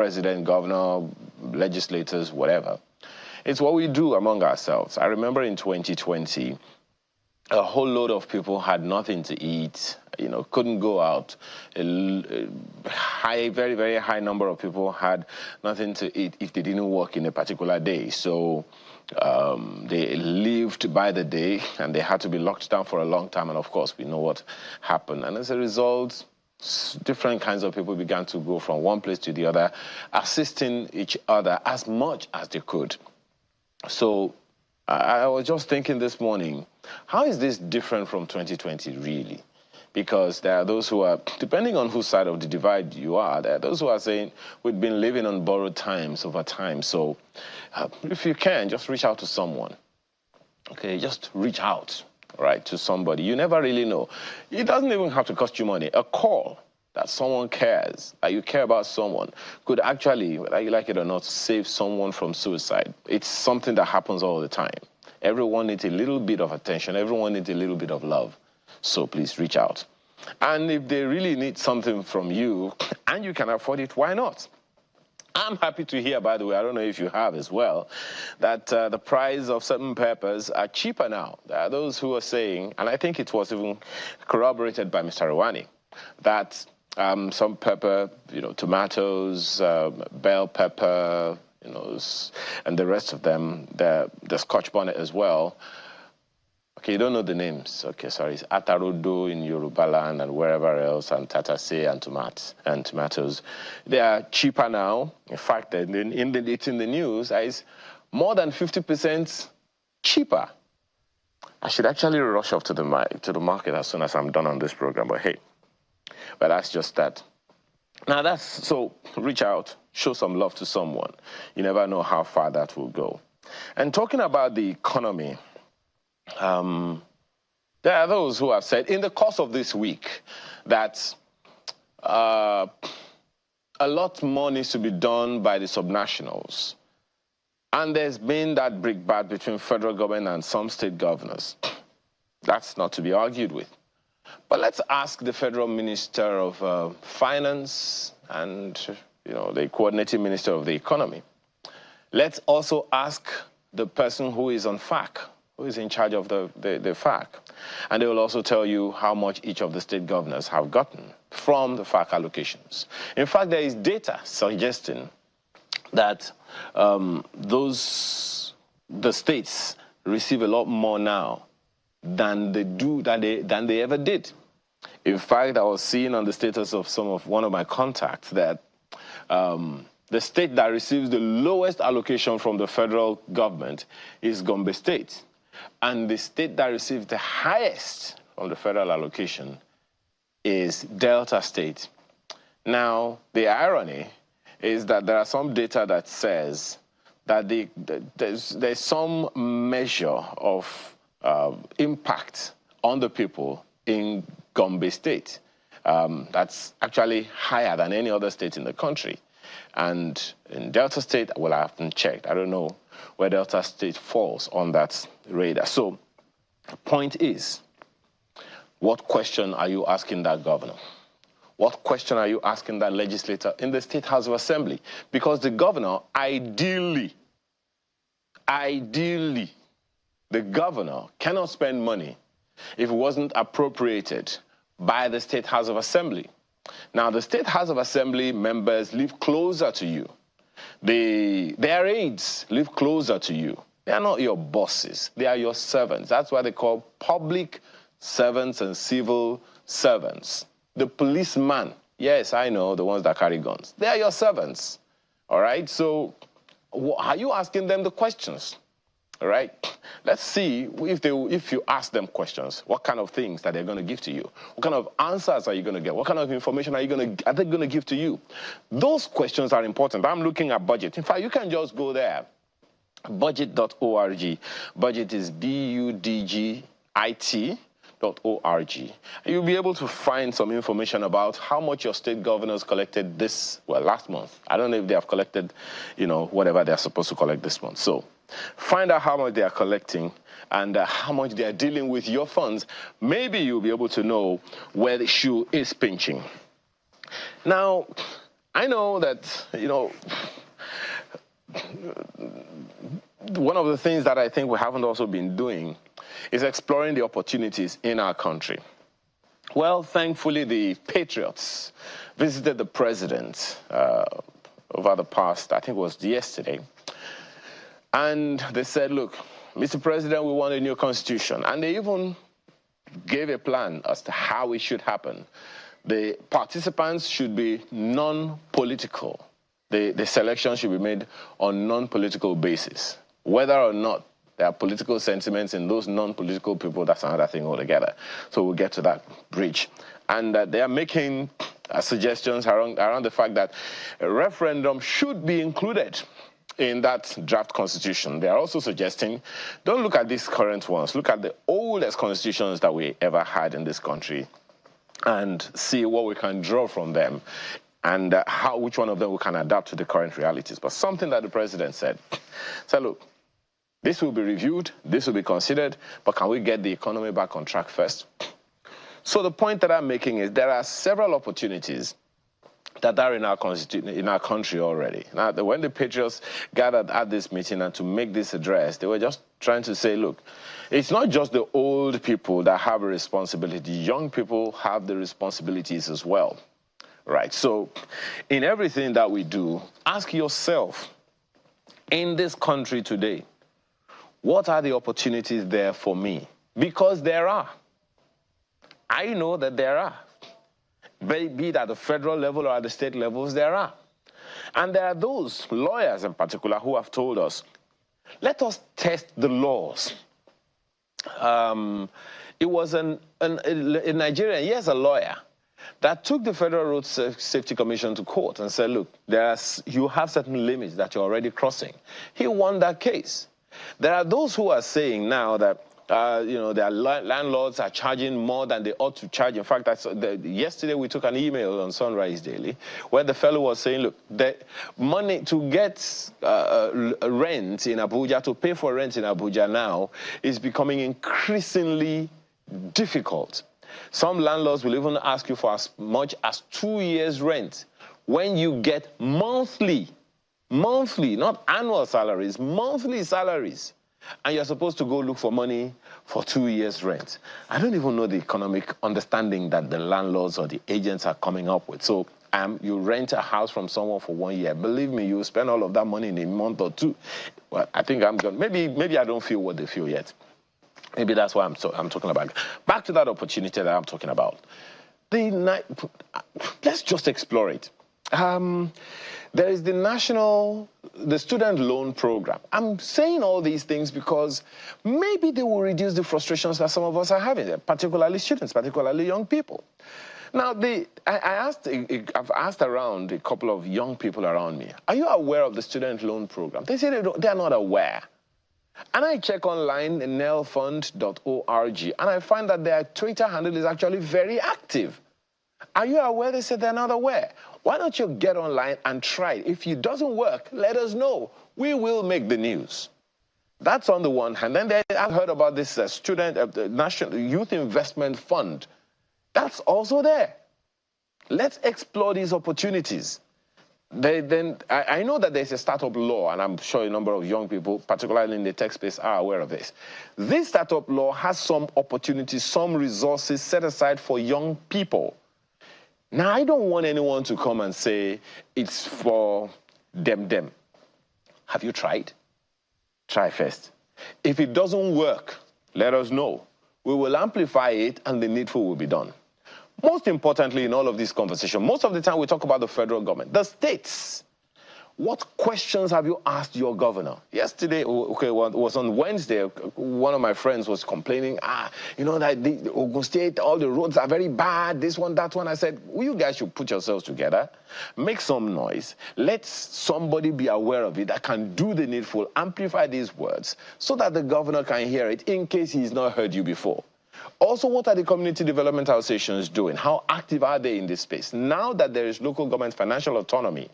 president, governor, legislators, whatever. It's what we do among ourselves. I remember in 2020, a whole load of people had nothing to eat, couldn't go out. A very, very high number of people had nothing to eat if they didn't work in a particular day. So they lived by the day, and they had to be locked down for a long time. And of course, we know what happened. And as a result, different kinds of people began to go from one place to the other, assisting each other as much as they could. So I was just thinking this morning, how is this different from 2020 really? Because there are those who are, depending on whose side of the divide you are, there are those who are saying we've been living on borrowed times over time. So if you can, just reach out to someone. Okay, just reach out, right, to somebody. You never really know. It doesn't even have to cost you money. A call that someone cares, that you care about someone, could actually, whether you like it or not, save someone from suicide. It's something that happens all the time. Everyone needs a little bit of attention. Everyone needs a little bit of love. So please reach out. And if they really need something from you and you can afford it, why not? I'm happy to hear, by the way, I don't know if you have as well, that the price of certain peppers are cheaper now. There are those who are saying, and I think it was even corroborated by Mr. Rwani, that some pepper, tomatoes, bell pepper, and the rest of them, the Scotch bonnet as well. Okay, you don't know the names. Okay, sorry. It's Atarodo in Yoruba land and wherever else, and Tatase and tomatoes. They are cheaper now. In fact, it's in the news. It's more than 50% cheaper. I should actually rush off to the market as soon as I'm done on this program. But hey, but that's just that. Now so reach out, show some love to someone. You never know how far that will go. And talking about the economy, there are those who have said in the course of this week that a lot more needs to be done by the subnationals. And there's been that brickbat between federal government and some state governors. That's not to be argued with. But let's ask the federal minister of finance and the coordinating minister of the economy. Let's also ask the person who is on FAC, who is in charge of the FAC. And they will also tell you how much each of the state governors have gotten from the FAC allocations. In fact, there is data suggesting that the states receive a lot more now than they ever did. In fact, I was seeing on the status of one of my contacts that the state that receives the lowest allocation from the federal government is Gombe State. And the state that receives the highest from the federal allocation is Delta State. Now, the irony is that there are some data that says that there's some measure of impact on the people in Gombe State. That's actually higher than any other state in the country. And in Delta State, well, I haven't checked. I don't know where Delta State falls on that radar. So the point is, what question are you asking that governor? What question are you asking that legislator in the State House of Assembly? Because the governor, ideally, the governor cannot spend money if it wasn't appropriated by the State House of Assembly. Now, the State House of Assembly members live closer to you. Their aides live closer to you. They are not your bosses. They are your servants. That's why they call public servants and civil servants. The policeman, yes, I know, the ones that carry guns. They are your servants, all right? So are you asking them the questions, all right? Let's see if you ask them questions, what kind of things that they're going to give to you? What kind of answers are you going to get? What kind of information are they going to give to you? Those questions are important. I'm looking at budget. In fact, you can just go there, budget.org. Budget is BUDGIT.org. You'll be able to find some information about how much your state governors collected last month. I don't know if they have collected, whatever they're supposed to collect this month. So find out how much they are collecting and how much they are dealing with your funds. Maybe you'll be able to know where the shoe is pinching. Now, I know that, one of the things that I think we haven't also been doing is exploring the opportunities in our country. Well, thankfully, the patriots visited the president over the past, I think it was yesterday, and they said, look, Mr. President, we want a new constitution. And they even gave a plan as to how it should happen. The participants should be non-political. The selection should be made on non-political basis. Whether or not there are political sentiments in those non-political people, that's another thing altogether. So we'll get to that bridge. And they are making suggestions around the fact that a referendum should be included in that draft constitution. They are also suggesting, don't look at these current ones, look at the oldest constitutions that we ever had in this country and see what we can draw from them and which one of them we can adapt to the current realities. But something that the president said, look, this will be reviewed, this will be considered, but can we get the economy back on track first? So the point that I'm making is there are several opportunities that are in our country already. Now, when the patriots gathered at this meeting and to make this address, they were just trying to say, look, it's not just the old people that have a responsibility. Young people have the responsibilities as well, right? So in everything that we do, ask yourself, in this country today, what are the opportunities there for me? Because there are. I know that there are. Be it at the federal level or at the state levels, there are. And there are those lawyers in particular who have told us, let us test the laws. It was a Nigerian, yes, a lawyer, that took the Federal Road Safety Commission to court and said, look, you have certain limits that you're already crossing. He won that case. There are those who are saying now that their landlords are charging more than they ought to charge. In fact, yesterday we took an email on Sunrise Daily where the fellow was saying, look, the money to get rent in Abuja, to pay for rent in Abuja now is becoming increasingly difficult. Some landlords will even ask you for as much as 2 years' rent when you get monthly, not annual salaries, monthly salaries. And you're supposed to go look for money for 2 years' rent. I don't even know the economic understanding that the landlords or the agents are coming up with. So you rent a house from someone for 1 year. Believe me, you spend all of that money in a month or two. Well, I think I'm going. Maybe I don't feel what they feel yet. Maybe that's why I'm talking about. Back to that opportunity that I'm talking about. Let's just explore it. There is the student loan program. I'm saying all these things because maybe they will reduce the frustrations that some of us are having, particularly students, particularly young people. Now, I've asked around a couple of young people around me, are you aware of the student loan program? They say they're not aware. And I check online, nelfund.org, and I find that their Twitter handle is actually very active. Are you aware? They said they're not aware. Why don't you get online and try it? If it doesn't work, let us know. We will make the news. That's on the one hand. Then I've heard about this National Youth Investment Fund. That's also there. Let's explore these opportunities. I know that there's a startup law, and I'm sure a number of young people, particularly in the tech space, are aware of this. This startup law has some opportunities, some resources set aside for young people. Now, I don't want anyone to come and say it's for them. Have you tried? Try first. If it doesn't work, let us know. We will amplify it and the needful will be done. Most importantly in all of this conversation, most of the time we talk about the federal government. The states, what questions have you asked your governor? Yesterday, okay, well, it was on Wednesday, one of my friends was complaining, that the Ogun State, all the roads are very bad, this one, that one. I said, well, you guys should put yourselves together, make some noise, let somebody be aware of it that can do the needful, amplify these words so that the governor can hear it in case he's not heard you before. Also, what are the community development associations doing? How active are they in this space? Now that there is local government financial autonomy,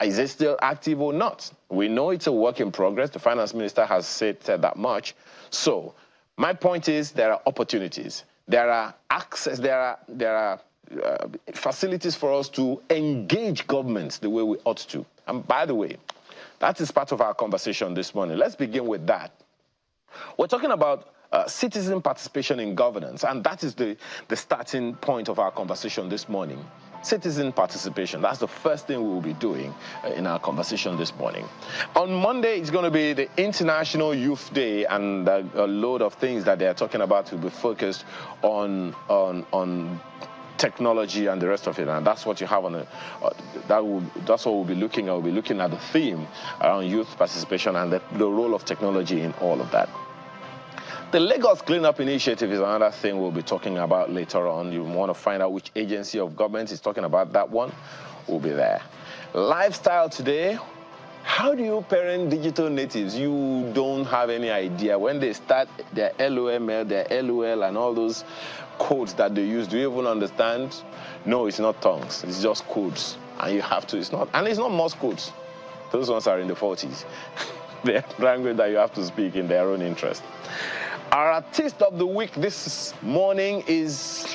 is it still active or not? We know it's a work in progress. The finance minister has said that much. So my point is there are opportunities. There are access. There are facilities for us to engage governments the way we ought to. And by the way, that is part of our conversation this morning. Let's begin with that. We're talking about citizen participation in governance, and that is the starting point of our conversation this morning. Citizen participation, that's the first thing we will be doing in our conversation this morning. On Monday, it's going to be the International Youth Day, and a load of things that they are talking about will be focused on technology and the rest of it, and that's what you have on the, that's what we'll be looking at. We'll be looking at the theme around youth participation and the role of technology in all of that. The Lagos Cleanup Initiative is another thing we'll be talking about later on. You want to find out which agency of government is talking about that one, we'll be there. Lifestyle today. How do you parent digital natives? You don't have any idea. When they start their LOML, their LOL, and all those codes that they use, do you even understand? No, it's not tongues. It's just codes. And you have to, it's not Morse codes. Those ones are in the 40s. They're language that you have to speak in their own interest. Our artist of the week this morning is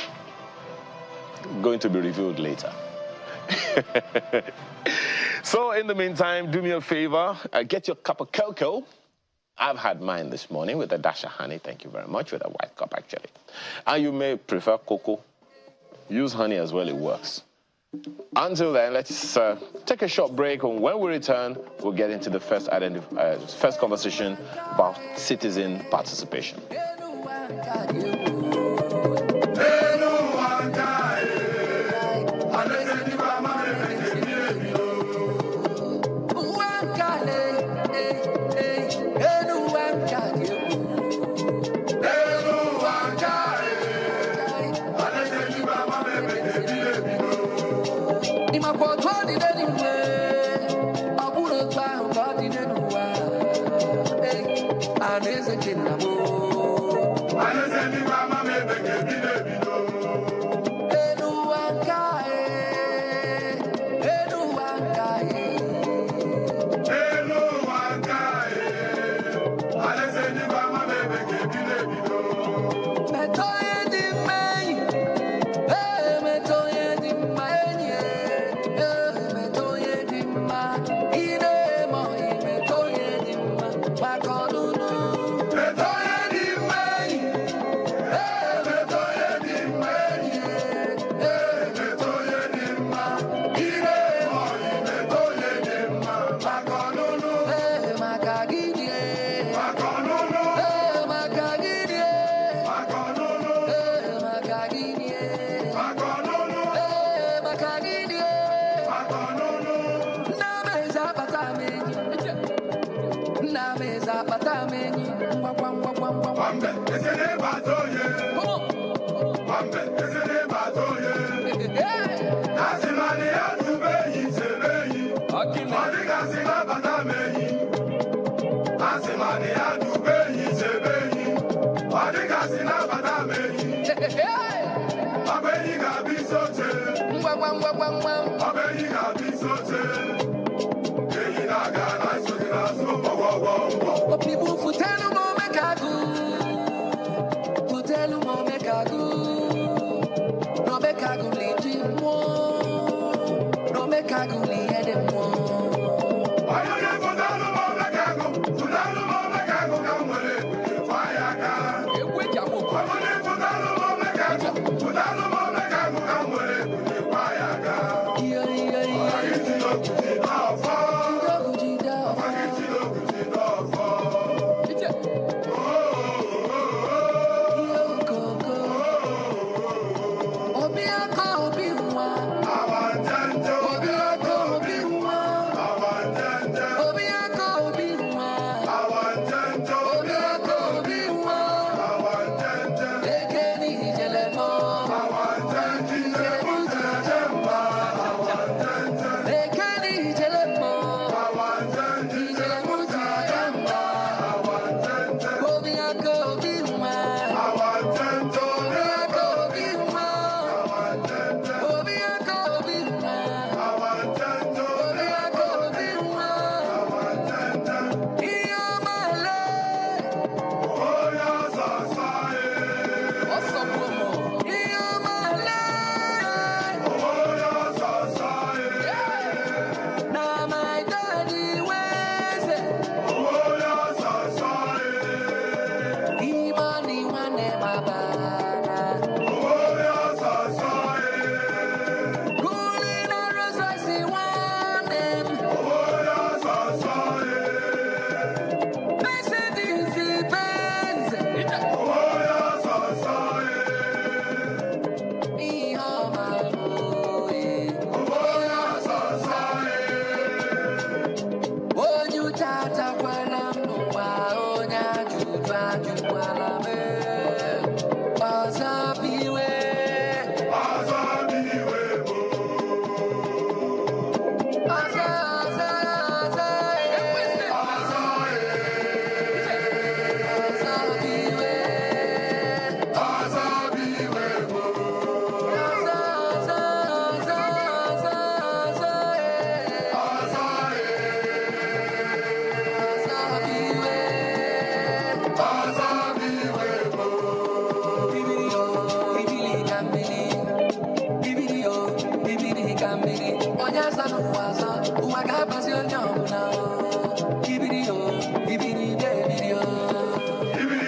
going to be revealed later. So in the meantime, do me a favor, get your cup of cocoa. I've had mine this morning with a dash of honey. Thank you very much. With a white cup, actually. And you may prefer cocoa. Use honey as well, it works. Until then, let's take a short break, and when we return, we'll get into the first conversation about citizen participation.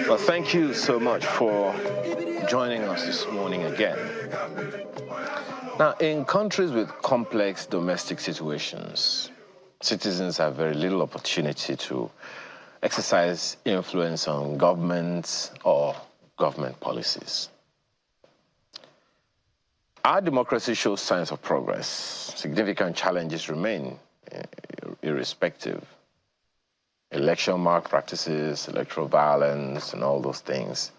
Well, thank you so much for joining us this morning again. Now, in countries with complex domestic situations, citizens have very little opportunity to exercise influence on governments or government policies. Our democracy shows signs of progress. Significant challenges remain, irrespective. Election malpractices, electoral violence, and all those things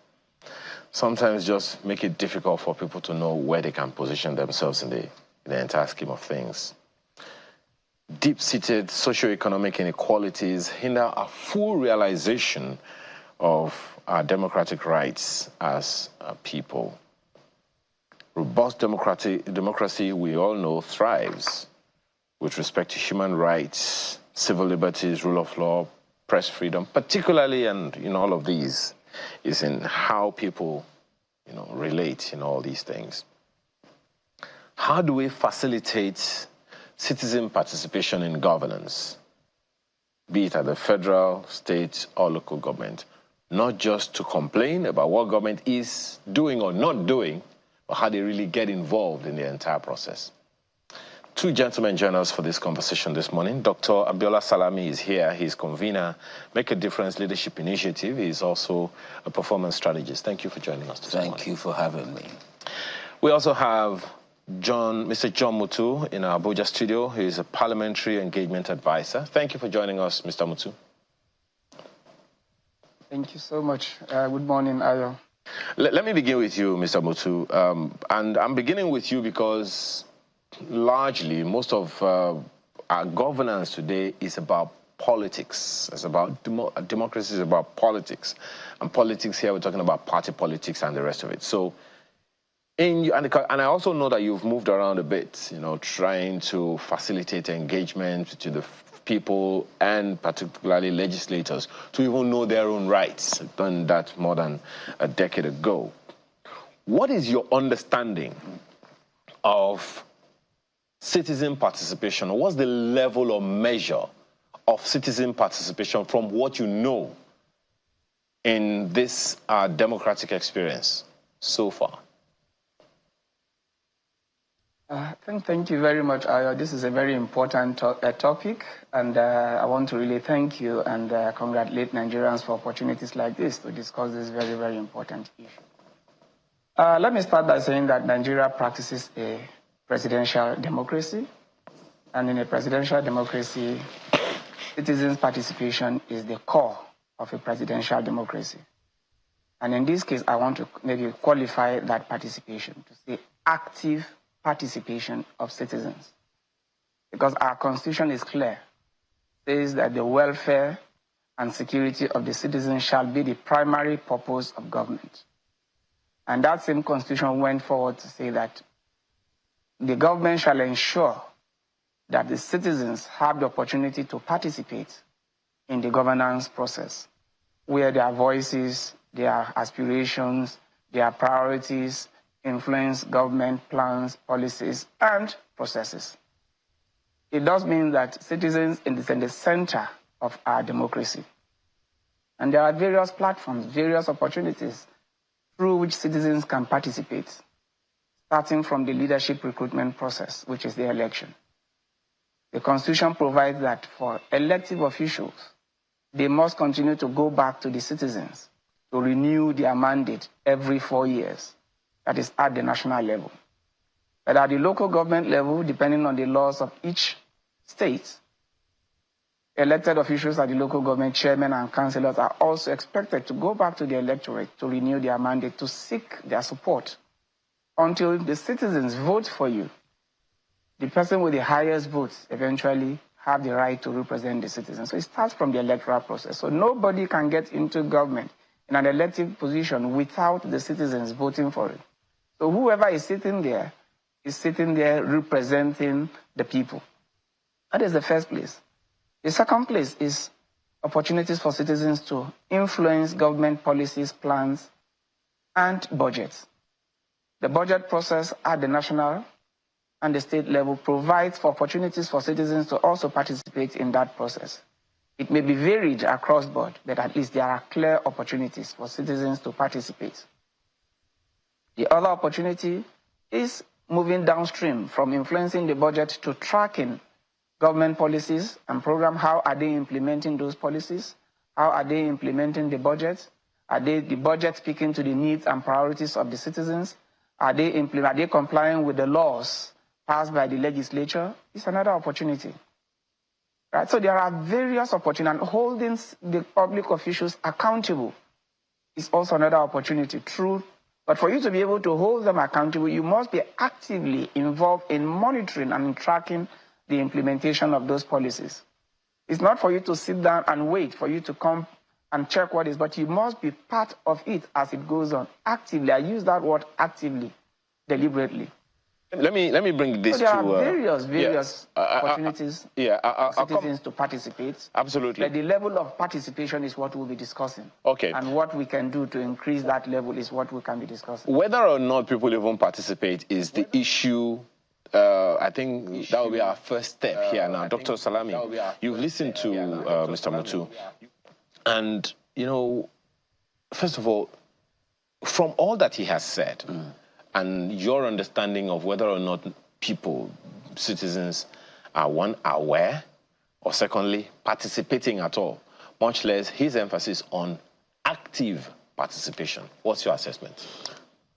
sometimes just make it difficult for people to know where they can position themselves in the entire scheme of things. Deep-seated socioeconomic inequalities hinder our full realization of our democratic rights as a people. Robust democracy, we all know, thrives with respect to human rights, civil liberties, rule of law, press freedom, particularly, and in all of these, is in how people, relate in all these things. How do we facilitate citizen participation in governance, be it at the federal, state, or local government? Not just to complain about what government is doing or not doing, but how they really get involved in the entire process. Two gentlemen join us for this conversation this morning. Dr. Abiola Salami is here. He's convener, Make a Difference Leadership Initiative. He's also a performance strategist. Thank you for joining us this morning. Thank you for having me. We also have Mr. John Mutu in our Abuja studio. He's a parliamentary engagement advisor. Thank you for joining us, Mr. Mutu. Thank you so much. Good morning, Ayo. Let me begin with you, Mr. Mutu. And I'm beginning with you because largely, most of our governance today is about politics. It's about democracy is about politics. And politics here, we're talking about party politics and the rest of it. So, and I also know that you've moved around a bit, trying to facilitate engagement to the people and particularly legislators to even know their own rights. You've done that more than a decade ago. What is your understanding of citizen participation? What's the level or measure of citizen participation from what you know in this democratic experience so far? Thank you very much, Ayo. This is a very important topic, and I want to really thank you and congratulate Nigerians for opportunities like this to discuss this very, very important issue. Let me start by saying that Nigeria practices a presidential democracy, and in a presidential democracy, citizens' participation is the core of a presidential democracy. And in this case, I want to maybe qualify that participation to say active participation of citizens. Because our constitution is clear, says that the welfare and security of the citizens shall be the primary purpose of government. And that same constitution went forward to say that the government shall ensure that the citizens have the opportunity to participate in the governance process, where their voices, their aspirations, their priorities influence government plans, policies, and processes. It does mean that citizens is in the center of our democracy. And there are various platforms, various opportunities through which citizens can participate, starting from the leadership recruitment process, which is the election. The Constitution provides that for elective officials, they must continue to go back to the citizens to renew their mandate every 4 years. That is at the national level. But at the local government level, depending on the laws of each state, Elected officials at the local government, chairmen and councillors, are also expected to go back to the electorate to renew their mandate, to seek their support until the citizens vote for you. The person with the highest votes eventually have the right to represent the citizens. So it starts from the electoral process. So nobody can get into government in an elective position without the citizens voting for it. So whoever is sitting there representing the people. That is the first place. The second place is opportunities for citizens to influence government policies, plans, and budgets. The budget process at the national and the state level provides for opportunities for citizens to also participate in that process. It may be varied across board, but at least there are clear opportunities for citizens to participate. The other opportunity is moving downstream from influencing the budget to tracking government policies and programs. How are they implementing those policies? How are they implementing the budget? Are the budget speaking to the needs and priorities of the citizens? Are they complying with the laws passed by the legislature? It's another opportunity. Right? So there are various opportunities, and holding the public officials accountable is also another opportunity. True. But for you to be able to hold them accountable, you must be actively involved in monitoring and in tracking the implementation of those policies. It's not for you to sit down and wait for you to come and check what is, but you must be part of it as it goes on. Actively, I use that word actively, deliberately. Let me bring this so there to... are various opportunities for citizens to participate. Absolutely. But the level of participation is what we'll be discussing. Okay. And what we can do to increase that level is what we can be discussing. Whether or not people even participate is the issue. I think that will be our first step here now. Dr. Salami, you've listened to Mr. Mutu. And, you know, first of all, from all that he has said, and your understanding of whether or not people, citizens, are one, aware, or secondly, participating at all, much less his emphasis on active participation. What's your assessment?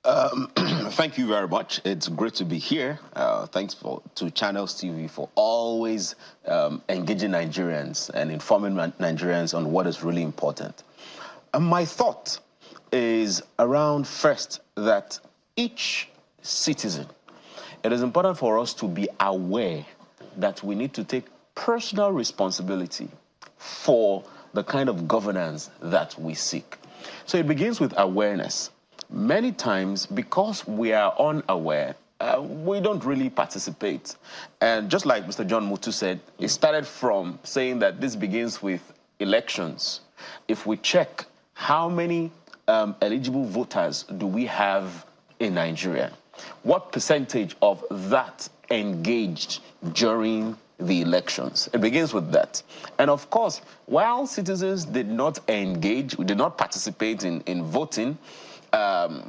Thank you very much. It's great to be here. Thanks to Channels TV for always engaging Nigerians and informing Nigerians on what is really important. My thought is around first that each citizen, it is important for us to be aware that we need to take personal responsibility for the kind of governance that we seek. So it begins with awareness. Many times, because we are unaware, we don't really participate. And just like Mr. John Mutu said, it started from saying that this begins with elections. If we check how many eligible voters do we have in Nigeria, what percentage of that engaged during the elections? It begins with that. And of course, while citizens did not engage, did not participate in voting,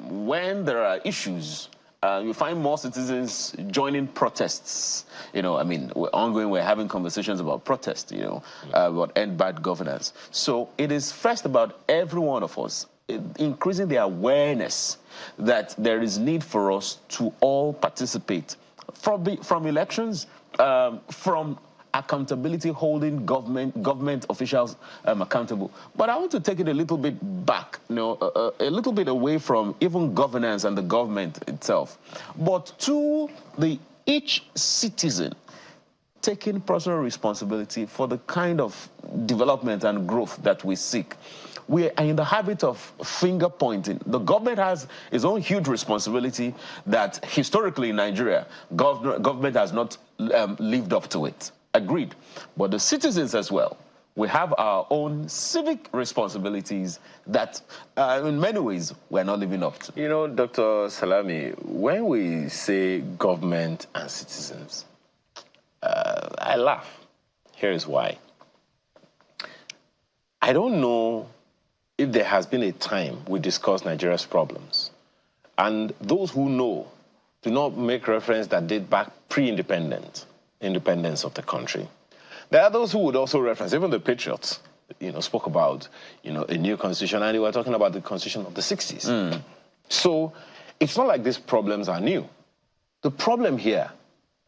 when there are issues, you find more citizens joining protests. You know, I mean, we're having conversations about protest, you know, about end bad governance. So it is first about every one of us increasing the awareness that there is need for us to all participate from elections, from accountability, holding government officials accountable. But I want to take it a little bit back, you know, a little bit away from even governance and the government itself, but to each citizen taking personal responsibility for the kind of development and growth that we seek. We are in the habit of finger pointing. The government has its own huge responsibility that historically in Nigeria, government has not lived up to it. Agreed. But the citizens as well, we have our own civic responsibilities that in many ways we're not living up to. You know, Dr. Salami, when we say government and citizens, I laugh. Here is why. I don't know if there has been a time we discuss Nigeria's problems, and those who know do not make reference that date back pre-independence of the country. There are those who would also reference, even the patriots, you know, spoke about, you know, a new constitution, and they were talking about the constitution of the 60s. So it's not like these problems are new. The problem here,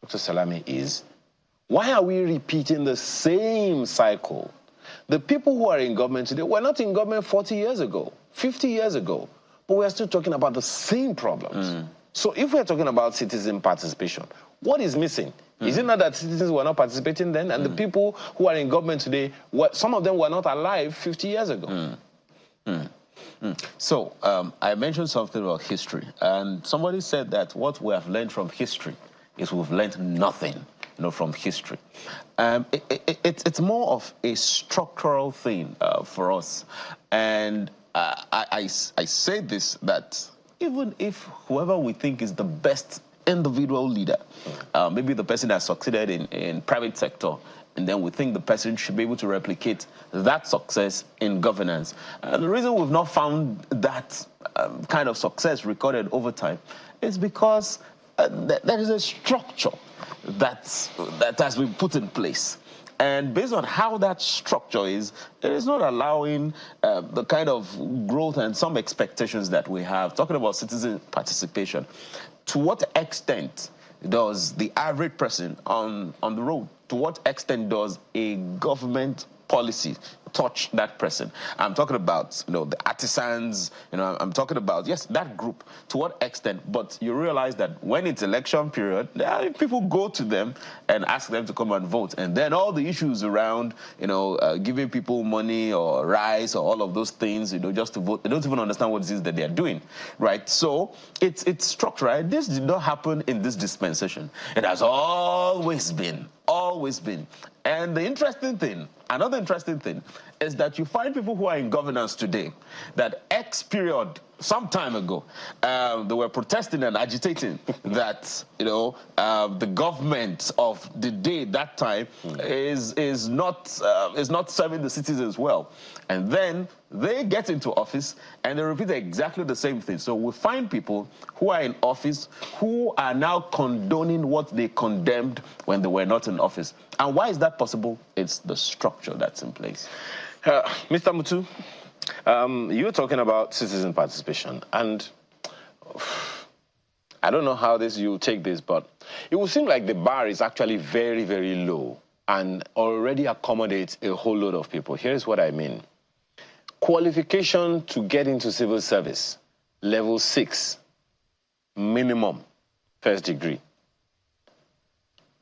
Dr. Salami, is Why are we repeating the same cycle? The people who are in government today were not in government 40 years ago, 50 years ago, but we're still talking about the same problems. So if we're talking about citizen participation, what is missing? Is it not that citizens were not participating then, and the people who are in government today, some of them were not alive 50 years ago? So I mentioned something about history, and somebody said that what we have learned from history is we've learned nothing, from history. It's more of a structural thing for us, and I say this, that even if whoever we think is the best individual leader, maybe the person that succeeded in private sector, and then we think the person should be able to replicate that success in governance. The reason we've not found that kind of success recorded over time is because there is a structure that has been put in place. And based on how that structure is, it is not allowing the kind of growth and some expectations that we have. Talking about citizen participation, to what extent does the average person on the road, to what extent does a government policy touch that person? I'm talking about, the artisans, I'm talking about, yes, that group, to what extent? But you realize that when it's election period, people go to them and ask them to come and vote. And then all the issues around, giving people money or rice or all of those things, just to vote, they don't even understand what it is that they're doing, right? So it's structured, right? This did not happen in this dispensation. It has always been. And the interesting thing, another interesting thing, is that you find people who are in governance today that X period, some time ago, they were protesting and agitating that, the government of the day that time is not serving the citizens well. And then they get into office and they repeat exactly the same thing. So we find people who are in office who are now condoning what they condemned when they were not in office. And why is that possible? It's the structure that's in place. Mr. Mutu, you were talking about citizen participation, and I don't know how you take this, but it would seem like the bar is actually very, very low and already accommodates a whole lot of people. Here's what I mean. Qualification to get into civil service, level 6, minimum, first degree.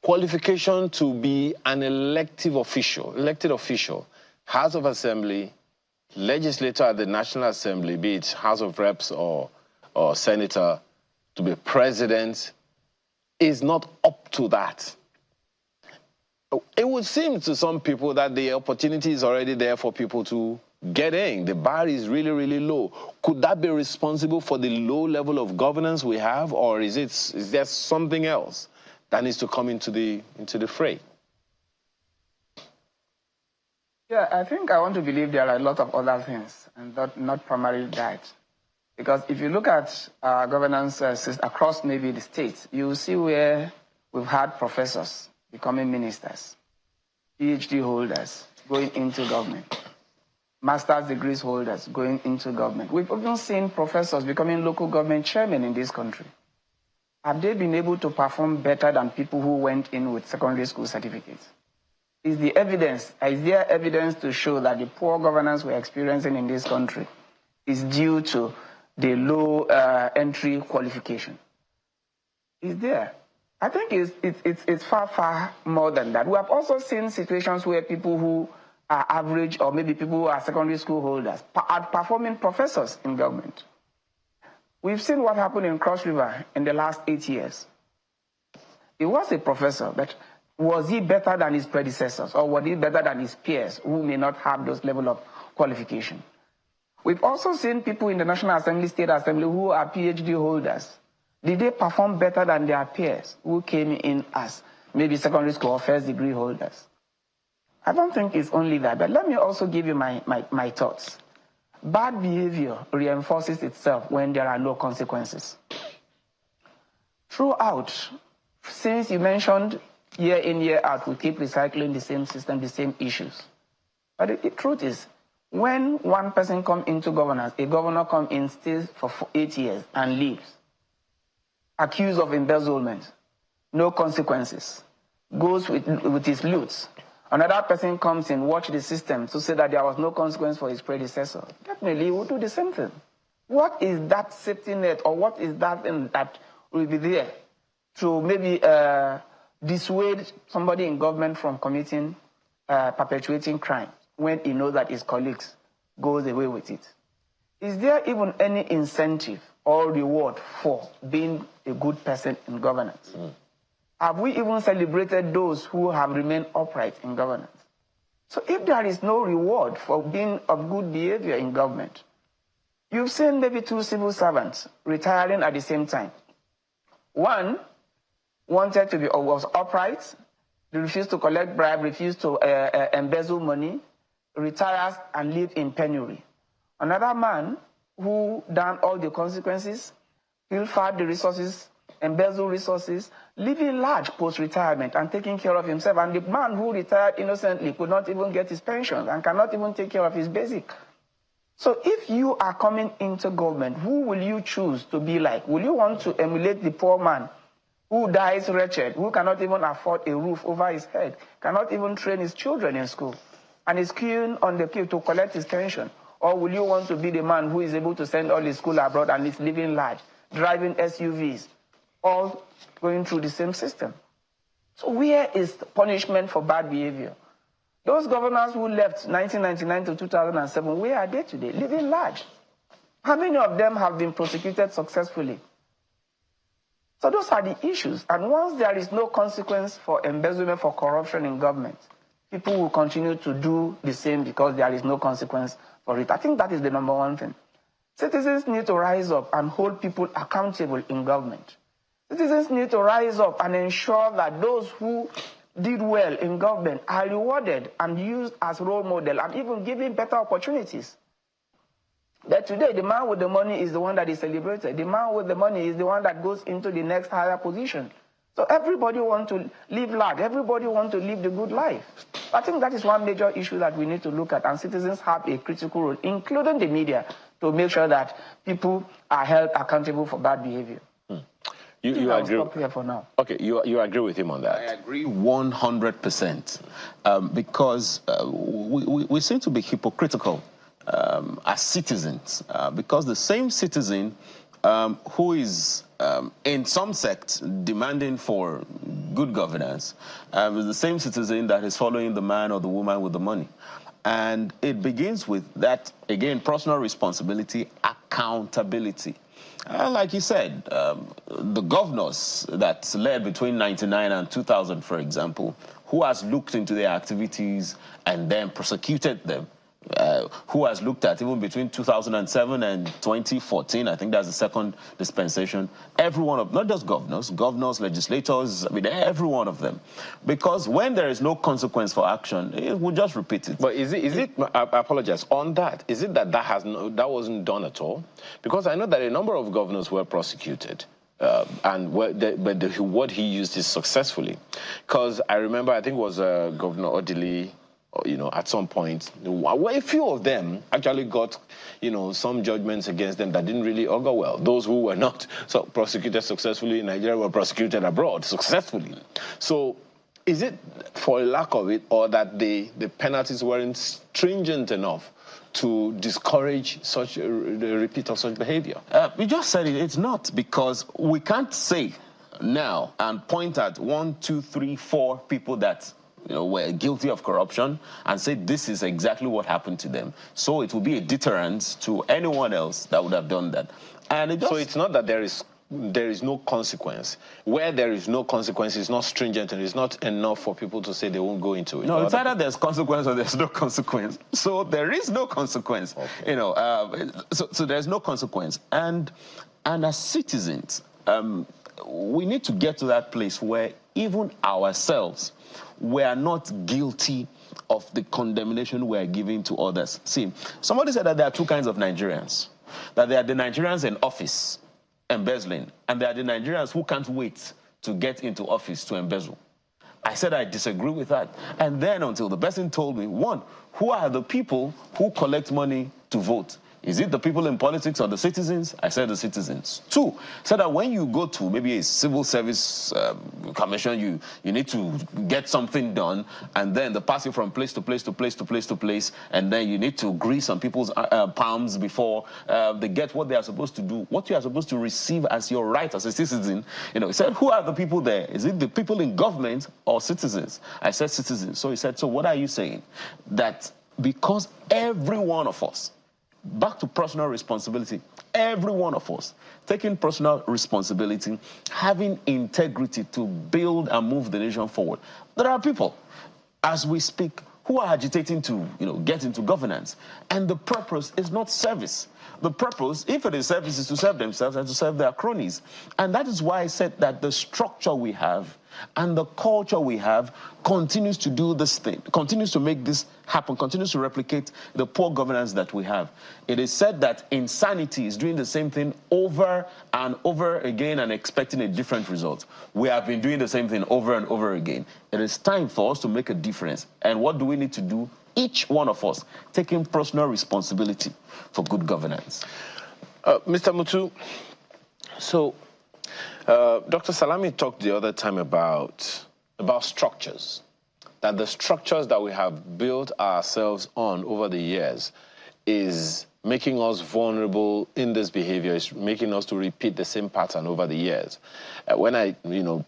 Qualification to be an elected official, House of Assembly, legislator at the National Assembly, be it House of Reps or senator, to be president, is not up to that. It would seem to some people that the opportunity is already there for people to get in. The bar is really, really low. Could that be responsible for the low level of governance we have, or is there something else that needs to come into the fray? Yeah, I think I want to believe there are a lot of other things, and not primarily that. Because if you look at governance across maybe the states, you will see where we've had professors becoming ministers, PhD holders going into government, master's degrees holders going into government. We've even seen professors becoming local government chairmen in this country. Have they been able to perform better than people who went in with secondary school certificates? Is there evidence to show that the poor governance we're experiencing in this country is due to the low entry qualification? Is there? I think it's far, far more than that. We have also seen situations where people who are average, or maybe people who are secondary school holders, are performing professors in government. We've seen what happened in Cross River in the last 8 years. He was a professor, but was he better than his predecessors, or was he better than his peers who may not have those level of qualification? We've also seen people in the National Assembly, State Assembly, who are PhD holders. Did they perform better than their peers who came in as maybe secondary school or first degree holders? I don't think it's only that, but let me also give you my thoughts. Bad behavior reinforces itself when there are no consequences. Throughout, since you mentioned year in, year out, we keep recycling the same system, the same issues. But the truth is, when one person comes into governance, a governor comes in, stays for 8 years and leaves, accused of embezzlement, no consequences. goes with his loots. Another person comes in, watch the system to say that there was no consequence for his predecessor. Definitely, he will do the same thing. What is that safety net, or what is that thing that will be there to maybe dissuade somebody in government from committing, perpetuating crime when he knows that his colleagues goes away with it? Is there even any incentive or reward for being a good person in governance? Have we even celebrated those who have remained upright in governance? So if there is no reward for being of good behavior in government, you've seen maybe 2 civil servants retiring at the same time. One wanted to be, or was upright, they refused to collect bribe, refused to embezzle money, retires and live in penury. Another man who done all the consequences, pilfered the resources, embezzled resources, living large post-retirement and taking care of himself. And the man who retired innocently could not even get his pension and cannot even take care of his basic. So if you are coming into government, who will you choose to be like? Will you want to emulate the poor man who dies wretched, who cannot even afford a roof over his head, cannot even train his children in school, and is queuing on the queue to collect his pension? Or will you want to be the man who is able to send all his school abroad and is living large, driving SUVs, all going through the same system? So where is the punishment for bad behavior? Those governors who left 1999 to 2007, where are they today? Living large. How many of them have been prosecuted successfully? So those are the issues. And once there is no consequence for embezzlement, for corruption in government, people will continue to do the same because there is no consequence for it. I think that is the number one thing. Citizens need to rise up and hold people accountable in government. Citizens need to rise up and ensure that those who did well in government are rewarded and used as role model and even given better opportunities. But today, the man with the money is the one that is celebrated. The man with the money is the one that goes into the next higher position. So everybody wants to live large. Everybody wants to live the good life. I think that is one major issue that we need to look at, and citizens have a critical role, including the media, to make sure that people are held accountable for bad behavior. You agree? Stop here for now. Okay, you agree with him on that? I agree 100%, because we seem to be hypocritical as citizens, because the same citizen who is in some sects demanding for good governance is the same citizen that is following the man or the woman with the money. And it begins with that, again, personal responsibility, accountability. Like you said, the governors that led between 1999 and 2000, for example, who has looked into their activities and then prosecuted them? Who has looked at even between 2007 and 2014, I think that's the second dispensation, every one of, not just governors, legislators, I mean, every one of them. Because when there is no consequence for action, it will just repeat it. But is it, I apologize, on that, is it that that wasn't done at all? Because I know that a number of governors were prosecuted. And what he used is successfully. Because I remember, I think it was Governor Odili, you know, at some point, a few of them actually got, you know, some judgments against them that didn't really augur well. Those who were not prosecuted successfully in Nigeria were prosecuted abroad successfully. So is it for a lack of it, or that the penalties weren't stringent enough to discourage such the repeat of such behavior? We just said it, it's not, because we can't say now and point at 1, 2, 3, 4 people that were guilty of corruption and say this is exactly what happened to them. So it will be a deterrent to anyone else that would have done that. And so it's not that there is no consequence. Where there is no consequence, it's not stringent, and it's not enough for people to say they won't go into it. No, it's either there's consequence or there's no consequence. So there is no consequence. Okay. So there's no consequence. And as citizens, we need to get to that place where even ourselves, we are not guilty of the condemnation we are giving to others. See, somebody said that there are two kinds of Nigerians. That there are the Nigerians in office embezzling, and there are the Nigerians who can't wait to get into office to embezzle. I said I disagree with that. And then until the person told me, one, who are the people who collect money to vote? Is it the people in politics or the citizens? I said the citizens. Two, so that when you go to maybe a civil service commission, you need to get something done, and then they pass you from place to place to place to place to place, and then you need to grease some people's palms before they get what they are supposed to do, what you are supposed to receive as your right as a citizen. You know, he said, who are the people there? Is it the people in government or citizens? I said citizens. So he said, so what are you saying? That because every one of us, back to personal responsibility, every one of us taking personal responsibility, having integrity to build and move the nation forward. There are people, as we speak, who are agitating to, get into governance, and the purpose is not service. The purpose, if it is service, is to serve themselves and to serve their cronies. And that is why I said that the structure we have and the culture we have continues to do this thing, continues to make this happen, continues to replicate the poor governance that we have. It is said that insanity is doing the same thing over and over again and expecting a different result. We have been doing the same thing over and over again. It is time for us to make a difference. And what do we need to do? Each one of us taking personal responsibility for good governance. Mr. Mutu, so Dr. Salami talked the other time about structures, that the structures that we have built ourselves on over the years is making us vulnerable in this behavior, is making us to repeat the same pattern over the years. When I,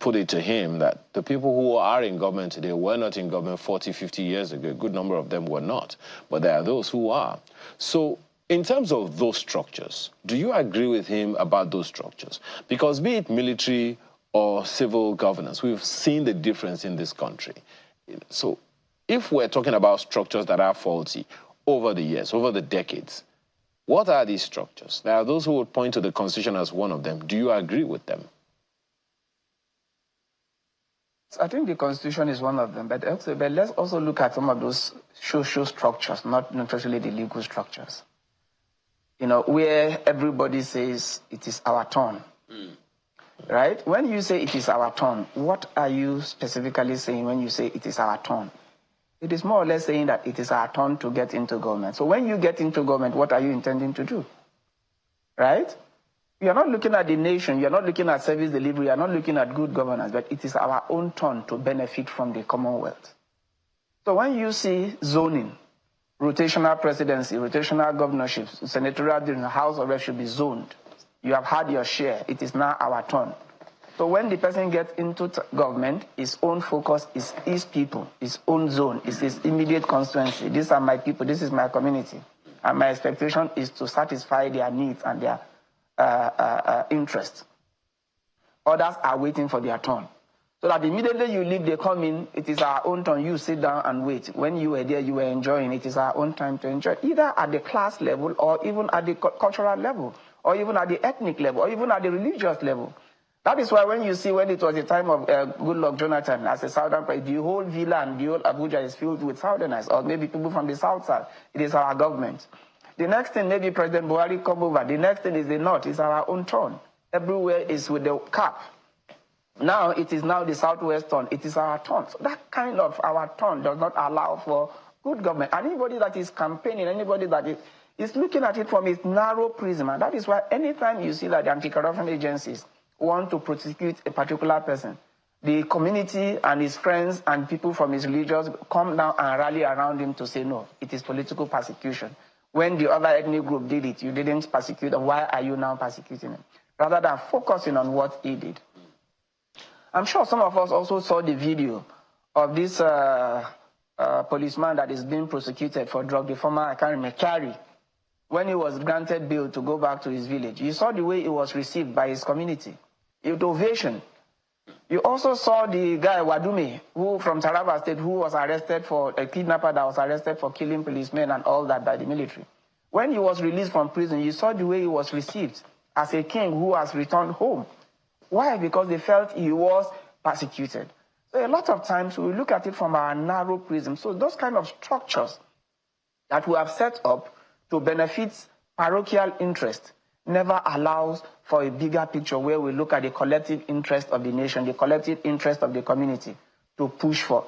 put it to him that the people who are in government today were not in government 40, 50 years ago, a good number of them were not, but there are those who are. So in terms of those structures, do you agree with him about those structures? Because be it military or civil governance, we've seen the difference in this country. So if we're talking about structures that are faulty over the years, over the decades, what are these structures? There are those who would point to the Constitution as one of them. Do you agree with them? I think the Constitution is one of them, but let's also look at some of those social structures, not necessarily the legal structures. Where everybody says it is our turn, right? When you say it is our turn, what are you specifically saying when you say it is our turn? It is more or less saying that it is our turn to get into government. So when you get into government, what are you intending to do? Right? You're not looking at the nation, you're not looking at service delivery, you're not looking at good governance, but it is our own turn to benefit from the Commonwealth. So when you see zoning, rotational presidency, rotational governorships, senatorial, the House of Reps should be zoned. You have had your share, it is now our turn. So when the person gets into government, his own focus is his people, his own zone, is his immediate constituency. These are my people, this is my community. And my expectation is to satisfy their needs and their interests. Others are waiting for their turn. So that immediately you leave, they come in, it is our own turn, you sit down and wait. When you were there, you were enjoying, it is our own time to enjoy, either at the class level or even at the cultural level, or even at the ethnic level, or even at the religious level. That is why when you see when it was the time of Goodluck Jonathan as a Southern president, the whole villa and the whole Abuja is filled with Southerners, or maybe people from the South side. It is our government. The next thing, maybe President Buhari come over. The next thing is the North. It's our own turn. Everywhere is with the cap. Now it is now the Southwest turn. It is our turn. So that kind of our turn does not allow for good government. Anybody that is campaigning, anybody that is looking at it from a narrow prism. And that is why anytime you see that the anti-corruption agencies want to prosecute a particular person, the community and his friends and people from his religions come down and rally around him to say, no, it is political persecution. When the other ethnic group did it, you didn't persecute them. Why are you now persecuting him? Rather than focusing on what he did. I'm sure some of us also saw the video of this policeman that is being prosecuted for drug, the former, I can't remember, Carey, when he was granted bail to go back to his village. You saw the way he was received by his community. With ovation. You also saw the guy, Wadume, who from Taraba State, who was arrested for a kidnapper that was arrested for killing policemen and all that by the military. When he was released from prison, you saw the way he was received as a king who has returned home. Why? Because they felt he was persecuted. So a lot of times we look at it from our narrow prism. So those kind of structures that we have set up to benefit parochial interest never allows for a bigger picture where we look at the collective interest of the nation, the collective interest of the community to push for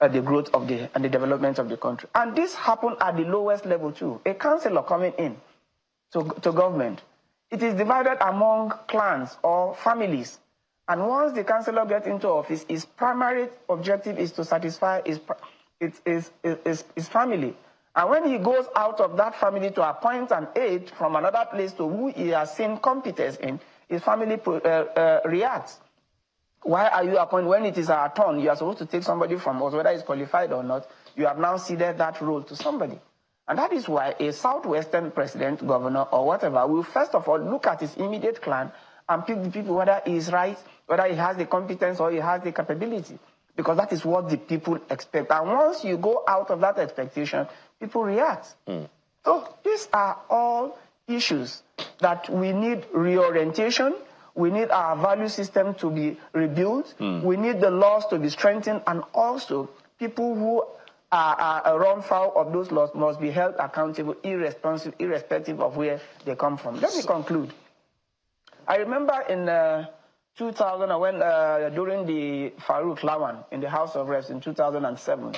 the growth of and the development of the country. And this happened at the lowest level too. A councillor coming in to government. It is divided among clans or families. And once the councillor gets into office, his primary objective is to satisfy his family. And when he goes out of that family to appoint an aide from another place to who he has seen competence in, his family reacts. Why are you appointed? When it is our turn, you are supposed to take somebody from us, whether he's qualified or not. You have now ceded that role to somebody. And that is why a southwestern president, governor, or whatever will first of all look at his immediate clan and pick the people whether he is right, whether he has the competence or he has the capability. Because that is what the people expect. And once you go out of that expectation, people react. So these are all issues that we need reorientation. We need our value system to be rebuilt. We need the laws to be strengthened. And also, people who are run foul of those laws must be held accountable, irrespective of where they come from. Let me conclude. I remember in 2000, when during the Farouk Lawan in the House of Reps in 2007,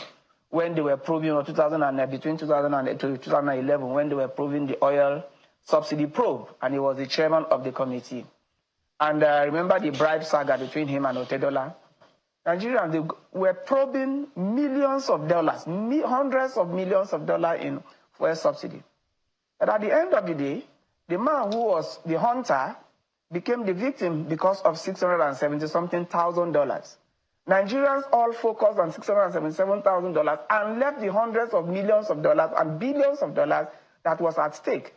when they were proving, or between 2008 to 2011, when they were proving the oil subsidy probe, and he was the chairman of the committee. And I remember the bribe saga between him and Otedola. Nigerians, they were probing millions of dollars, hundreds of millions of dollars in fuel subsidy. But at the end of the day, the man who was the hunter became the victim because of $670-something thousand. Nigerians all focused on $677,000 and left the hundreds of millions of dollars and billions of dollars that was at stake.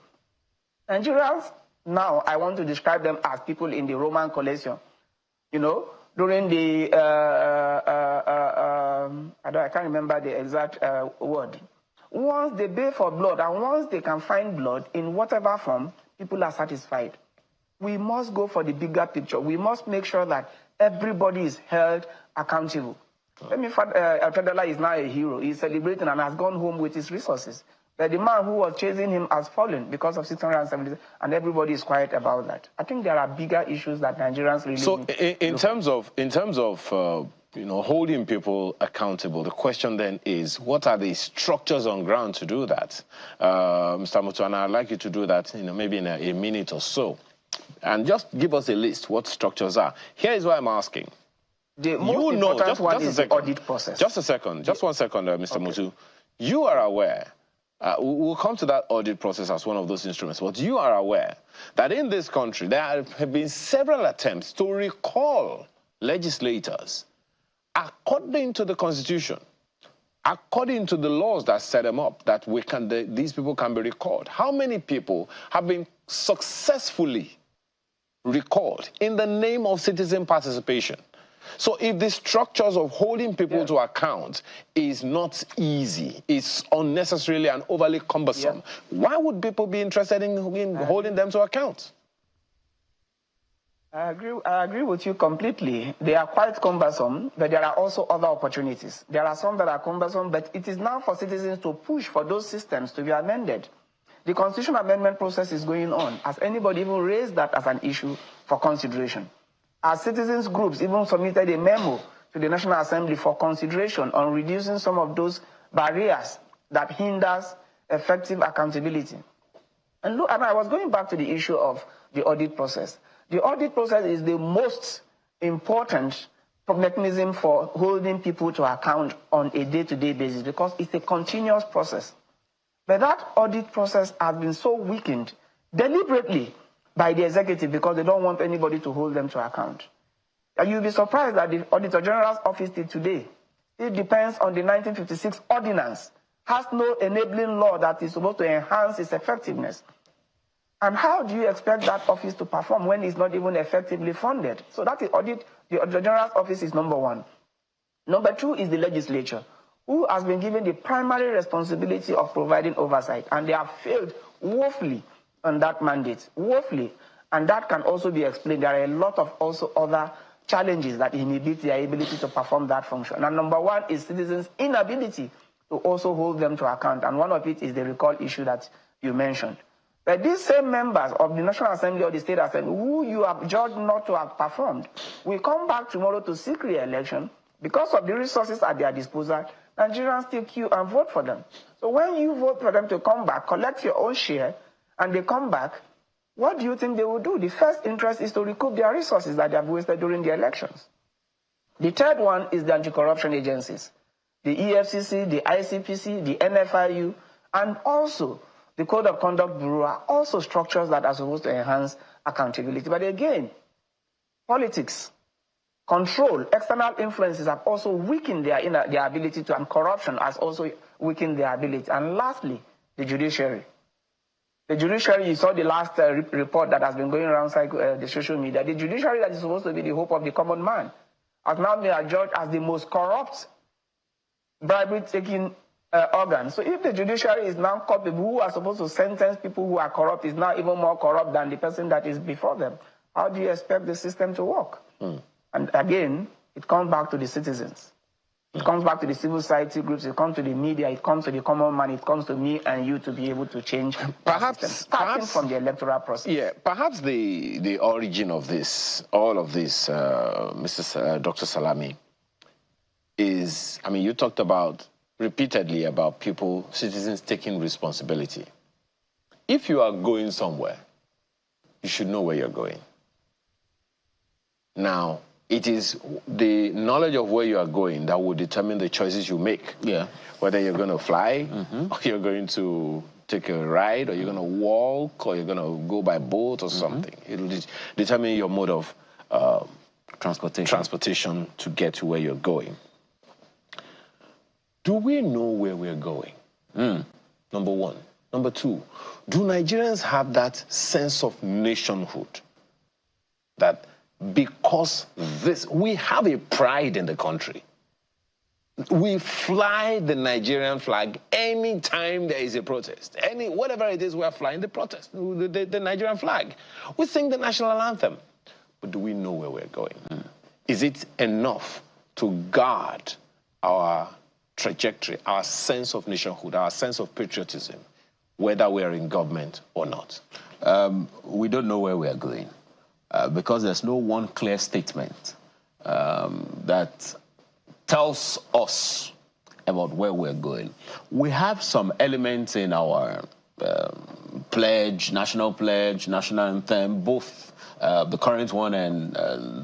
Nigerians, now I want to describe them as people in the Roman Colosseum. You know, during the, I can't remember the exact word. Once they pay for blood and once they can find blood in whatever form, people are satisfied. We must go for the bigger picture. We must make sure that everybody is held accountable. Otedola is now a hero. He's celebrating and has gone home with his resources. But the man who was chasing him has fallen because of 670, and everybody is quiet about that. I think there are bigger issues that Nigerians really so need. In terms of holding people accountable, the question then is, what are the structures on ground to do that? Mr. Mutuana, I'd like you to do that maybe in a minute or so. And just give us a list what structures are. Here is why I'm asking. The most important one is the audit process. Just a second, just 1 second, Mr. Mutu. You are aware, we'll come to that audit process as one of those instruments, but you are aware that in this country there have been several attempts to recall legislators according to the Constitution, according to the laws that set them up, that these people can be recalled. How many people have been successfully recalled in the name of citizen participation? So if the structures of holding people to account is not easy, it's unnecessarily and overly cumbersome, why would people be interested in holding them to account? I agree with you completely. They are quite cumbersome, but there are also other opportunities. There are some that are cumbersome, but it is now for citizens to push for those systems to be amended. The constitutional amendment process is going on. Has anybody even raised that as an issue for consideration? Our citizens groups even submitted a memo to the National Assembly for consideration on reducing some of those barriers that hinders effective accountability. And look, and I was going back to the issue of the audit process. The audit process is the most important mechanism for holding people to account on a day-to-day basis because it's a continuous process. But that audit process has been so weakened deliberately by the executive because they don't want anybody to hold them to account. And you'll be surprised that the Auditor General's office today, it depends on the 1956 ordinance, has no enabling law that is supposed to enhance its effectiveness. And how do you expect that office to perform when it's not even effectively funded? So that is the Auditor General's office is number one. Number two is the legislature, who has been given the primary responsibility of providing oversight, and they have failed woefully on that mandate, woefully. And that can also be explained. There are a lot of also other challenges that inhibit their ability to perform that function. And number one is citizens' inability to also hold them to account. And one of it is the recall issue that you mentioned. But these same members of the National Assembly or the State Assembly, who you have judged not to have performed, will come back tomorrow to seek re-election because of the resources at their disposal. Nigerians still queue and vote for them. So when you vote for them to come back, collect your own share, and they come back, what do you think they will do? The first interest is to recoup their resources that they have wasted during the elections. The third one is the anti-corruption agencies, the EFCC, the ICPC, the NFIU, and also the Code of Conduct Bureau are also structures that are supposed to enhance accountability. But again, politics, control, external influences have also weakened their ability to, and corruption has also weakened their ability. And lastly, the judiciary. The judiciary, you saw the last report that has been going around the social media. The judiciary that is supposed to be the hope of the common man has now been adjudged as the most corrupt, bribery-taking organ. So if the judiciary is now culpable, who are supposed to sentence people who are corrupt is now even more corrupt than the person that is before them, how do you expect the system to work? And again, it comes back to the citizens. It comes back to the civil society groups, it comes to the media, it comes to the common man, it comes to me and you to be able to change starting from the electoral process. Yeah, perhaps the origin of this, all of this, Dr. Salami, is, I mean, you talked about repeatedly about people, citizens taking responsibility. If you are going somewhere, you should know where you're going. Now, it is the knowledge of where you are going that will determine the choices you make. Yeah. Whether you're going to fly, or you're going to take a ride, or you're going to walk, or you're going to go by boat or something. It will determine your mode of transportation to get to where you're going. Do we know where we're going? Number one. Number two, do Nigerians have that sense of nationhood? That because we have a pride in the country. We fly the Nigerian flag anytime there is a protest. Whatever it is, we are flying the protest, the Nigerian flag. We sing the national anthem. But do we know where we're going? Is it enough to guard our trajectory, our sense of nationhood, our sense of patriotism, whether we are in government or not? We don't know where we are going. Because there's no one clear statement that tells us about where we're going. We have some elements in our pledge, national anthem, both the current one and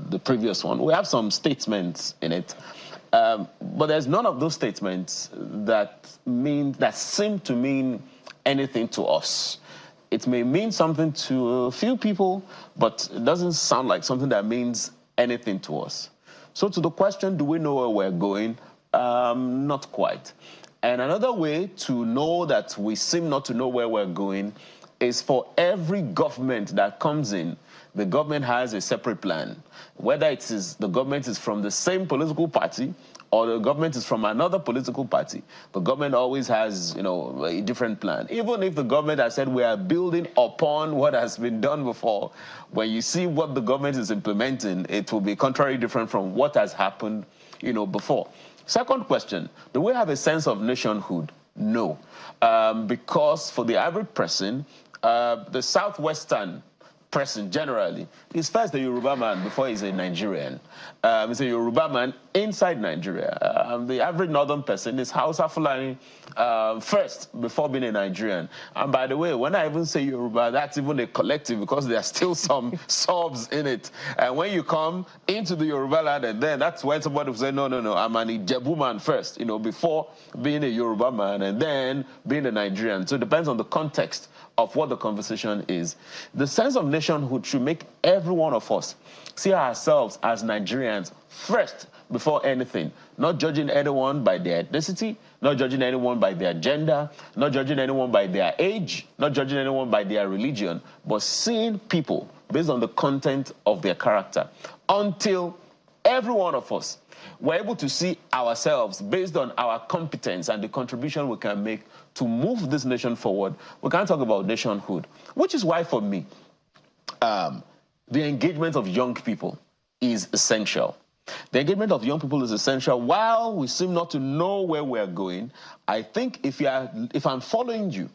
the previous one. We have some statements in it, but there's none of those statements that seem to mean anything to us. It may mean something to a few people, but it doesn't sound like something that means anything to us. So to the question, do we know where we're going? Not quite. And another way to know that we seem not to know where we're going is for every government that comes in, the government has a separate plan. Whether the government is from the same political party or the government is from another political party, the government always has, a different plan. Even if the government has said we are building upon what has been done before, when you see what the government is implementing, it will be contrary different from what has happened, before. Second question, do we have a sense of nationhood? No. Because for the average person, the southwestern person generally is first a Yoruba man before he's a Nigerian. He's a Yoruba man inside Nigeria. The average northern person is Hausa Fulani first before being a Nigerian. And by the way, when I even say Yoruba, that's even a collective because there are still some subs in it. And when you come into the Yoruba land, and then that's when somebody will say, no, I'm an Ijebu man first, before being a Yoruba man and then being a Nigerian. So it depends on the context of what the conversation is. The sense of nationhood should make every one of us see ourselves as Nigerians first before anything, not judging anyone by their ethnicity, not judging anyone by their gender, not judging anyone by their age, not judging anyone by their religion, but seeing people based on the content of their character. Until every one of us were able to see ourselves based on our competence and the contribution we can make to move this nation forward, we can't talk about nationhood, which is why for me, the engagement of young people is essential. The engagement of young people is essential. While we seem not to know where we're going, I think if I'm following you,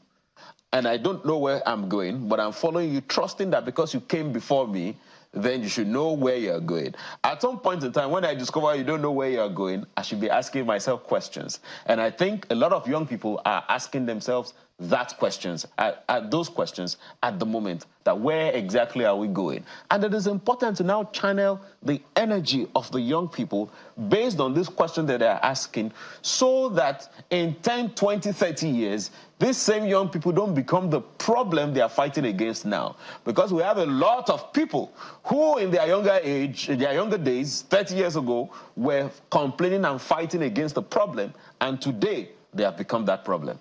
and I don't know where I'm going, but I'm following you, trusting that because you came before me, then you should know where you're going. At some point in time, when I discover you don't know where you're going, I should be asking myself questions. And I think a lot of young people are asking themselves those questions at the moment, that where exactly are we going? And it is important to now channel the energy of the young people based on this question that they're asking, so that in 10, 20, 30 years, these same young people don't become the problem they are fighting against now. Because we have a lot of people who in their younger age, in their younger days, 30 years ago, were complaining and fighting against the problem, and today they have become that problem.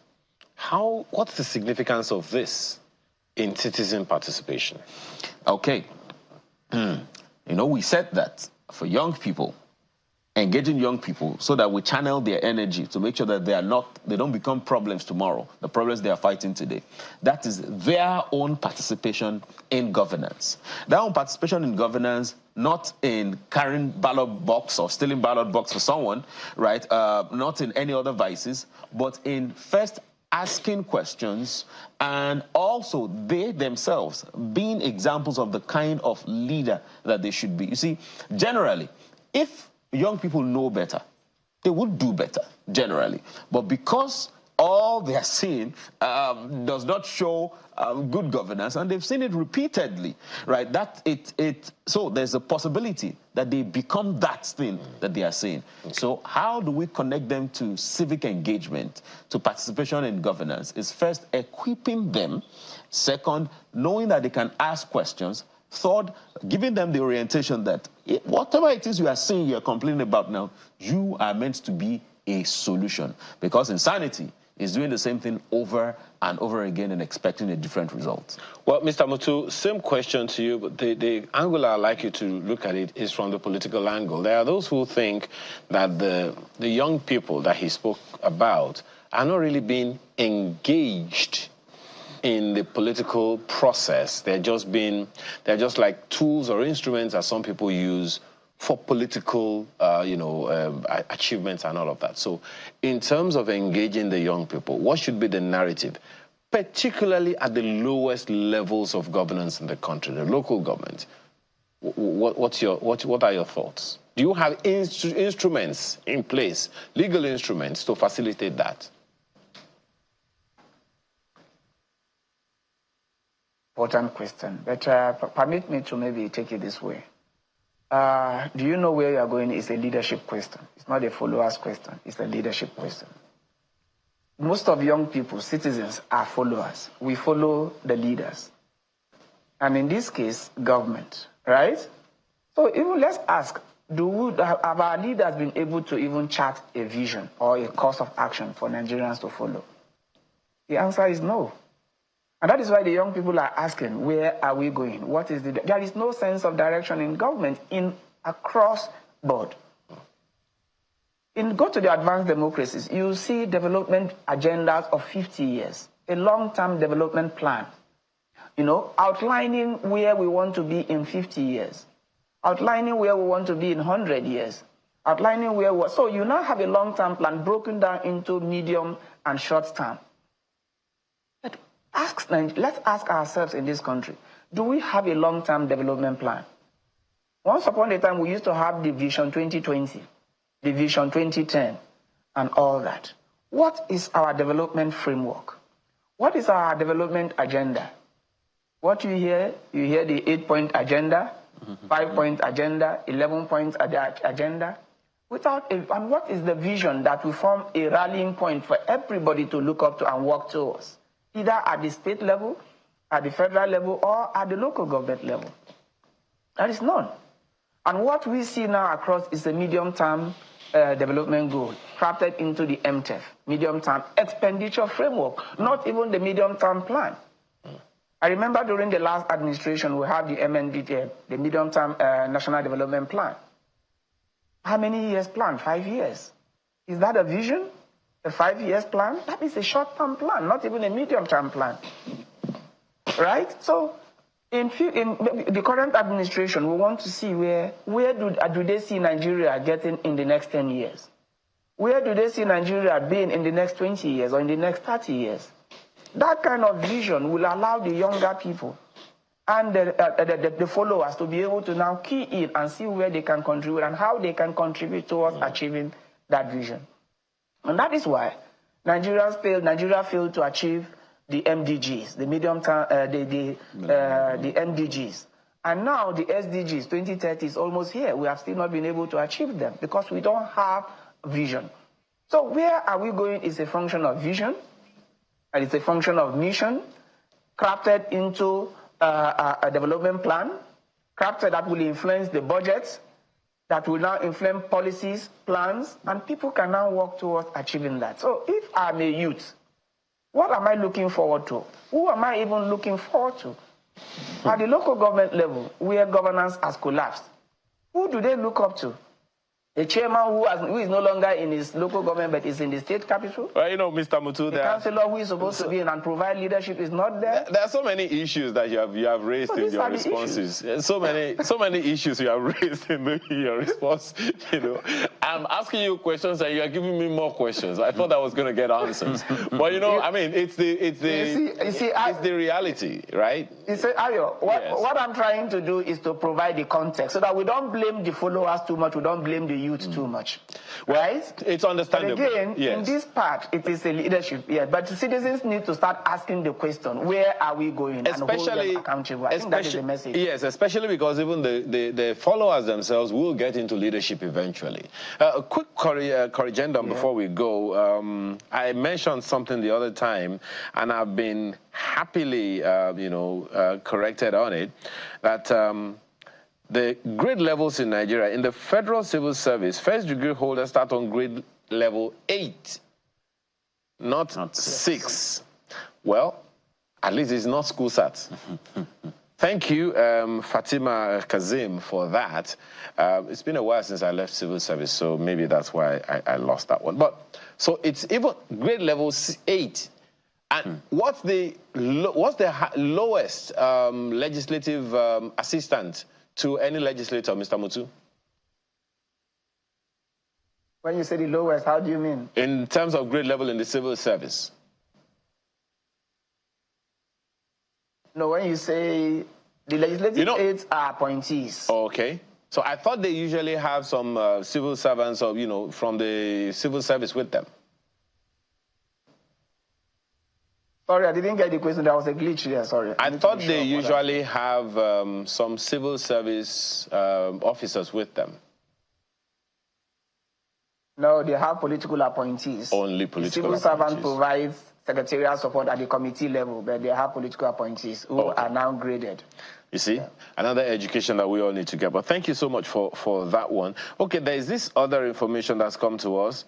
What's the significance of this in citizen participation? Okay. We said that for young people, engaging young people so that we channel their energy to make sure that they don't become problems tomorrow, the problems they are fighting today. That is their own participation in governance. Their own participation in governance, not in carrying ballot box or stealing ballot box for someone, right? Not in any other vices, but in first asking questions, and also they themselves being examples of the kind of leader that they should be. You see, generally, if young people know better, they would do better, generally. But because all they are seeing does not show good governance, and they've seen it repeatedly, right? So there's a possibility that they become that thing that they are seeing. So how do we connect them to civic engagement, to participation in governance? Is first equipping them. Second, knowing that they can ask questions. Third, giving them the orientation that whatever it is you are saying, you are complaining about now, you are meant to be a solution. Because insanity is doing the same thing over and over again and expecting a different result. Well, Mr. Mutu, same question to you, but the angle I'd like you to look at it is from the political angle. There are those who think that the young people that he spoke about are not really being engaged in the political process. They're just like tools or instruments that some people use for political, achievements and all of that. So in terms of engaging the young people, what should be the narrative, particularly at the lowest levels of governance in the country, the local government? What are your thoughts? Do you have instruments in place, legal instruments, to facilitate that? Important question, but permit me to maybe take it this way. Do you know where you are going? It's a leadership question. It's not a followers question. It's a leadership question. Most of young people, citizens, are followers. We follow the leaders. And in this case, government, right? So even let's ask, have our leaders been able to even chart a vision or a course of action for Nigerians to follow? The answer is no. And that is why the young people are asking, where are we going? There is no sense of direction in government across board. Go to the advanced democracies, you see development agendas of 50 years, a long-term development plan, outlining where we want to be in 50 years, outlining where we want to be in 100 years, outlining so you now have a long-term plan broken down into medium and short-term. Let's ask ourselves in this country, do we have a long-term development plan? Once upon a time, we used to have the Vision 2020, the Vision 2010, and all that. What is our development framework? What is our development agenda? What you hear the 8-point agenda, 5-point agenda, 11-point agenda. And what is the vision that will form a rallying point for everybody to look up to and work towards? Either at the state level, at the federal level, or at the local government level. There is none. And what we see now across is a medium-term development goal crafted into the MTEF, medium-term expenditure framework, not even the medium-term plan. I remember during the last administration, we had the MNDT, the medium-term national development plan. How many years plan? 5 years. Is that a vision? A 5 years plan? That is a short-term plan, not even a medium-term plan. Right? So, in the current administration, we want to see where do they see Nigeria getting in the next 10 years? Where do they see Nigeria being in the next 20 years or in the next 30 years? That kind of vision will allow the younger people and the followers to be able to now key in and see where they can contribute and how they can contribute towards achieving that vision. And that is why Nigeria failed to achieve the MDGs, the medium term, the MDGs. And now the SDGs 2030 is almost here. We have still not been able to achieve them because we don't have vision. So where are we going is a function of vision, and it's a function of mission, crafted into a development plan, crafted that will influence the budget, that will now influence policies, plans, and people can now work towards achieving that. So if I'm a youth, what am I looking forward to? Who am I even looking forward to? At the local government level, where governance has collapsed, who do they look up to? A chairman who is no longer in his local government but is in the state capital? Well, you know, Mr. Mutu, the councillor who is supposed to be in and provide leadership is not there. There are so many issues that you have raised in your responses. So many issues you have raised in your response. You know, I'm asking you questions and you are giving me more questions. I thought I was going to get answers, but you know, I mean, it's the reality, right? You see, Ayo, what I'm trying to do is to provide the context so that we don't blame the followers too much. We don't blame the youth too much, right? It's understandable. But again, in this part, it is a leadership, but the citizens need to start asking the question, where are we going, and hold them accountable. I think that is the message. Yes, especially because even the followers themselves will get into leadership eventually. A quick corrigendum before we go. I mentioned something the other time, and I've been happily, corrected on it, that the grade levels in Nigeria, in the federal civil service, first degree holders start on grade level 8, not 6. Well, at least it's not school sat. Thank you, Fatima Kazim, for that. It's been a while since I left civil service, so maybe that's why I lost that one. But so it's even grade level 8. And what's the lowest legislative assistant to any legislator, Mr. Mutu? When you say the lowest, how do you mean? In terms of grade level in the civil service. No, when you say the legislative aides are appointees. Okay. So I thought they usually have some civil servants or, from the civil service with them. Sorry, I didn't get the question. There was a glitch there. Sorry. I thought they usually have some civil service officers with them. No, they have political appointees. Only political appointees. Civil servant provides secretarial support at the committee level, but they have political appointees who are now graded. You see, another education that we all need to get. But thank you so much for that one. Okay, there is this other information that's come to us.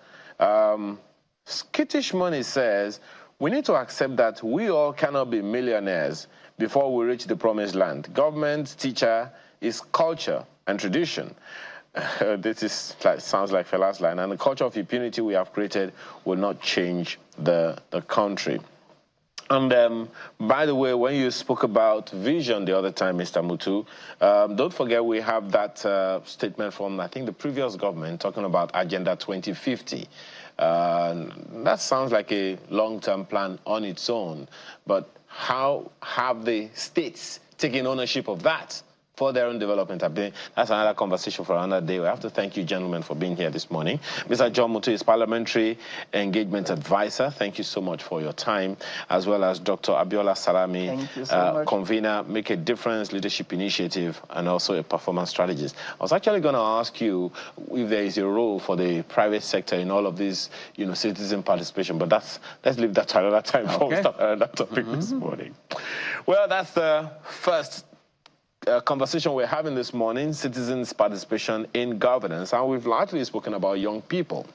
Skittish Money says, we need to accept that we all cannot be millionaires before we reach the promised land. Government, teacher is culture and tradition. This sounds like Fela's line. And the culture of impunity we have created will not change the country. And by the way, when you spoke about vision the other time, Mr. Mutu, don't forget we have that statement from, I think, the previous government talking about Agenda 2050. That sounds like a long-term plan on its own, but how have the states taken ownership of that for their own development? That's another conversation for another day. We have to thank you, gentlemen, for being here this morning. Mr. John Mutu is Parliamentary Engagement Advisor. Thank you so much for your time, as well as Dr. Abiola Salami, thank you so much. Convener, Make a Difference Leadership Initiative, and also a performance strategist. I was actually going to ask you if there is a role for the private sector in all of this, citizen participation, but let's leave that to another time before we start another topic this morning. Well, that's the first conversation we're having this morning, citizens' participation in governance, and we've largely spoken about young people.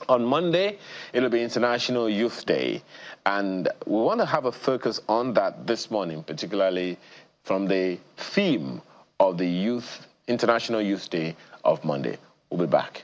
On Monday, it'll be International Youth Day, and we want to have a focus on that this morning, particularly from the theme of the International Youth Day of Monday. We'll be back.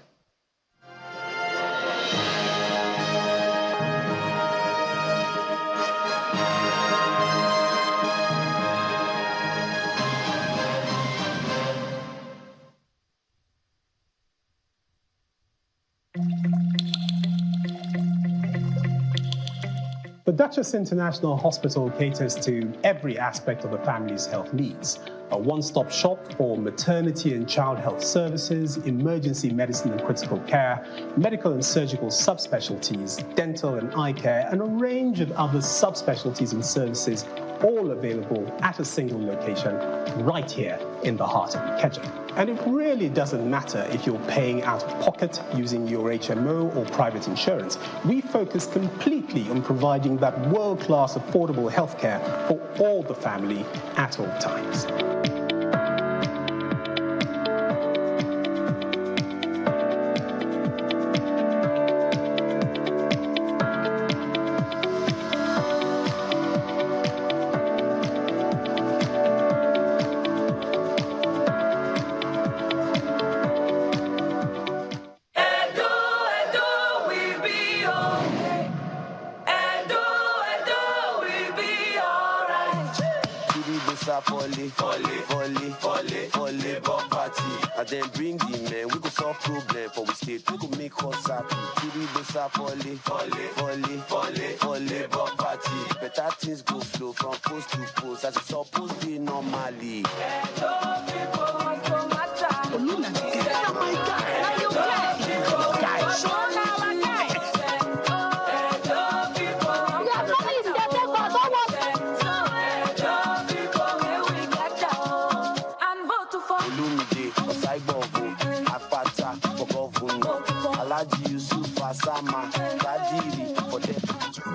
The Duchess International Hospital caters to every aspect of a family's health needs, a one-stop shop for maternity and child health services, emergency medicine and critical care, medical and surgical subspecialties, dental and eye care, and a range of other subspecialties and services, all available at a single location right here in the heart of Ikeja. And it really doesn't matter if you're paying out of pocket using your HMO or private insurance. We focus completely on providing that world-class affordable healthcare for all the family at all times. And then bring the men, we go solve problem for we state, we go make us happy. Chiri Bosa Folly, but party. Better things go flow from post to post as it's supposed to be normally.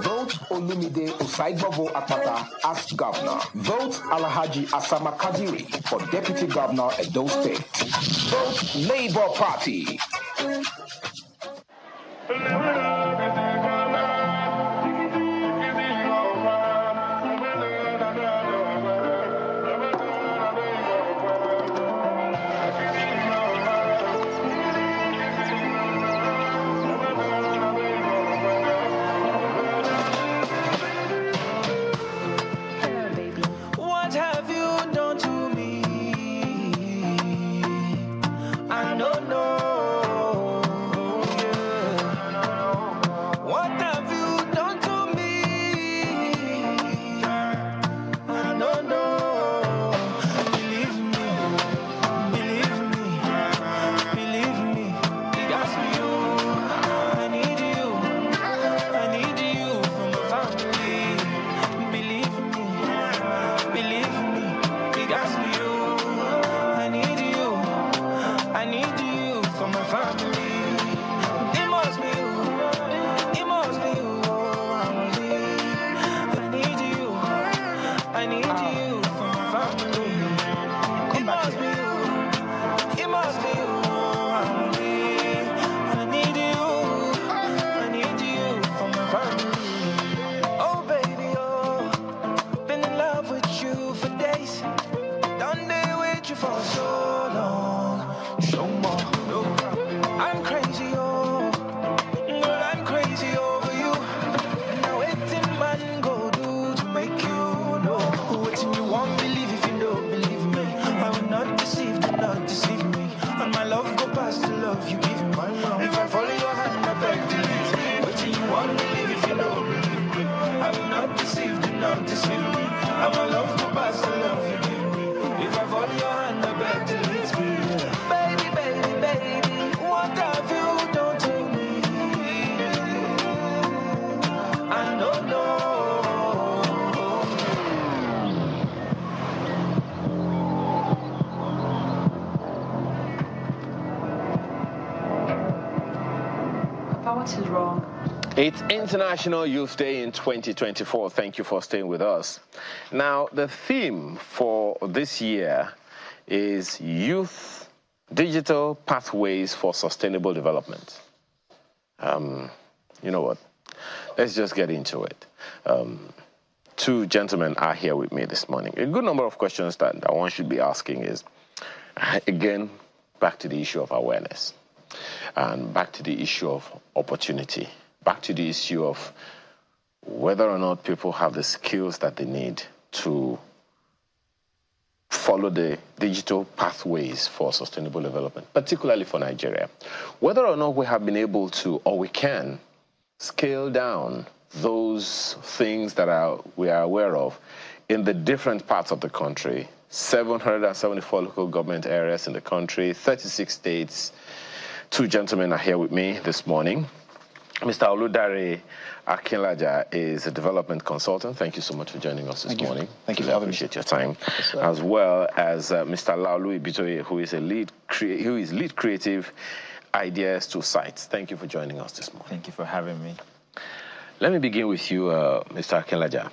Vote Olumide Osaibovo Akpata as governor. Vote Alhaji Asama Kadiri for deputy governor Edo State. Vote Labour Party. It's International Youth Day in 2024. Thank you for staying with us. Now, the theme for this year is Youth Digital Pathways for Sustainable Development. You know what? Let's just get into it. Two gentlemen are here with me this morning. A good number of questions that one should be asking is, again, back to the issue of awareness and back to the issue of opportunity. Back to the issue of whether or not people have the skills that they need to follow the digital pathways for sustainable development, particularly for Nigeria. Whether or not we have been able to, or we can, scale down those things that we are aware of in the different parts of the country, 774 local government areas in the country, 36 states. Two gentlemen are here with me this morning. Mr. Oludare Akinlaja is a development consultant. Thank you so much for joining us this morning. Thank you for having me. Appreciate your time. Yes, as well as Mr. Laolu Ibitoye, who is lead creative ideas to sites. Thank you for joining us this morning. Thank you for having me. Let me begin with you, Mr. Akinlaja.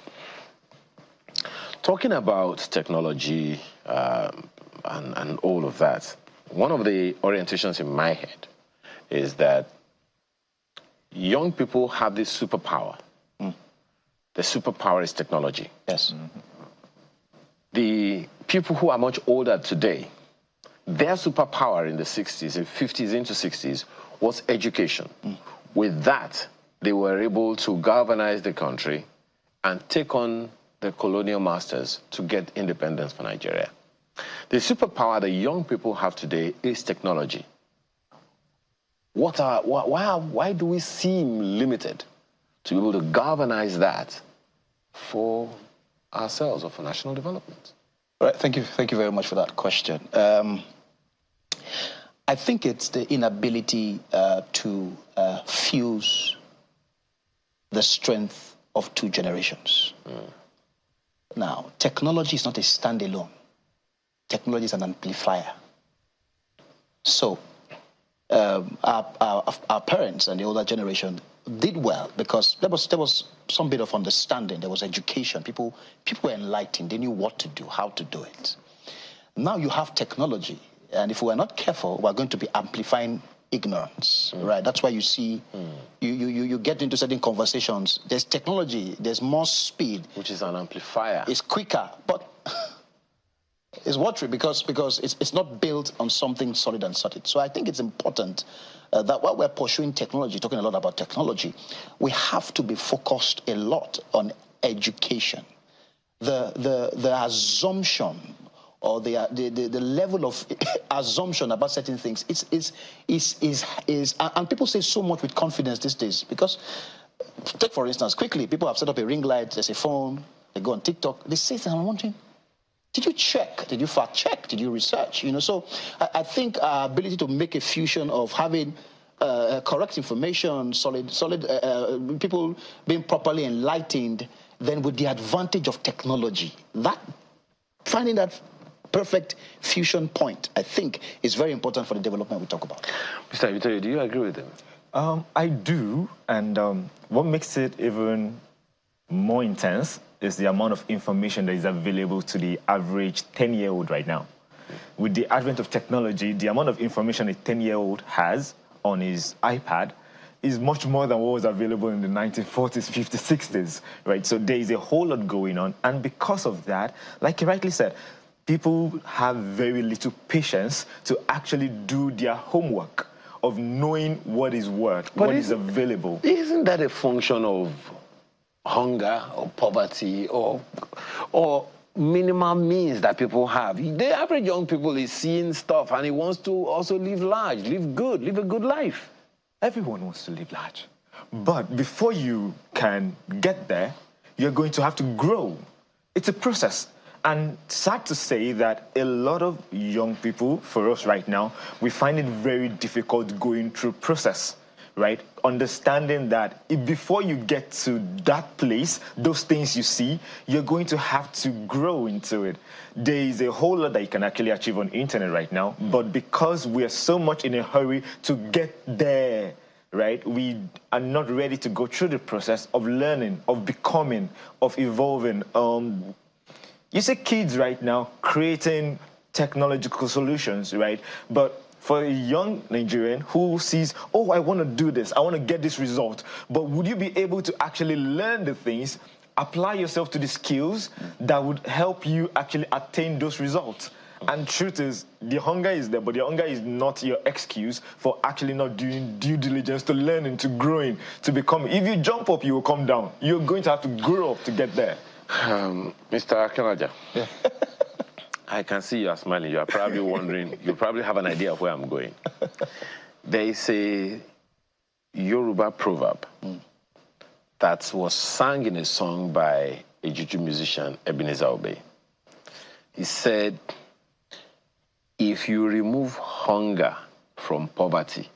Talking about technology and all of that, one of the orientations in my head is that young people have this superpower. The superpower is technology. Yes. The people who are much older today, their superpower in the 60s and 50s into 60s was education. With that, they were able to galvanize the country and take on the colonial masters to get independence for Nigeria. The superpower the young people have today is technology. Why do we seem limited to be able to galvanize that for ourselves or for national development? All right, thank you very much for that question. I think it's the inability to fuse the strength of two generations. Now, technology is not a standalone. Technology is an amplifier. So, our parents and the older generation did well because there was some bit of understanding. There was education. People were enlightened. They knew what to do, how to do it. Now you have technology, and if we're not careful, we're going to be amplifying ignorance, right? That's why you see you get into certain conversations. There's technology. There's more speed, which is an amplifier. It's quicker, but it's watery because it's not built on something solid and solid. So I think it's important that while we're pursuing technology, talking a lot about technology, we have to be focused a lot on education. The assumption or the level of assumption about certain things is and people say so much with confidence these days because take for instance quickly, people have set up a ring light, there's a phone, they go on TikTok, they say something, I'm wondering, did you check? Did you fact check? Did you research? So I think our ability to make a fusion of having correct information, solid people being properly enlightened, then with the advantage of technology, finding that perfect fusion point, I think, is very important for the development we talk about. Mr. Ibitoye, do you agree with him? I do, and what makes it even more intense is the amount of information that is available to the average 10-year-old right now. With the advent of technology, the amount of information a 10-year-old has on his iPad is much more than what was available in the 1940s, 50s, 60s, right? So there is a whole lot going on, and because of that, like you rightly said, people have very little patience to actually do their homework of knowing what is what is available. Isn't that a function of hunger or poverty or minimal means that people have? The average young people is seeing stuff and he wants to also live large, live good, live a good life. Everyone wants to live large. But before you can get there, you're going to have to grow. It's a process. And sad to say that a lot of young people, for us right now, we find it very difficult going through process, right? Understanding that before you get to that place, those things you see, you're going to have to grow into it. There is a whole lot that you can actually achieve on the internet right now, but because we are so much in a hurry to get there, right, we are not ready to go through the process of learning, of becoming, of evolving. You see kids right now creating technological solutions, right? But for a young Nigerian who sees, oh, I want to do this, I want to get this result, but would you be able to actually learn the things, apply yourself to the skills that would help you actually attain those results? And truth is, the hunger is there, but the hunger is not your excuse for actually not doing due diligence to learning, to growing, to become. If you jump up, you will come down. You're going to have to grow up to get there. Mr. Akinlaja, yeah. I can see you are smiling. You are probably wondering, you probably have an idea of where I'm going. There is a Yoruba proverb that was sung in a song by a juju musician, Ebenezer Obey. He said, if you remove hunger from poverty,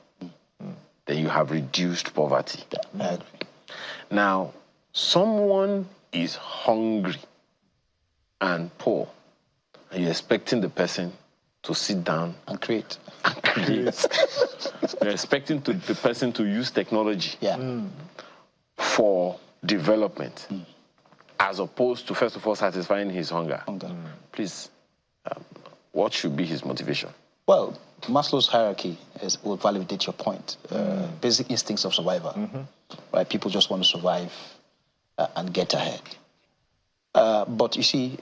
then you have reduced poverty. I agree. Now, someone is hungry and poor, and you're expecting the person to sit down And create. and create. You're expecting the person to use technology for development, as opposed to, first of all, satisfying his hunger. Please, what should be his motivation? Well, Maslow's hierarchy will validate your point. Basic instincts of survival. Right? People just want to survive and get ahead. But you see,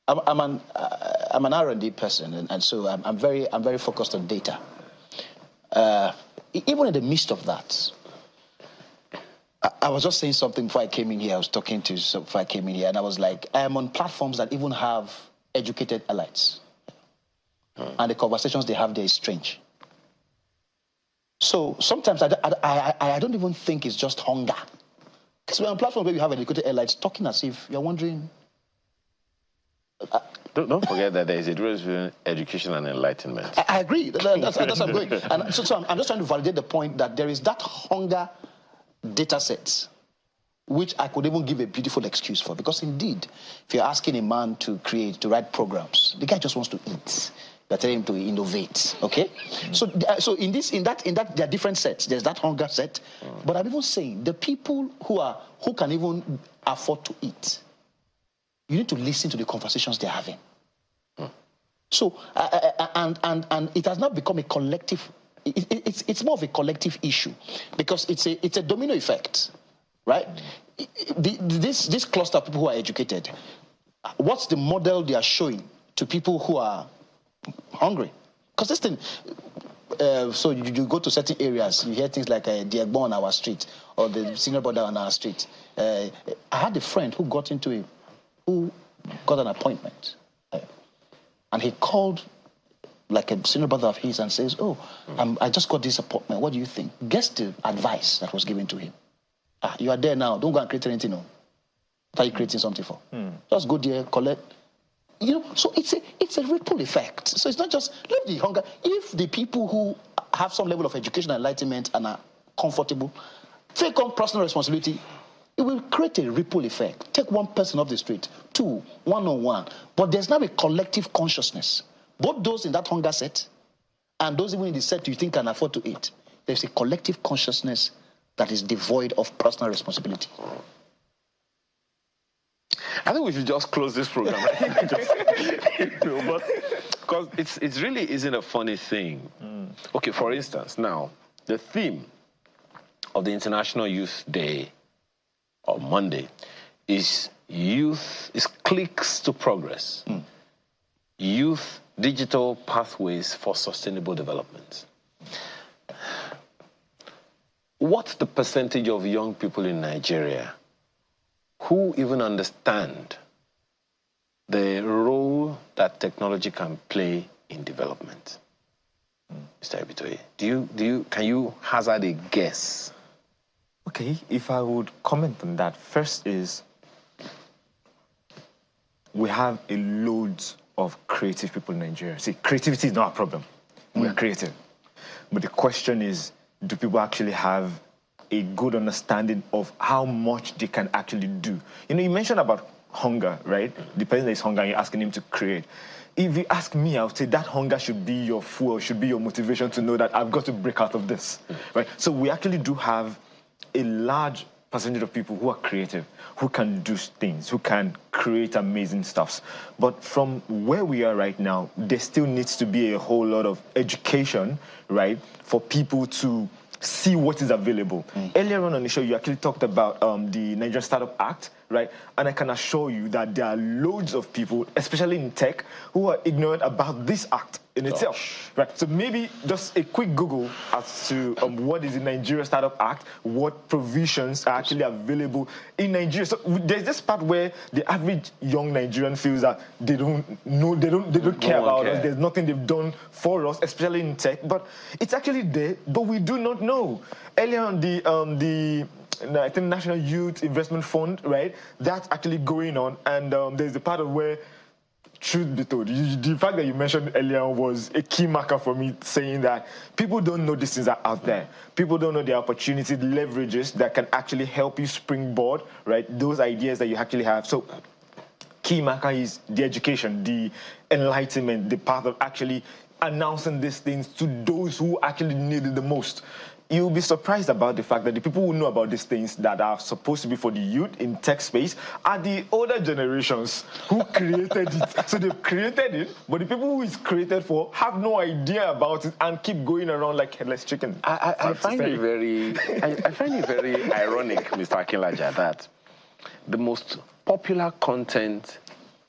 I'm an R&D person, and so I'm very focused on data. Even in the midst of that, I was just saying something before I came in here. I was talking to before I came in here, and I was like, I am on platforms that even have educated elites. And the conversations they have there is strange. So sometimes I don't even think it's just hunger. Because we're on platforms where we have educated elites talking as if you're wondering. Don't forget that there is a difference between education and enlightenment. I agree. That's where I'm going. And so I'm just trying to validate the point that there is that hunger data set, which I could even give a beautiful excuse for. Because indeed, if you're asking a man to write programs, the guy just wants to eat. You're telling him to innovate, okay? So in that, there are different sets. There's that hunger set, but I'm even saying the people who can even afford to eat, you need to listen to the conversations they're having. So and it has not become a collective. It's more of a collective issue because it's a domino effect, right? This cluster of people who are educated, what's the model they are showing to people who are hungry? Because this thing, so you go to certain areas, you hear things like the Egbo on our street or the senior brother on our street. I had a friend who got an appointment, and he called like a senior brother of his and says, "Oh, I just got this appointment. What do you think?" Guess the advice that was given to him. You are there now. Don't go and create anything. No. What are you creating something for? Just go there, collect. You know, so it's a ripple effect. So it's not just leave the hunger. If the people who have some level of education and enlightenment and are comfortable take on personal responsibility, it will create a ripple effect. Take one person off the street, two, one-on-one. But there's now a collective consciousness. Both those in that hunger set and those even in the set you think can afford to eat. There's a collective consciousness that is devoid of personal responsibility. I think we should just close this program. But because it really isn't a funny thing. Okay, for instance, now the theme of the International Youth Day on Monday is clicks to progress. Youth digital pathways for sustainable development. What's the percentage of young people in Nigeria who even understand the role that technology can play in development? Mr. Ebitoye, can you hazard a guess? Okay, if I would comment on that, first is we have a load of creative people in Nigeria. See, creativity is not a problem. We're creative. But the question is, do people actually have a good understanding of how much they can actually do? You know, you mentioned about hunger, right? The person that is hungry, you're asking him to create. If you ask me, I would say that hunger should be your fuel, should be your motivation to know that I've got to break out of this, right? So we actually do have a large percentage of people who are creative, who can do things, who can create amazing stuffs. But from where we are right now, there still needs to be a whole lot of education, right, for people to see what is available. Earlier on the show, you actually talked about the Nigerian Startup Act, right? And I can assure you that there are loads of people, especially in tech, who are ignorant about this act in itself, right? So maybe just a quick Google as to what is the Nigeria Startup Act, what provisions are actually available in Nigeria. So there's this part where the average young Nigerian feels that they don't know, they don't care about us. There's nothing they've done for us, especially in tech. But it's actually there, but we do not know. Earlier on, the I think National Youth Investment Fund, right? That's actually going on, and there's the part of where, truth be told, the fact that you mentioned earlier was a key marker for me, saying that people don't know these things are out there. People don't know the opportunity, the leverages that can actually help you springboard, right? Those ideas that you actually have. So key marker is the education, the enlightenment, the path of actually announcing these things to those who actually need it the most. You'll be surprised about the fact that the people who know about these things that are supposed to be for the youth in tech space are the older generations who created it. So they've created it, but the people who it's created for have no idea about it and keep going around like headless chicken. I find it very ironic, Mr. Akinlaja, that the most popular content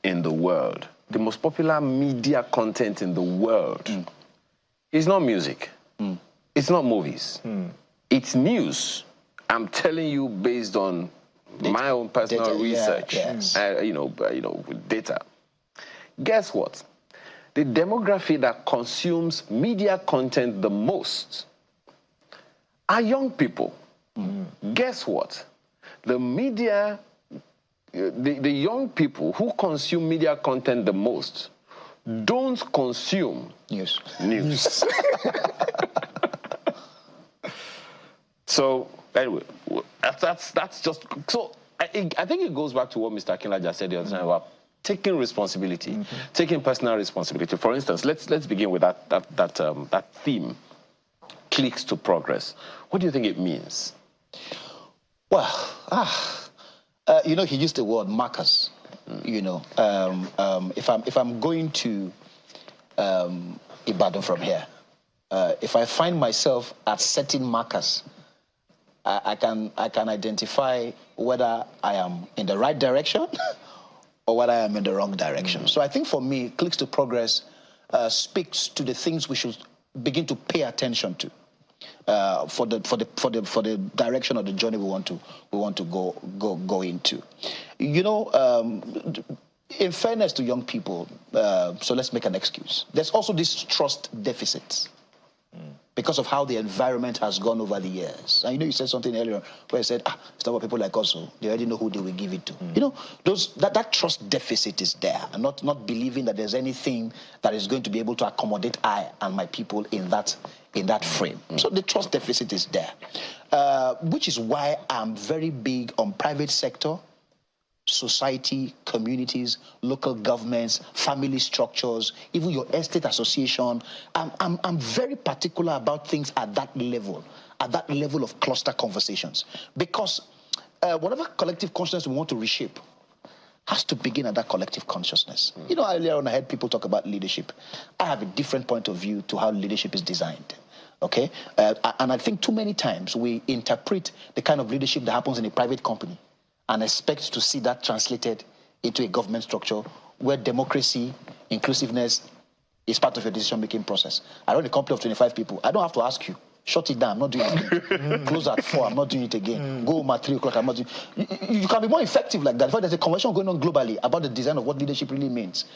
in the world, the most popular media content in the world is not music. It's not movies. It's news. I'm telling you based on my own personal research, with data. Guess what? The demographic that consumes media content the most are young people. Guess what? The media, the young people who consume media content the most don't consume news. So anyway, that's just so. I think it goes back to what Mr. Akinlaja said the other time about taking responsibility, taking personal responsibility. For instance, let's begin with that theme, clicks to progress. What do you think it means? Well, he used the word markers. If I'm going to Ibadan from here, if I find myself at certain markers, I can identify whether I am in the right direction or whether I am in the wrong direction. So I think for me, clicks to progress speaks to the things we should begin to pay attention to for the direction of the journey we want to go into. In fairness to young people, so let's make an excuse. There's also this trust deficit. Because of how the environment has gone over the years. And you said something earlier where you said, it's not about people like us, so they already know who they will give it to. That trust deficit is there, and not believing that there's anything that is going to be able to accommodate I and my people in that frame. So the trust deficit is there, which is why I'm very big on private sector, society, communities, local governments, family structures, even your estate association. I'm very particular about things at that level of cluster conversations. Because whatever collective consciousness we want to reshape has to begin at that collective consciousness. Earlier on I heard people talk about leadership. I have a different point of view to how leadership is designed. Okay? And I think too many times we interpret the kind of leadership that happens in a private company and expect to see that translated into a government structure where democracy, inclusiveness is part of your decision-making process. I run a company of 25 people. I don't have to ask you. Shut it down, I'm not doing it again. Close at 4, I'm not doing it again. Go home at 3 o'clock, I'm not doing it. You can be more effective like that. In fact, there's a conversation going on globally about the design of what leadership really means.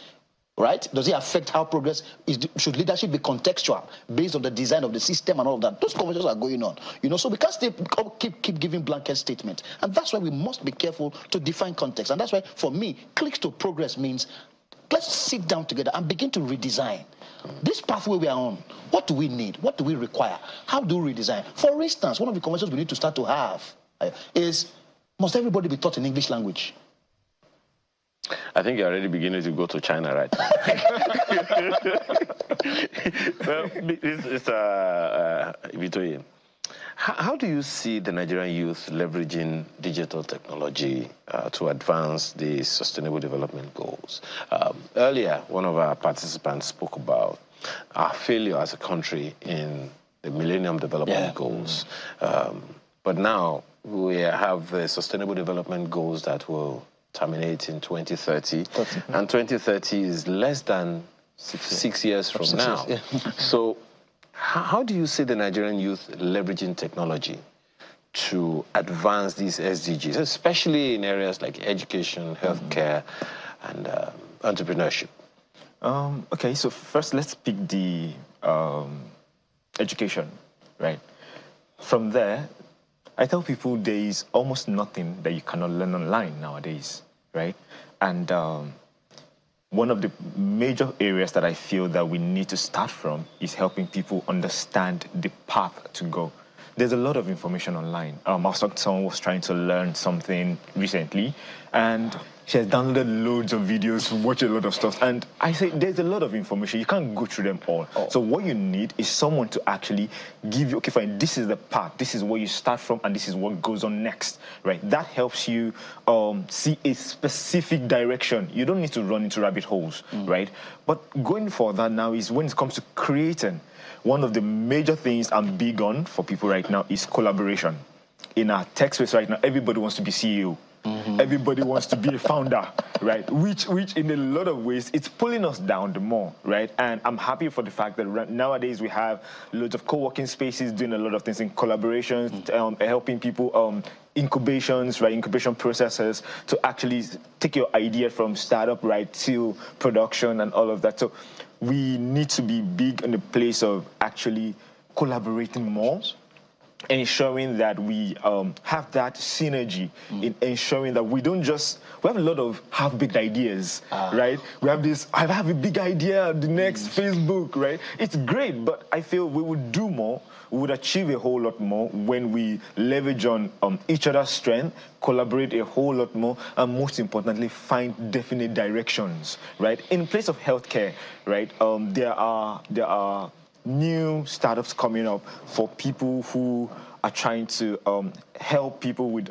Right? Does it affect how progress is? Should leadership be contextual based on the design of the system and all of that? Those conversations are going on. So we can't keep giving blanket statements. And that's why we must be careful to define context. And that's why, for me, clicks to progress means let's sit down together and begin to redesign. This pathway we are on, what do we need? What do we require? How do we redesign? For instance, one of the conversations we need to start to have is, must everybody be taught in English language? I think you're already beginning to go to China right now. Well, Victoria, how do you see the Nigerian youth leveraging digital technology to advance the Sustainable Development Goals? Earlier, one of our participants spoke about our failure as a country in the Millennium Development Goals. But now we have the Sustainable Development Goals that will terminate in 2030, and 2030 is less than 6 years from now. So how do you see the Nigerian youth leveraging technology to advance these SDGs, especially in areas like education, healthcare, and entrepreneurship? Okay, so first let's pick the education, right? From there, I tell people there is almost nothing that you cannot learn online nowadays, right? And one of the major areas that I feel that we need to start from is helping people understand the path to go. There's a lot of information online. I was talking to someone who was trying to learn something recently, and she has downloaded loads of videos, watched a lot of stuff, and I say there's a lot of information. You can't go through them all. So what you need is someone to actually give you, okay, fine, this is the path, this is where you start from, and this is what goes on next, right? That helps you see a specific direction. You don't need to run into rabbit holes, right? But going for that now is when it comes to creating, one of the major things I'm big on for people right now is collaboration. In our tech space right now, everybody wants to be CEO. Everybody wants to be a founder, right? Which in a lot of ways, it's pulling us down the more, right? And I'm happy for the fact that nowadays we have loads of co-working spaces doing a lot of things in collaborations, helping people, incubations, right? Incubation processes to actually take your idea from startup, right, to production and all of that. So we need to be big in the place of actually collaborating more, ensuring that we have that synergy in ensuring that we don't just, we have a lot of half-baked ideas, right? We have this, I have a big idea, the next Facebook, right? It's great, but I feel we would do more, we would achieve a whole lot more when we leverage on each other's strength, collaborate a whole lot more, and most importantly, find definite directions, right? In place of healthcare, right, there are new startups coming up for people who are trying to help people with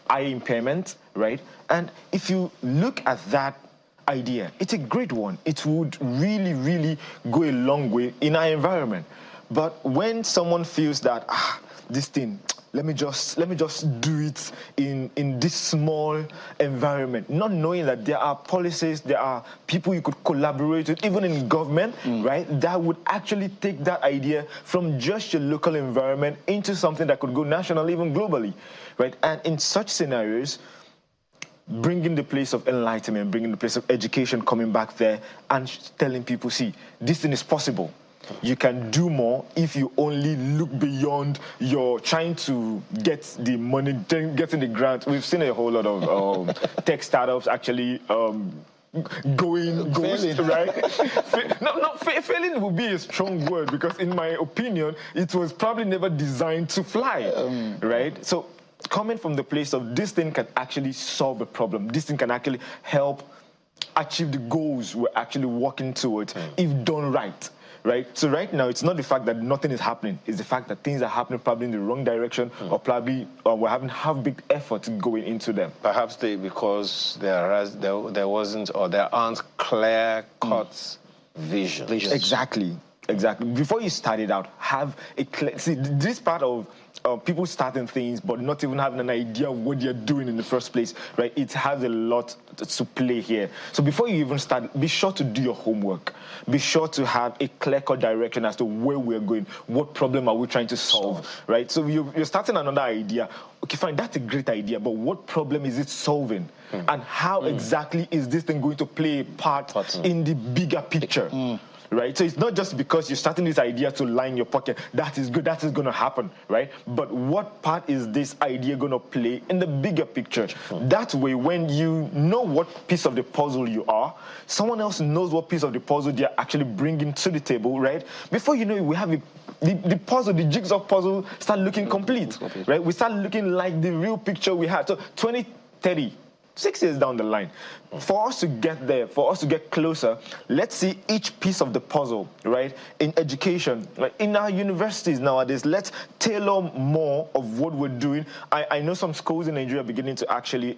eye impairment, right? And if you look at that idea, it's a great one. It would really, really go a long way in our environment. But when someone feels that this thing, let me just do it in this small environment, not knowing that there are policies, there are people you could collaborate with, even in government, right, that would actually take that idea from just your local environment into something that could go national, even globally, right? And in such scenarios, bringing the place of enlightenment, bringing the place of education, coming back there and telling people, see, this thing is possible. You can do more if you only look beyond your trying to get the money, getting the grant. We've seen a whole lot of tech startups actually going ghost, right? Failing would be a strong word because in my opinion, it was probably never designed to fly, right? So coming from the place of this thing can actually solve a problem. This thing can actually help achieve the goals we're actually working towards if done right. Right? So right now, it's not the fact that nothing is happening. It's the fact that things are happening probably in the wrong direction or probably we're having half-big efforts going into them. Perhaps because there wasn't or there aren't clear-cut visions. Exactly. Before you started out, have a clear... See, this part of people starting things but not even having an idea of what you're doing in the first place, right? It has a lot to play here. So before you even start, be sure to do your homework. Be sure to have a clear-cut direction as to where we're going. What problem are we trying to solve, right? So you're starting another idea. Okay, fine, that's a great idea, but what problem is it solving? And how exactly is this thing going to play a part in the bigger picture? Right? So it's not just because you're starting this idea to line your pocket, that is good, that is going to happen, right? But what part is this idea going to play in the bigger picture? That way, when you know what piece of the puzzle you are, someone else knows what piece of the puzzle they're actually bringing to the table, right? Before you know it, we have the puzzle, the jigsaw puzzle start looking complete, right? We start looking like the real picture we had. So 2030, 6 years down the line, for us to get there, for us to get closer, let's see each piece of the puzzle, right? In education, like in our universities nowadays, let's tailor more of what we're doing. I know some schools in Nigeria are beginning to actually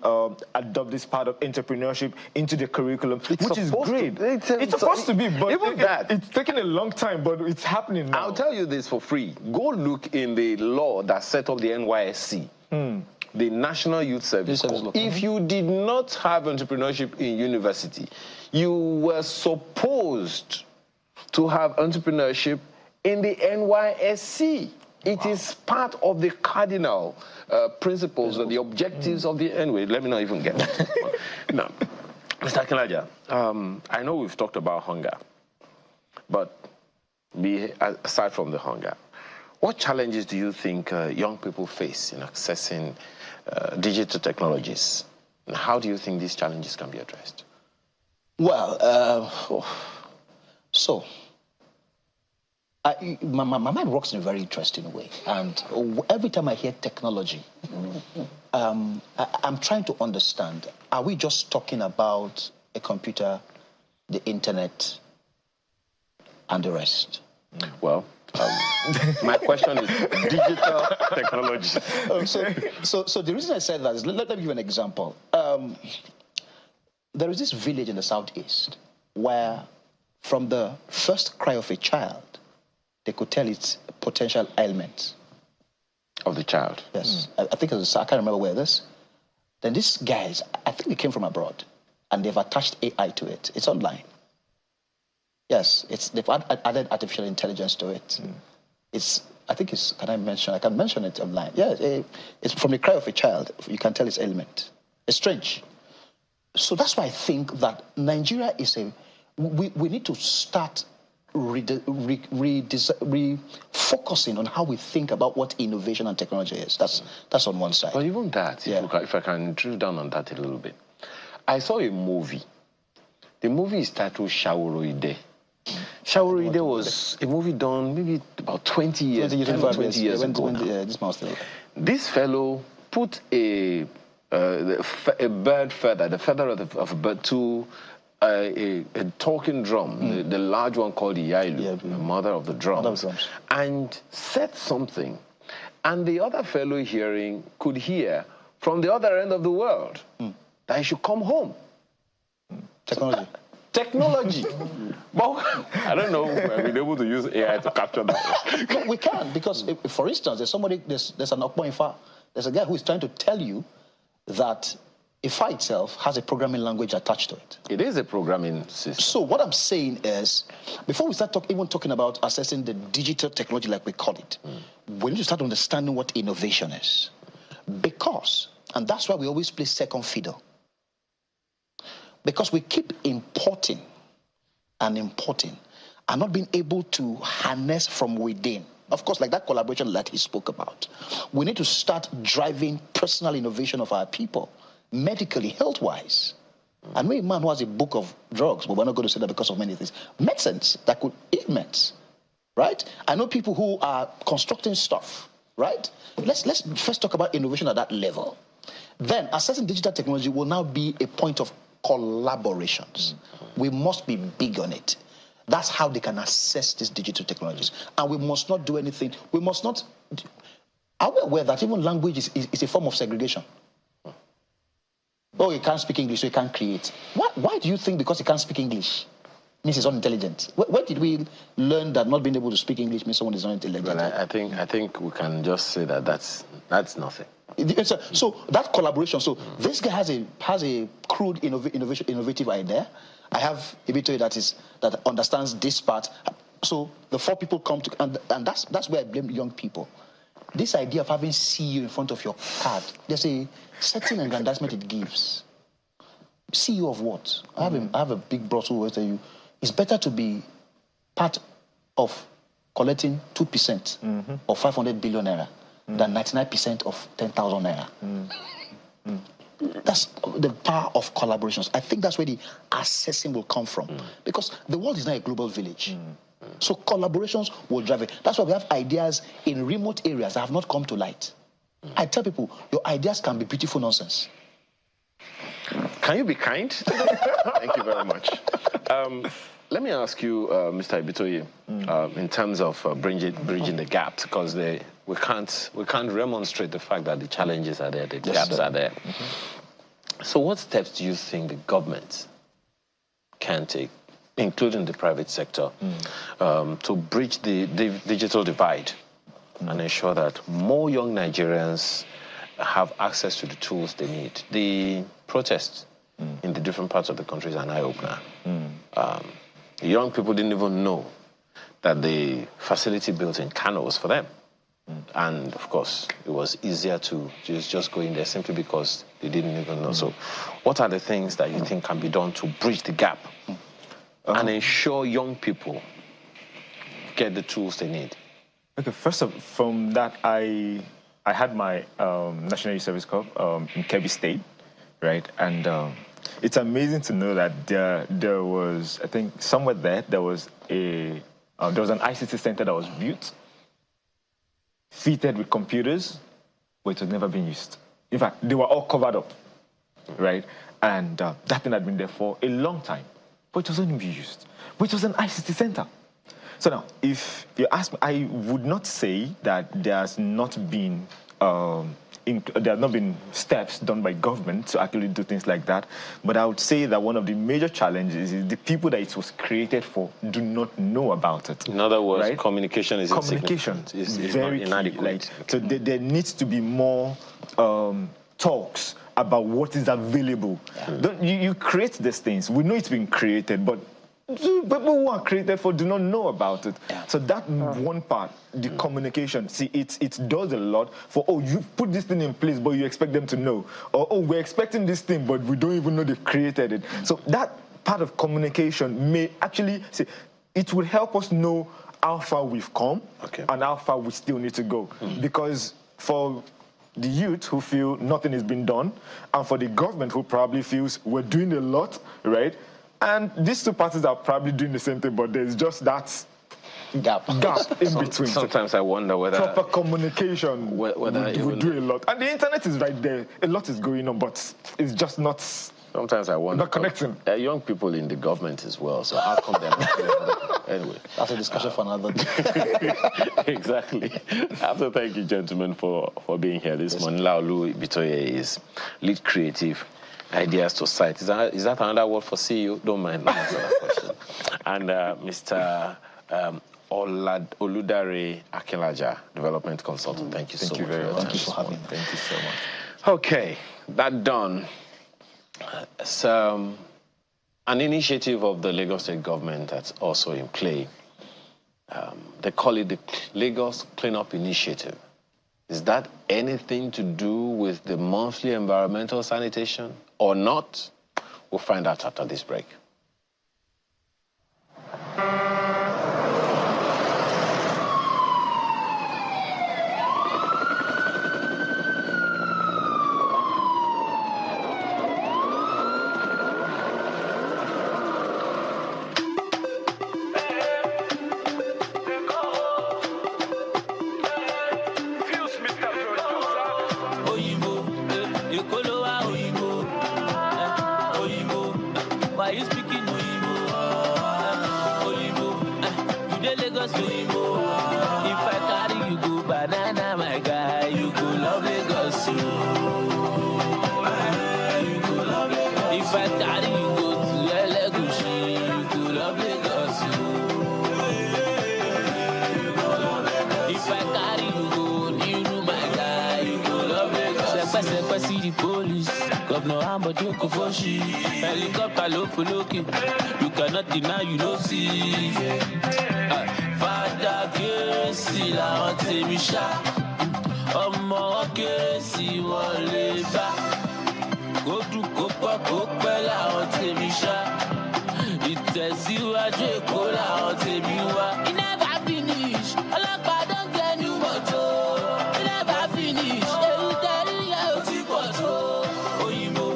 adopt this part of entrepreneurship into the curriculum, which is great. It's supposed to be, but it's taking a long time, but it's happening now. I'll tell you this for free. Go look in the law that set up the NYSC. The National Youth Service Corps. If you did not have entrepreneurship in university, you were supposed to have entrepreneurship in the NYSC. It is part of the cardinal principles and the objectives of the... Anyway, let me not even get that. Now, Mr. Kilaja, I know we've talked about hunger, but aside from the hunger, What challenges do you think young people face in accessing digital technologies? And how do you think these challenges can be addressed? Well, my mind works in a very interesting way. And every time I hear technology, I'm trying to understand, are we just talking about a computer, the internet, and the rest? Well, my question is digital technology. So the reason I said that is, let me give you an example. There is this village in the southeast where from the first cry of a child, they could tell its potential ailments. Of the child? Yes. I think it was, I can't remember where this. Then these guys, I think they came from abroad, and they've attached AI to it. It's online. Yes, they've added artificial intelligence to it. I think it's, I can mention it online. Yeah, it's from the cry of a child, you can tell its ailment. It's strange. So that's why I think that Nigeria is we need to start refocusing on how we think about what innovation and technology is. That's on one side. But even that, if I can drill down on that a little bit. I saw a movie. The movie is titled Shaworoide. Shaworoide was a movie done maybe about 20 years ago. This fellow put a bird feather, the feather of a bird, to a talking drum, the large one called the Yailu, the mother of the drums, and said something. And the other fellow hearing could hear from the other end of the world that he should come home. Technology. Technology. But I don't know if we've been able to use AI to capture that. No, we can, because for instance, there's an Okpo. There's a guy who is trying to tell you that IFA itself has a programming language attached to it. It is a programming system. So what I'm saying is, before we start even talking about assessing the digital technology like we call it, we need to start understanding what innovation is. Because, and that's why we always play second fiddle. Because we keep importing and not being able to harness from within. Of course, like that collaboration that he spoke about. We need to start driving personal innovation of our people, medically, health-wise. I know a man who has a book of drugs, but we're not going to say that because of many things. Medicines that could ailments, right? I know people who are constructing stuff, right? Let's first talk about innovation at that level. Then, assessing digital technology will now be a point of collaborations. We must be big on it. That's how they can assess these digital technologies. And we must not do anything. We must not... Are we aware that even language is a form of segregation? Oh, he can't speak English, so he can't create. Why do you think because he can't speak English means he's unintelligent? Where did we learn that not being able to speak English means someone is unintelligent? Well, I think we can just say that that's nothing. So that collaboration. So this guy has a crude innovative idea. I have Ibito that understands this part. So the four people come to, and that's where I blame young people. This idea of having CEO in front of your card, there's a certain aggrandizement it gives. CEO of what? I have a big boss who will tell you it's better to be part of collecting 2% of 500 billion naira than 99% of 10,000 naira. That's the power of collaborations. I think that's where the assessing will come from. Because the world is not a global village. So collaborations will drive it. That's why we have ideas in remote areas that have not come to light. I tell people, your ideas can be beautiful nonsense. Can you be kind? Thank you very much. Let me ask you, Mr. Ibitoye, in terms of bridging the gaps, because we can't remonstrate the fact that the challenges are there, the gaps are there. So what steps do you think the government can take, including the private sector, to bridge the digital divide and ensure that more young Nigerians have access to the tools they need? The protests in the different parts of the country is an eye-opener. The young people didn't even know that the facility built in Kano was for them. And, of course, it was easier to just go in there simply because they didn't even know. So what are the things that you think can be done to bridge the gap and ensure young people get the tools they need? Okay, first of from that, I had my National Youth Service Corps in Kebbi State, right? And it's amazing to know that there was, I think, somewhere there was an ICT center that was built, fitted with computers, but it was never being used. In fact, they were all covered up, right? And that thing had been there for a long time, but it wasn't being used. But it was an ICT center. So now, if you ask me, I would not say that there has not been steps done by government to actually do things like that. But I would say that one of the major challenges is the people that it was created for do not know about it. In other words, right? communication is very inadequate. Like, so there needs to be more talks about what is available. You create these things. We know it's been created, but people who are created for do not know about it. So that one part, the communication, see, it does a lot for, oh, you put this thing in place, but you expect them to know. Or, oh, we're expecting this thing, but we don't even know they've created it. So that part of communication may actually, see, it will help us know how far we've come and how far we still need to go. Because for the youth who feel nothing has been done, and for the government who probably feels we're doing a lot, right? And these two parties are probably doing the same thing, but there's just that gap in between. Sometimes I wonder whether proper communication would do a lot. And the internet is right there. A lot is going on, but it's just not. Sometimes I wonder. Not connecting. There are young people in the government as well, so how come they're not anyway? That's a discussion for another day. Exactly. I have to thank you, gentlemen, for being here this morning. Laolu Bitoye is lead creative. Ideas to Sight. Is that another word for CEO? Don't mind me answer that question. And Mr. Oludare Akinlaja, development consultant. Thank you so much. Thank you for having me. Thank you so much. Okay, that done. So, an initiative of the Lagos State government that's also in play. They call it the Lagos Cleanup Initiative. Is that anything to do with the monthly environmental sanitation or not? We'll find out after this break. Helicopter low for looking, you cannot deny you don't see. Father Kesi la ante misha, Omo Kesi wole ba. Go to Copa Copa la ante misha. Ìtẹ̀síwájú Èkó la ante miwa. It never finish. Ọlọ́pàá don't get new motor. It never finish. Ewu tẹ̀rí yẹ o ti pọ̀ tó. Òyìnbó,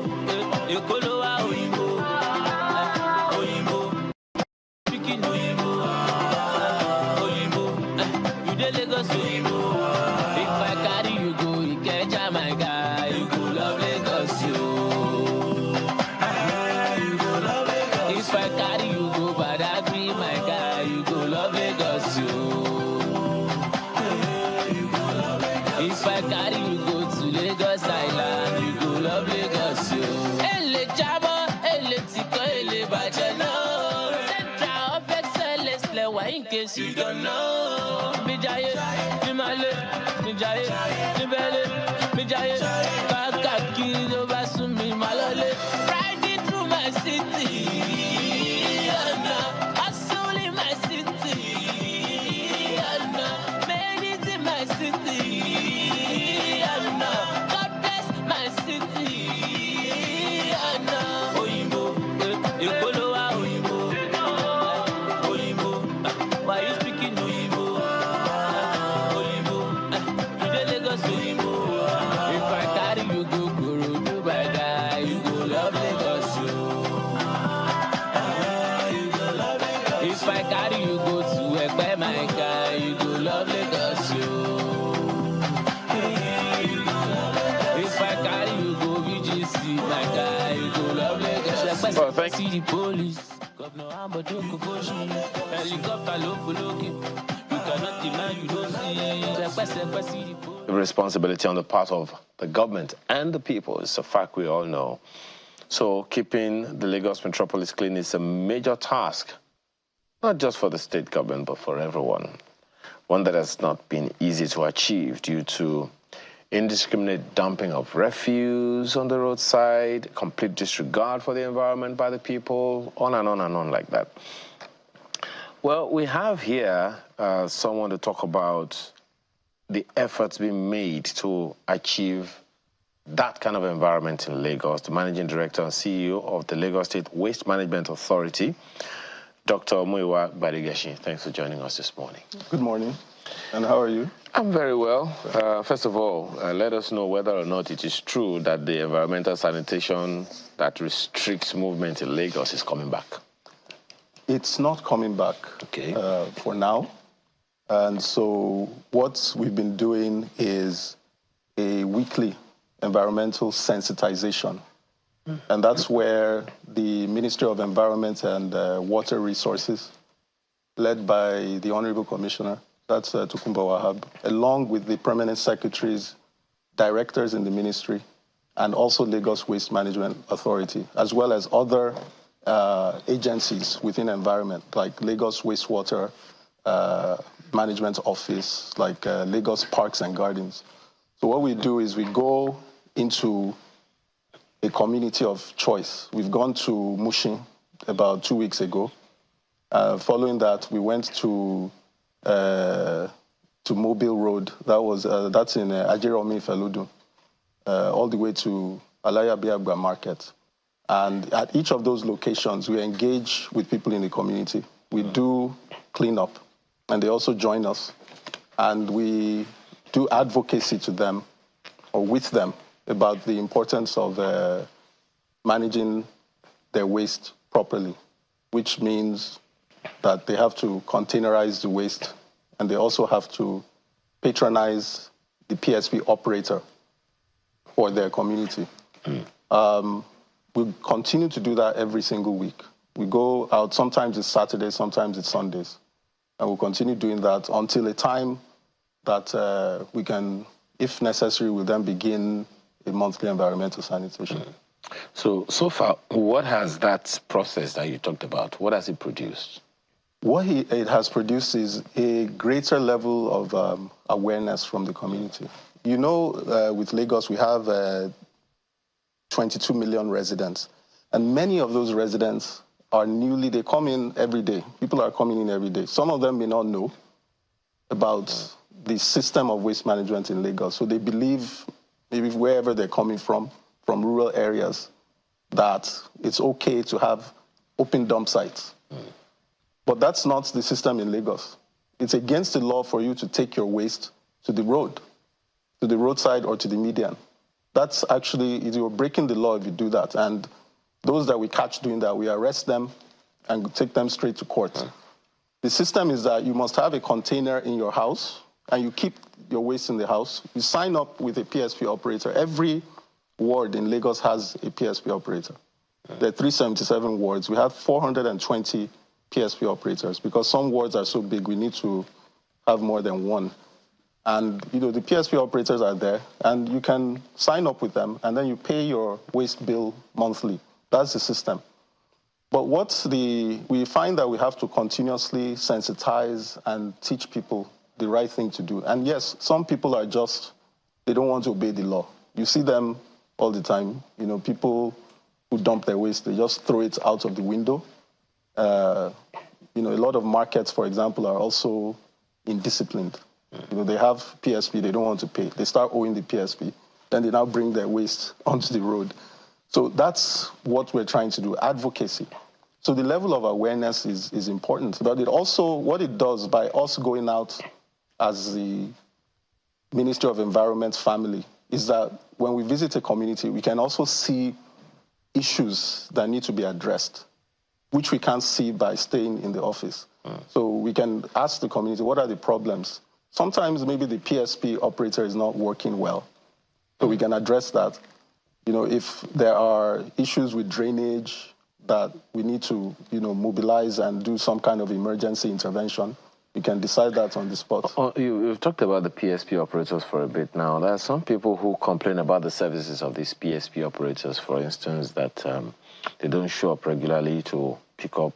Èkó ló wá òyìnbó. Òyìnbó, speaking òyìnbó. Òyìnbó, you dey Lagos òyìnbó. If I carry you go Ikeja, my guy, you go love Lagos yo. You go love Lagos. If I carry you go Badagry, my guy, you go love Lagos yo. You go love Lagos. If I carry you go to Lagos Island, you go love Lagos yo. Ele jamo, ele tiko, ele bajano. Central of Excellence, lewa in case you don't know. Mijaye, Mimale, Mijaye, Mibele, Mijaye, Kakaki, Obasumi, Malole. Riding through my city, hustle in my city, made it in my city, God bless my city, Oyinbo, Ekolo wa Oyinbo, Oyinbo, why you speaking Oyinbo? Lagos, yo. You go love Lagos. If I carry you go to Ekpe, my guy, you go love Lagos, yo. If I carry you go VGC, my guy, you go love Lagos. Well, thank See the police. Governor Ambodoko Fuji. Helicopter loki. You cannot deny you don't see. The responsibility on the part of the government and the people is a fact we all know. So keeping the Lagos metropolis clean is a major task, not just for the state government, but for everyone. One that has not been easy to achieve due to indiscriminate dumping of refuse on the roadside, complete disregard for the environment by the people, on and on and on like that. Well, we have here someone to talk about the efforts being made to achieve that kind of environment in Lagos, the Managing Director and CEO of the Lagos State Waste Management Authority, Dr. Muyiwa Badigeshi. Thanks for joining us this morning. Good morning. And how are you? I'm very well. First of all, let us know whether or not it is true that the environmental sanitation that restricts movement in Lagos is coming back. It's not coming back for now. And so what we've been doing is a weekly environmental sensitization. And that's where the Ministry of Environment and Water Resources, led by the Honorable Commissioner, that's Tukumba Wahab, along with the permanent secretaries, directors in the ministry, and also Lagos Waste Management Authority, as well as other agencies within environment, like Lagos Wastewater Management Office, like Lagos Parks and Gardens. So what we do is we go into a community of choice. We've gone to Mushin about 2 weeks ago. Following that, we went to Mobile Road. That's in Ajeromi Feludu, all the way to Alaya Biagba Market. And at each of those locations, we engage with people in the community. We do cleanup, and they also join us. And we do advocacy to them, or with them, about the importance of managing their waste properly, which means that they have to containerize the waste, and they also have to patronize the PSP operator for their community. We continue to do that every single week. We go out, sometimes it's Saturdays, sometimes it's Sundays, and we'll continue doing that until a time that we can, if necessary, we'll then begin a monthly environmental sanitation. So far, what has that process that you talked about, what has it produced? What it has produced is a greater level of awareness from the community. You know, with Lagos, we have 22 million residents, and many of those residents are they come in every day. People are coming in every day. Some of them may not know about the system of waste management in Lagos, so they believe, maybe wherever they're coming from rural areas, that it's okay to have open dump sites. But that's not the system in Lagos. It's against the law for you to take your waste to the roadside or to the median. That's actually, you're breaking the law if you do that. And those that we catch doing that, we arrest them and take them straight to court. The system is that you must have a container in your house, and you keep your waste in the house. You sign up with a PSP operator. Every ward in Lagos has a PSP operator. There are 377 wards. We have 420 PSP operators, because some wards are so big, we need to have more than one. And the PSP operators are there, and you can sign up with them, and then you pay your waste bill monthly. That's the system. But we find that we have to continuously sensitize and teach people the right thing to do. And yes, some people they don't want to obey the law. You see them all the time. People who dump their waste, they just throw it out of the window. A lot of markets, for example, are also indisciplined. They have PSP, they don't want to pay. They start owing the PSP. Then they now bring their waste onto the road. So that's what we're trying to do, advocacy. So the level of awareness is important. But it also, what it does by us going out as the Ministry of Environment family, is that when we visit a community, we can also see issues that need to be addressed, which we can't see by staying in the office. So we can ask the community, what are the problems? Sometimes maybe the PSP operator is not working well, so we can address that. If there are issues with drainage that we need to, mobilize and do some kind of emergency intervention, we can decide that on the spot. You've talked about the PSP operators for a bit now. There are some people who complain about the services of these PSP operators, for instance, that they don't show up regularly to pick up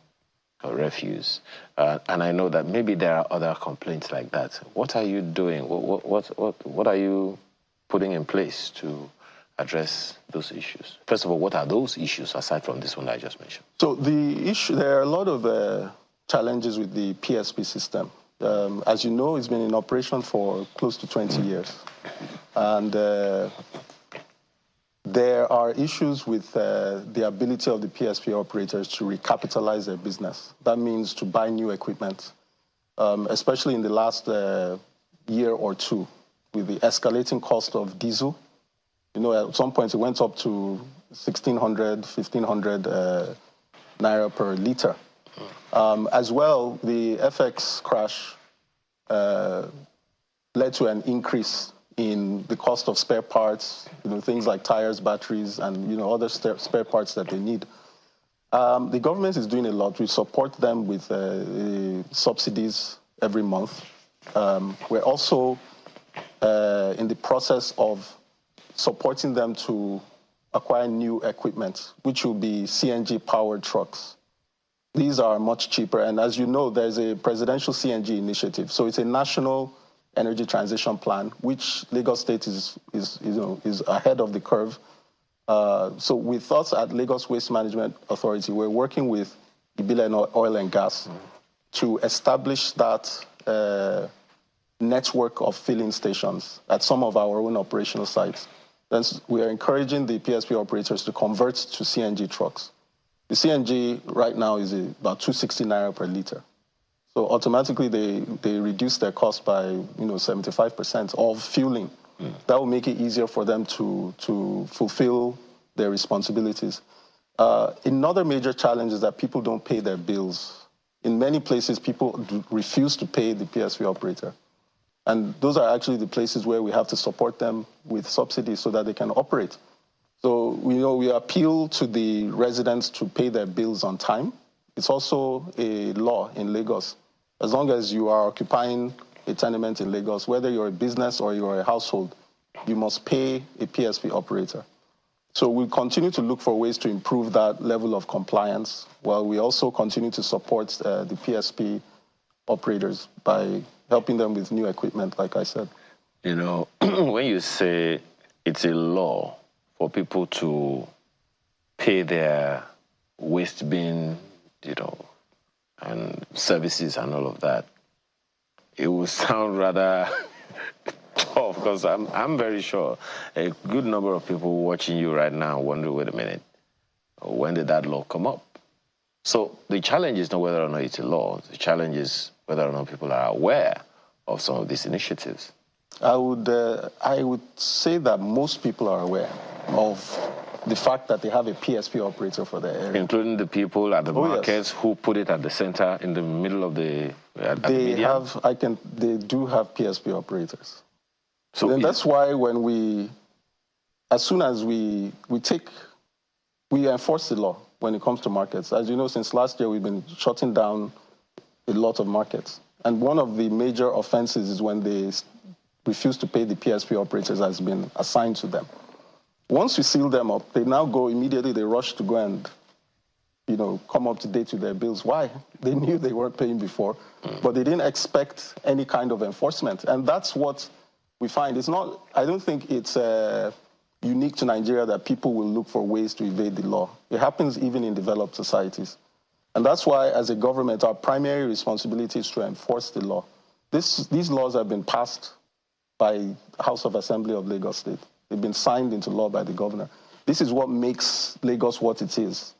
refuse. And I know that maybe there are other complaints like that. What are you doing? What are you putting in place to address those issues? First of all, what are those issues aside from this one I just mentioned? So there are a lot of challenges with the PSP system. As you know, it's been in operation for close to 20 years. And there are issues with the ability of the PSP operators to recapitalize their business. That means to buy new equipment, especially in the last year or two, with the escalating cost of diesel. At some point it went up to 1,600, 1,500 naira per liter. As well, the FX crash led to an increase in the cost of spare parts, things like tires, batteries, and other spare parts that they need. The government is doing a lot. We support them with subsidies every month. We're also in the process of supporting them to acquire new equipment, which will be CNG-powered trucks. These are much cheaper, and as you know, there's a presidential CNG initiative. So it's a national energy transition plan, which Lagos State is ahead of the curve. So with us at Lagos Waste Management Authority, we're working with Ibile Oil and Gas to establish that network of filling stations at some of our own operational sites. Then we are encouraging the PSP operators to convert to CNG trucks. The CNG right now is about 260 naira per liter. So automatically they reduce their cost by 75% of fueling. That will make it easier for them to fulfill their responsibilities. Another major challenge is that people don't pay their bills. In many places, people refuse to pay the PSP operator. And those are actually the places where we have to support them with subsidies so that they can operate. So we appeal to the residents to pay their bills on time. It's also a law in Lagos. As long as you are occupying a tenement in Lagos, whether you're a business or you're a household, you must pay a PSP operator. So we continue to look for ways to improve that level of compliance, while we also continue to support the PSP operators by helping them with new equipment, like I said. When you say it's a law for people to pay their waste bin, and services and all of that, it will sound rather tough, because I'm very sure a good number of people watching you right now wonder, wait a minute, when did that law come up? So the challenge is not whether or not it's a law. The challenge is whether or not people are aware of some of these initiatives. I would say that most people are aware of the fact that they have a PSP operator for their area. Including the people at the markets who put it at the center, in the middle of the They do have PSP operators. So then that's why as soon as we enforce the law when it comes to markets. As you know, since last year, we've been shutting down a lot of markets. And one of the major offenses is when they refuse to pay the PSP operators that has been assigned to them. Once we seal them up, they now go immediately, they rush to go and, come up to date with their bills. Why? They knew they weren't paying before, but they didn't expect any kind of enforcement. And that's what we find. I don't think it's unique to Nigeria that people will look for ways to evade the law. It happens even in developed societies. And that's why, as a government, our primary responsibility is to enforce the law. These laws have been passed by House of Assembly of Lagos State. They've been signed into law by the governor. This is what makes Lagos what it is.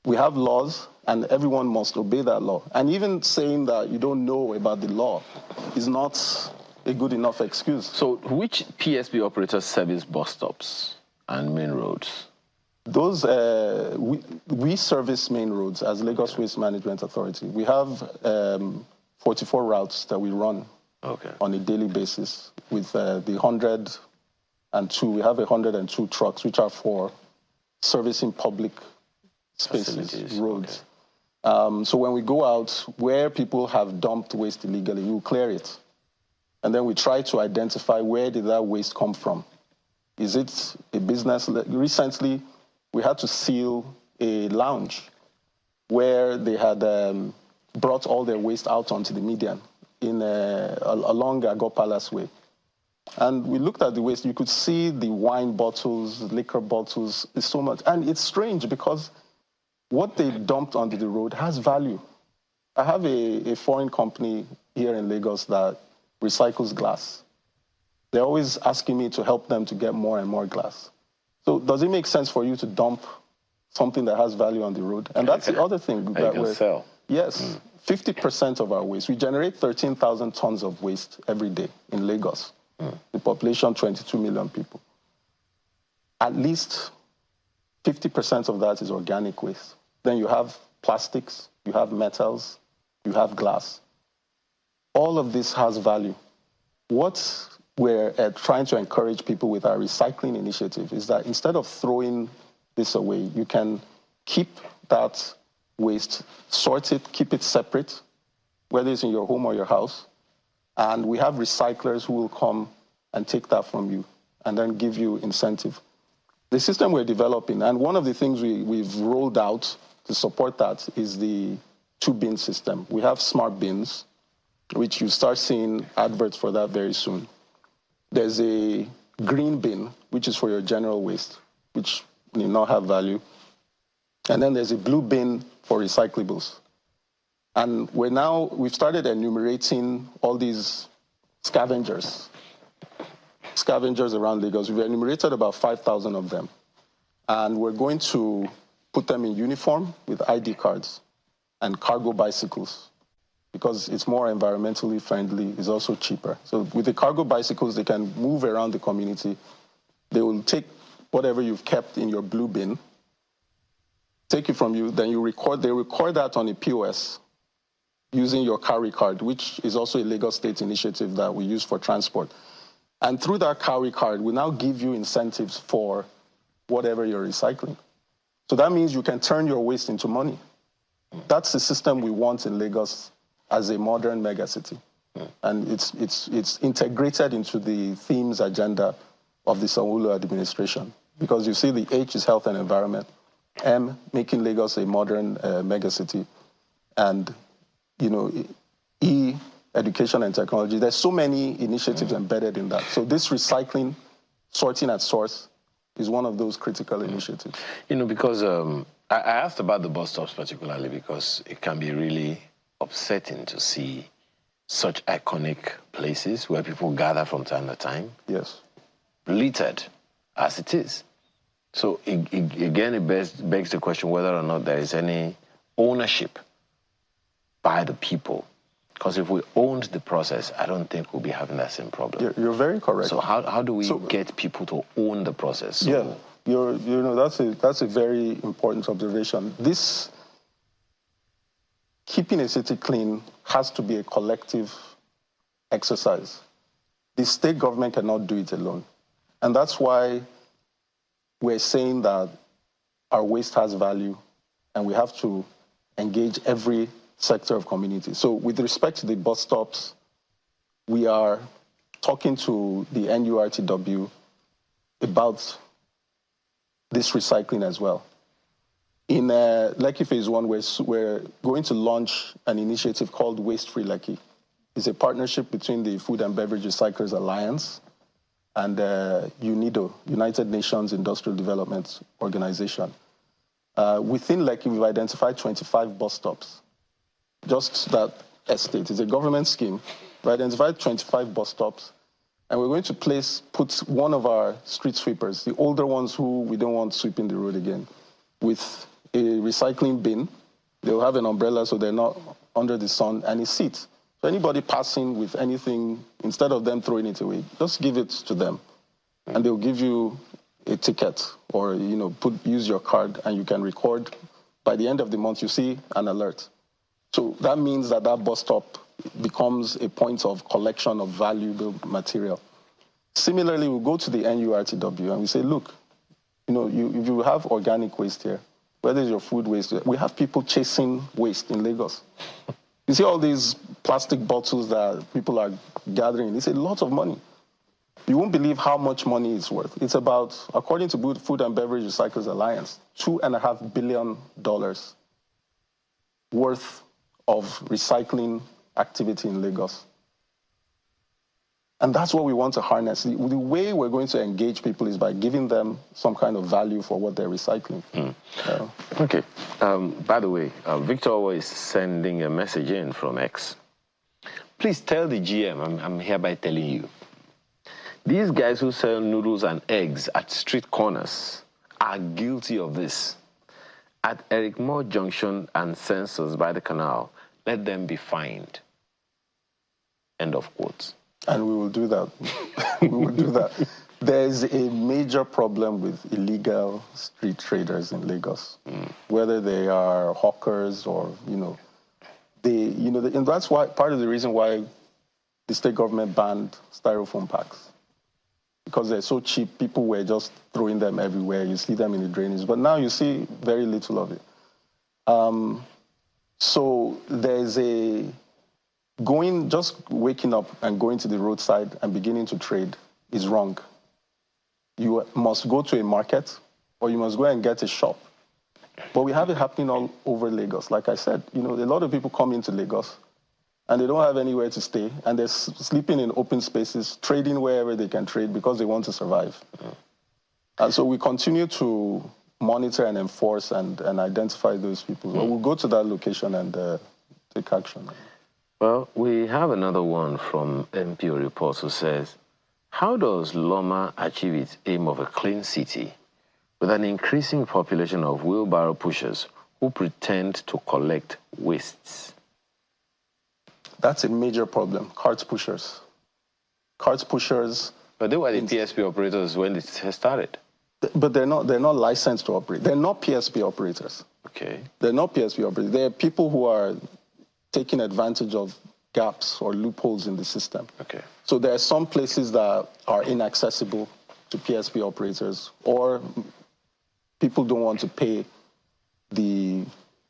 We have laws, and everyone must obey that law. And even saying that you don't know about the law is not a good enough excuse. So which PSP operators service bus stops and main roads? Those, we service main roads as Lagos Waste Management Authority. We have 44 routes that we run on a daily basis with the 102. We have 102 trucks, which are for servicing public spaces, roads. So when we go out where people have dumped waste illegally, we will clear it. And then we try to identify where did that waste come from. Is it a business? Recently, we had to seal a lounge where they had brought all their waste out onto the median along Agor Palace Way. And we looked at the waste. You could see the wine bottles, liquor bottles, so much. And it's strange because what they dumped onto the road has value. I have a foreign company here in Lagos that recycles glass. They're always asking me to help them to get more and more glass. So does it make sense for you to dump something that has value on the road? And that's the other thing that we're... sell. Yes, 50% of our waste. We generate 13,000 tons of waste every day in Lagos. The population, 22 million people. At least 50% of that is organic waste. Then you have plastics, you have metals, you have glass. All of this has value. What we're trying to encourage people with our recycling initiative is that instead of throwing this away, you can keep that waste, sort it, keep it separate, whether it's in your home or your house. And we have recyclers who will come and take that from you and then give you incentive. The system we're developing, and one of the things we've rolled out to support that is the 2-bin system. We have smart bins, which you start seeing adverts for that very soon. There's a green bin, which is for your general waste, which may not have value. And then there's a blue bin for recyclables. And we've started enumerating all these scavengers around Lagos. We've enumerated about 5,000 of them. And we're going to put them in uniform with ID cards and cargo bicycles, because it's more environmentally friendly, it's also cheaper. So with the cargo bicycles, they can move around the community. They will take whatever you've kept in your blue bin, take it from you, then they record that on a POS using your carry card, which is also a Lagos State initiative that we use for transport. And through that carry card, we now give you incentives for whatever you're recycling. So that means you can turn your waste into money. That's the system we want in Lagos as a modern megacity. And it's integrated into the themes agenda of the Sanwo-Olu administration. Because you see the H is health and environment, M, making Lagos a modern megacity, and E, education and technology. There's so many initiatives embedded in that. So this recycling, sorting at source, is one of those critical initiatives. Because I asked about the bus stops particularly because it can be really upsetting to see such iconic places where people gather from time to time. Yes. Littered as it is. So again, it begs the question whether or not there is any ownership by the people. Because if we owned the process, I don't think we'll be having that same problem. You're very correct. So how do we get people to own the process? So that's a very important observation. This keeping a city clean has to be a collective exercise. The state government cannot do it alone. And that's why we're saying that our waste has value and we have to engage every sector of community. So with respect to the bus stops, we are talking to the NURTW about this recycling as well. In Lekki Phase 1, we're going to launch an initiative called Waste Free Lekki. It's a partnership between the Food and Beverage Recyclers Alliance and UNIDO, United Nations Industrial Development Organization. Within Lekki, we've identified 25 bus stops. Just that estate. It's a government scheme. We identified 25 bus stops, and we're going to put one of our street sweepers, the older ones who we don't want sweeping the road again, with a recycling bin. They'll have an umbrella so they're not under the sun, and a seat. So anybody passing with anything, instead of them throwing it away, just give it to them. And they'll give you a ticket or, use your card and you can record. By the end of the month, you see an alert. So that means that bus stop becomes a point of collection of valuable material. Similarly, we go to the NURTW and we say, look, if you have organic waste here, whether it's your food waste, we have people chasing waste in Lagos. You see all these plastic bottles that people are gathering. It's a lot of money. You won't believe how much money it's worth. It's about, according to Food and Beverage Recyclers Alliance, $2.5 billion worth of recycling activity in Lagos. And that's what we want to harness. The way we're going to engage people is by giving them some kind of value for what they're recycling. Okay. By the way, Victor is sending a message in from X. Please tell the GM, I'm hereby telling you, these guys who sell noodles and eggs at street corners are guilty of this. At Eric Moore Junction and Sensors by the canal, let them be fined. End of quote. And we will do that. We will do that. There's a major problem with illegal street traders in Lagos, whether they are hawkers or, and that's why part of the reason why the state government banned styrofoam packs. Because they're so cheap, people were just throwing them everywhere. You see them in the drainage. But now you see very little of it. So there's just waking up and going to the roadside and beginning to trade is wrong. You must go to a market or you must go and get a shop. But we have it happening all over Lagos. Like I said, a lot of people come into Lagos and they don't have anywhere to stay, and they're sleeping in open spaces, trading wherever they can trade because they want to survive. And so we continue to monitor and enforce and identify those people. Well, we'll go to that location and take action. Well, we have another one from MPO Reports who says, how does Loma achieve its aim of a clean city with an increasing population of wheelbarrow pushers who pretend to collect wastes? That's a major problem, cart pushers. Cart pushers. But they were the PSP operators when it started. But they're not licensed to operate. They're not PSP operators. Okay. They're not PSP operators. They're people who are taking advantage of gaps or loopholes in the system. Okay. So there are some places that are inaccessible to PSP operators, or people don't want to pay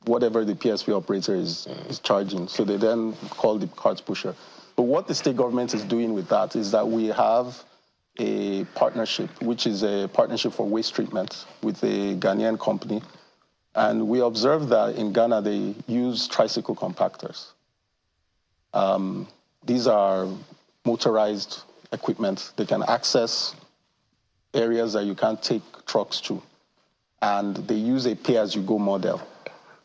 whatever the PSP operator is charging. So they then call the cart pusher. But what the state government is doing with that is that we have a partnership, which is a partnership for waste treatment with a Ghanaian company. And we observed that in Ghana, they use tricycle compactors. These are motorized equipment. They can access areas that you can't take trucks to. And they use a pay-as-you-go model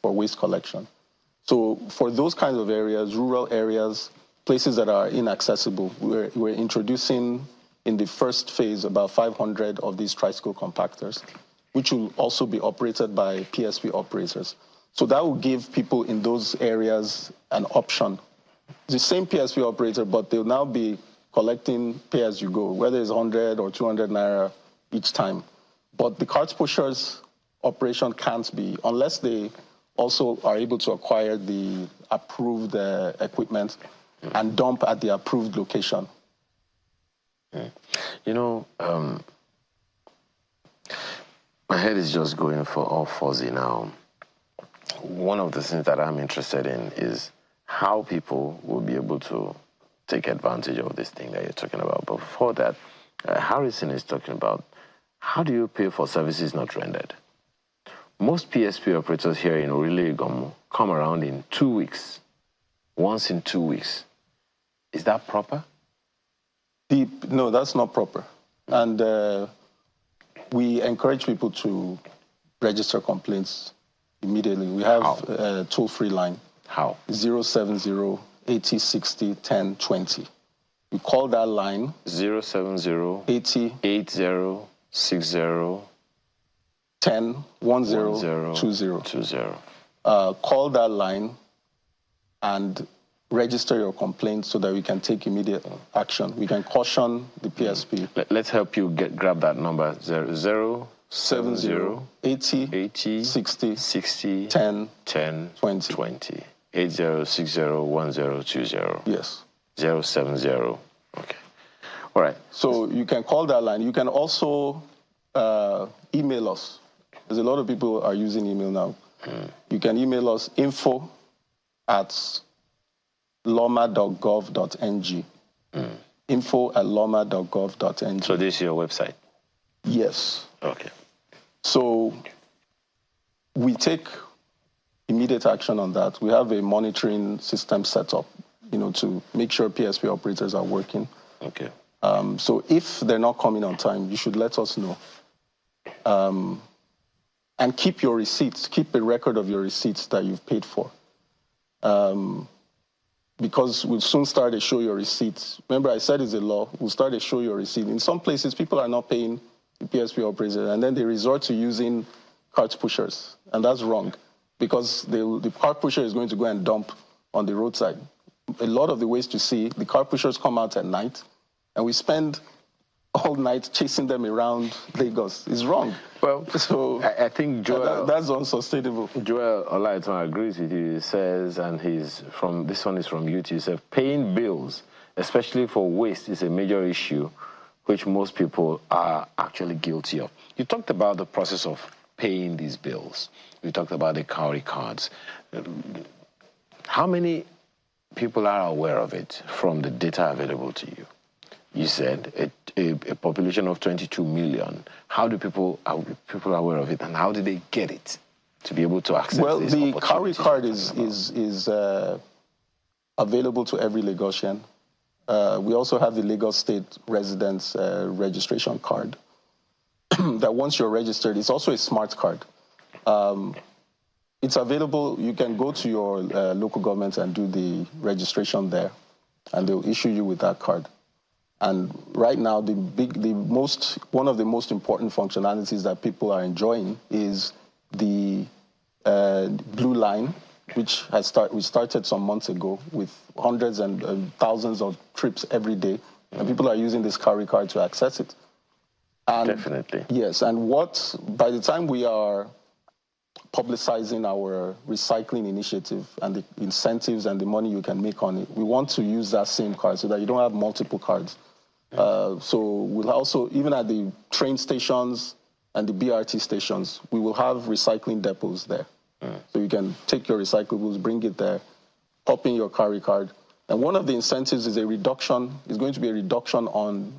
for waste collection. So for those kinds of areas, rural areas, places that are inaccessible, we're introducing in the first phase about 500 of these tricycle compactors, which will also be operated by PSP operators. So that will give people in those areas an option. The same PSP operator, but they'll now be collecting pay-as-you-go, whether it's 100 or 200 naira each time. But the cart pushers operation can't be, unless they also are able to acquire the approved equipment and dump at the approved location. My head is just going for all fuzzy now. One of the things that I'm interested in is how people will be able to take advantage of this thing that you're talking about. But before that, Harrison is talking about how do you pay for services not rendered? Most PSP operators here in Orile Igomu come around in 2 weeks, once in 2 weeks. Is that proper? No, that's not proper. And we encourage people to register complaints immediately. We have a toll-free line. How? 070-8060-1020. You call that line. 070-80-60-10-10-20. Call that line, and register your complaint so that we can take immediate action. We can caution the PSP. Let's help you grab that number. 70 80 60 60 10 10 20. 20. 80601020. Yes. 070. Okay. All right. So you can call that line. You can also email us. There's a lot of people are using email now. You can email us info@loma.gov.ng. info@loma.gov.ng. So this is your website? Yes. Okay. So we take immediate action on that. We have a monitoring system set up, to make sure PSP operators are working. Okay. So if they're not coming on time, you should let us know. And keep your receipts. Keep a record of your receipts that you've paid for. Because we'll soon start to show your receipts. Remember, I said it's a law. We'll start to show your receipt. In some places, people are not paying the PSP operator, and then they resort to using cart pushers. And that's wrong, because the cart pusher is going to go and dump on the roadside. A lot of the ways to see, the cart pushers come out at night, and we spend all night chasing them around Lagos. It's wrong. Well, so I think Joel... That's unsustainable. Joel Olaiton agrees with you. He says, and this one is from YouTube, he says, paying bills, especially for waste, is a major issue, which most people are actually guilty of. You talked about the process of paying these bills. You talked about the cowrie cards. How many people are aware of it from the data available to you? You said a population of 22 million. How do people are aware of it, and how do they get it to be able to access Well, this the cowrie card is available to every Lagosian. We also have the Lagos State Residence Registration Card that once you're registered, it's also a smart card. It's available. You can go to your local government and do the registration there, and they'll issue you with that card. And right now, one of the most important functionalities that people are enjoying is the Blue Line, which we started some months ago with hundreds and thousands of trips every day, and people are using this cowrie card to access it. And definitely. Yes, and by the time we are publicizing our recycling initiative and the incentives and the money you can make on it, we want to use that same card so that you don't have multiple cards. So we'll also, even at the train stations and the BRT stations, we will have recycling depots there. So you can take your recyclables, bring it there, pop in your cowrie card. And one of the incentives is going to be a reduction on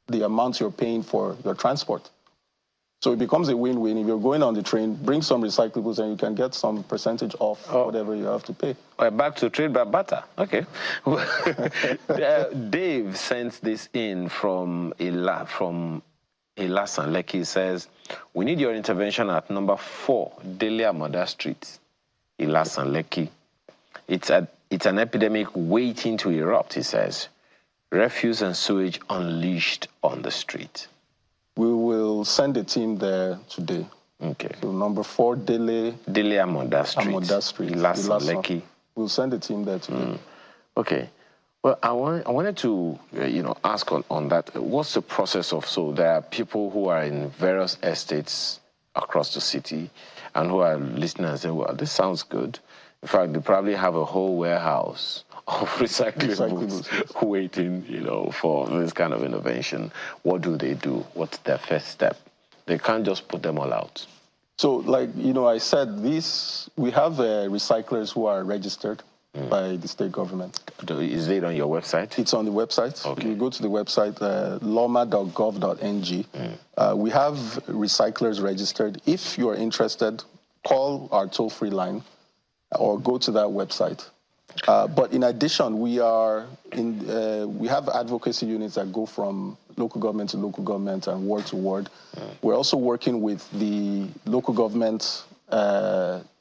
the amount you're paying for your transport. So it becomes a win-win. If you're going on the train, bring some recyclables and you can get some percentage off whatever you have to pay. Back to trade by barter. Okay. Dave sent this in from Ilasan. He says, we need your intervention at number 4, Delia Moda Street, Ilasan Lekki. It's an epidemic waiting to erupt, he says. Refuse and sewage unleashed on the street. We will send a team there today. Okay. So number 4, Delia Moda Street. Ilasan Lekki. We'll send a team there today. Okay. Well, I wanted to, ask on that. What's the process of, so there are people who are in various estates across the city and who are listening and saying, well, this sounds good. In fact, they probably have a whole warehouse of recyclables waiting, for this kind of innovation. What do they do? What's their first step? They can't just put them all out. So, I said, we have recyclers who are registered by the state government. Is it on your website? It's on the website. Okay. You go to the website, loma.gov.ng. We have recyclers registered. If you're interested, call our toll-free line or go to that website. But in addition, we have advocacy units that go from local government to local government and ward to ward. We're also working with the local government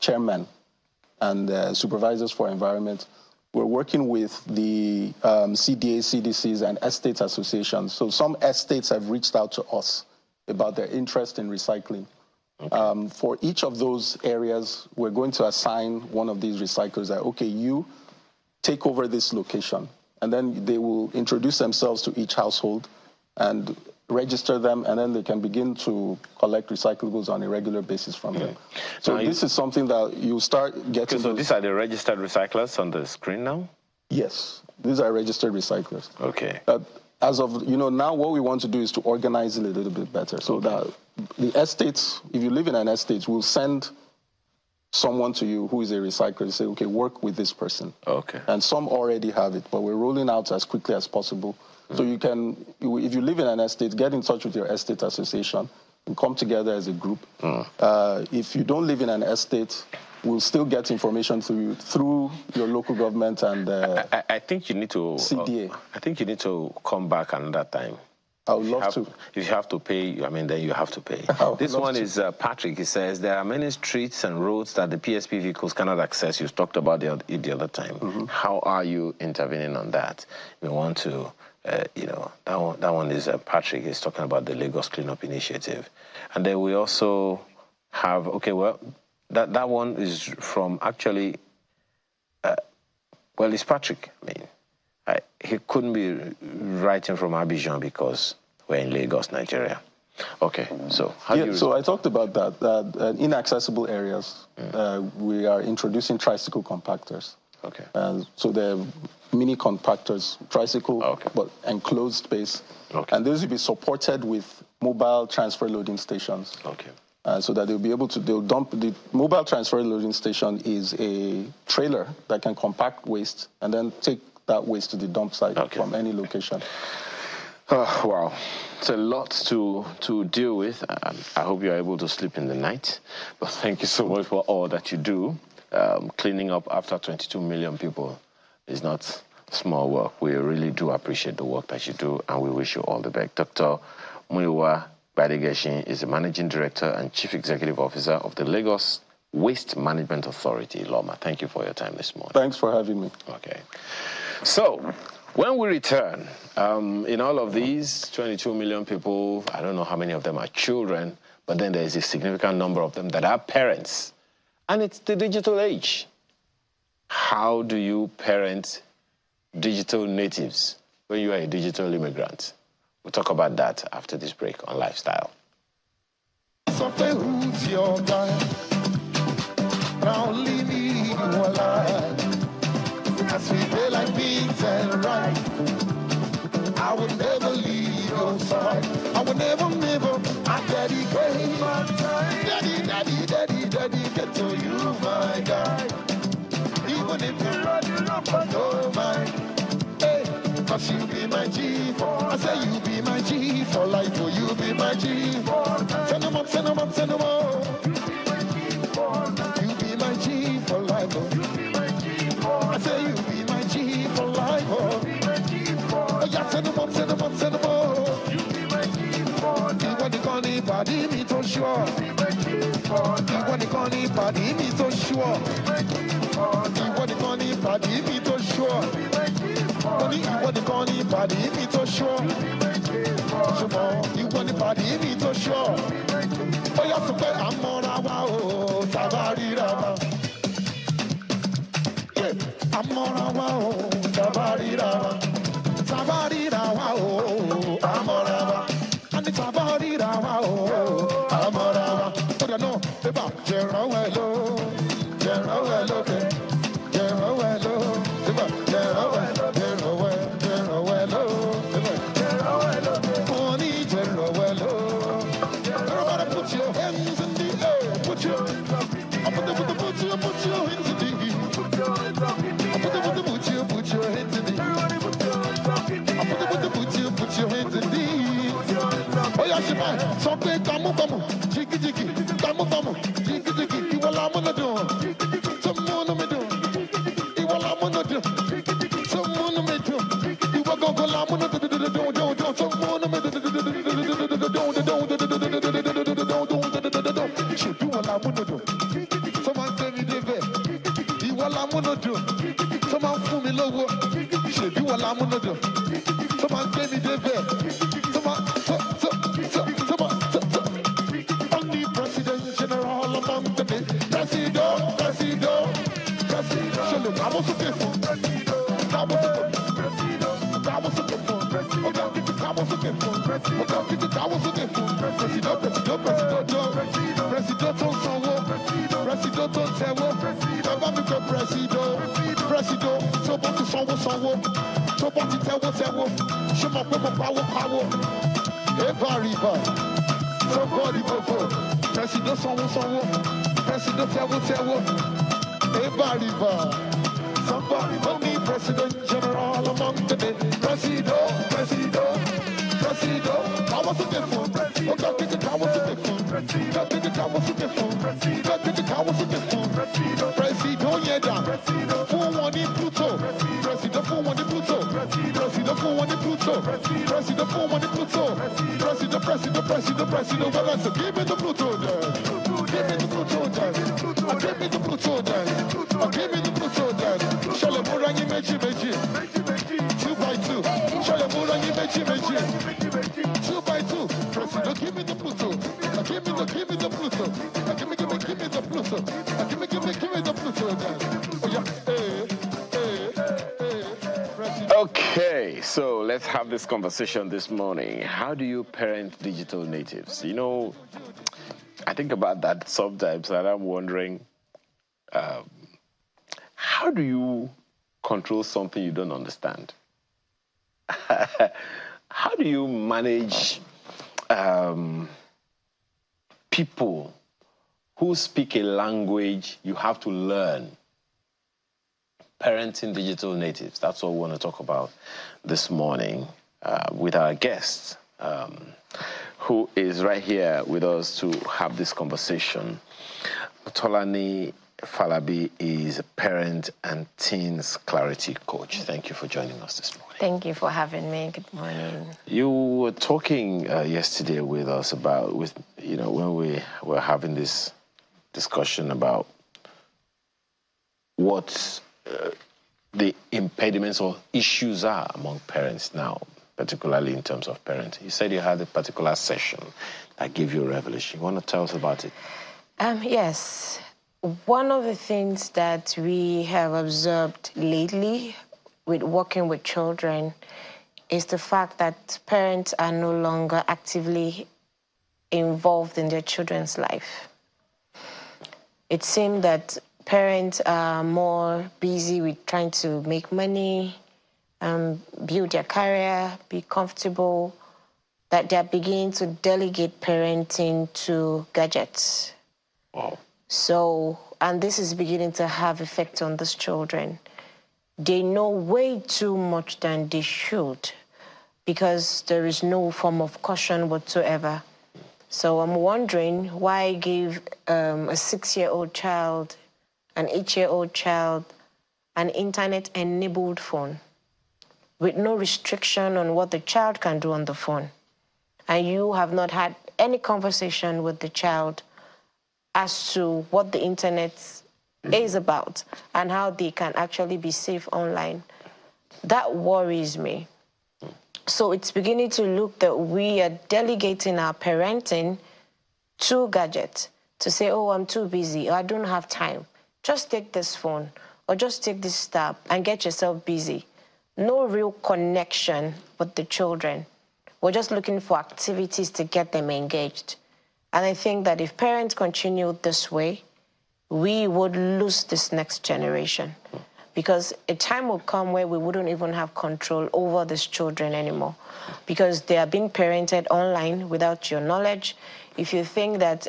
chairman and supervisors for environment. We're working with the CDAs, CDCs, and estate associations. So some estates have reached out to us about their interest in recycling. Okay. For each of those areas, we're going to assign one of these recyclers that, okay, you take over this location. And then they will introduce themselves to each household and register them, and then they can begin to collect recyclables on a regular basis from them. So now this is something that you start getting. Okay, so these are the registered recyclers on the screen now? Yes, these are registered recyclers. Okay. As of, now what we want to do is to organize it a little bit better so that the estates, if you live in an estate, we'll send someone to you who is a recycler to say, okay, work with this person. Okay. And some already have it, but we're rolling out as quickly as possible. So you can, if you live in an estate, get in touch with your estate association and come together as a group. If you don't live in an estate, we'll still get information through your local government and I think you need to CDA. I think you need to come back another time. I would love to. If you have to pay, I mean, then you have to pay. This one is Patrick. He says, there are many streets and roads that the PSP vehicles cannot access. You talked about it the other time. How are you intervening on that? We want to, that one is Patrick. He's talking about the Lagos Cleanup Initiative. And then we also have, that one is from actually, it's Patrick. I mean, he couldn't be writing from Abidjan because we're in Lagos, Nigeria. Okay, so how do you... So I talked about that inaccessible areas, we are introducing tricycle compactors. Okay. So they're mini compactors, tricycle, but enclosed space. Okay. And those will be supported with mobile transfer loading stations. Okay. So that they'll be able to, they'll dump, the mobile transfer loading station is a trailer that can compact waste and then take that waste to the dump site from any location. Wow, it's a lot to deal with. I hope you're able to sleep in the night. But thank you so much for all that you do. Cleaning up after 22 million people is not small work. We really do appreciate the work that you do, and we wish you all the best. Dr. Muyiwa Badegeshin is the Managing Director and Chief Executive Officer of the Lagos Waste Management Authority, LOMA. Thank you for your time this morning. Thanks for having me. Okay. So, when we return, in all of these 22 million people, I don't know how many of them are children, but then there's a significant number of them that are parents. And it's the digital age. How do you parent digital natives when you are a digital immigrant? We'll talk about that after this break on Lifestyle. Who's your guy? Now leave me alive. As we play like pigs and right, I will never leave your side. I will never, I dedicate my time. Daddy, get to you, my guy. Even if you're running up, I don't mind. Hey, cause you be my G for. I say you be my G for life, or you be my G for. Send them up, send them up, send them up. You be my G for life, oh. I say you be my G for life, oh. Oh yeah, send them up, send them up, send them up. You be my G for life. You want to call me body, me to sure. You want to call me body, me to sure. You want to call me body, me to sure. You want to call me body, me to sure. You want the body, me to sure. Oh yeah, so I'm on our wow, Sabari Rama. I'm on a wow, Sabari Rama. Sabari Rama, oh, I'm on a wow. And it's Sabari Rama, oh, I'm on a wow. Oh, you know, about Jerawello, Jerawello, Jerawello, Jerawello, Jerawello, Money, Jerawello. Everybody put your hands in the air, put your hands in the air. Put your hands in the air. Put your hands in the air. Oh yeah, she might. Something come, jiggy, come, jiggy. You will I'm gonna do. Someone me do. You will I'm gonna do. Someone me do. You will go I'm gonna do. Someone me do. She do what I'm gonna do. Someone tell me the best. You will I'm gonna do. Someone fool me low. She do what I'm gonna do. Someone tell me the best. Someone. Only President General among the President. She look, I'm also careful. Somebody go. President Sanwo. President Tewo. Somebody go me President General among the day. Presido. I was a different. Oh, God, get the towers a different. God, get the towers a different. God, get the towers a different. Presido, yeah, full one in Pluto. President, full one in Pluto. President, full one in Pluto. President, full one in Pluto. President, well, I said, give me the Pluto dance. Give me the Pluto dance. Give me the Pluto dance. Give me the Pluto dance. Shall I put on you, meji? 2 by 2. Shall I put on you, meji? 2 by 2. President, give me the Pluto. Give me the Pluto. Give me the Pluto. Give me the Pluto dance. Oh yeah, Okay, so let's have this conversation this morning. How do you parent digital natives? You know, I think about that sometimes, and I'm wondering, how do you control something you don't understand? How do you manage people who speak a language you have to learn? Parenting digital natives. That's what we want to talk about this morning with our guest, who is right here with us to have this conversation. Tolani Falabi is a parent and teens clarity coach. Thank you for joining us this morning. Thank you for having me. Good morning. You were talking yesterday with us about, when we were having this discussion about what the impediments or issues are among parents now, particularly in terms of parenting. You said you had a particular session that gave you a revelation. You want to tell us about it? Yes. One of the things that we have observed lately with working with children is the fact that parents are no longer actively involved in their children's life. It seems that parents are more busy with trying to make money, build their career, be comfortable, that they're beginning to delegate parenting to gadgets. Wow. So, and this is beginning to have effect on these children. They know way too much than they should because there is no form of caution whatsoever. So I'm wondering why give a 6-year-old child, an 8-year-old child, an internet-enabled phone with no restriction on what the child can do on the phone. And you have not had any conversation with the child as to what the internet is about and how they can actually be safe online. That worries me. So it's beginning to look that we are delegating our parenting to gadgets to say, oh, I'm too busy, or I don't have time. Just take this phone or just take this tab and get yourself busy. No real connection with the children. We're just looking for activities to get them engaged. And I think that if parents continue this way, we would lose this next generation. Because a time will come where we wouldn't even have control over these children anymore. Because they are being parented online without your knowledge. If you think that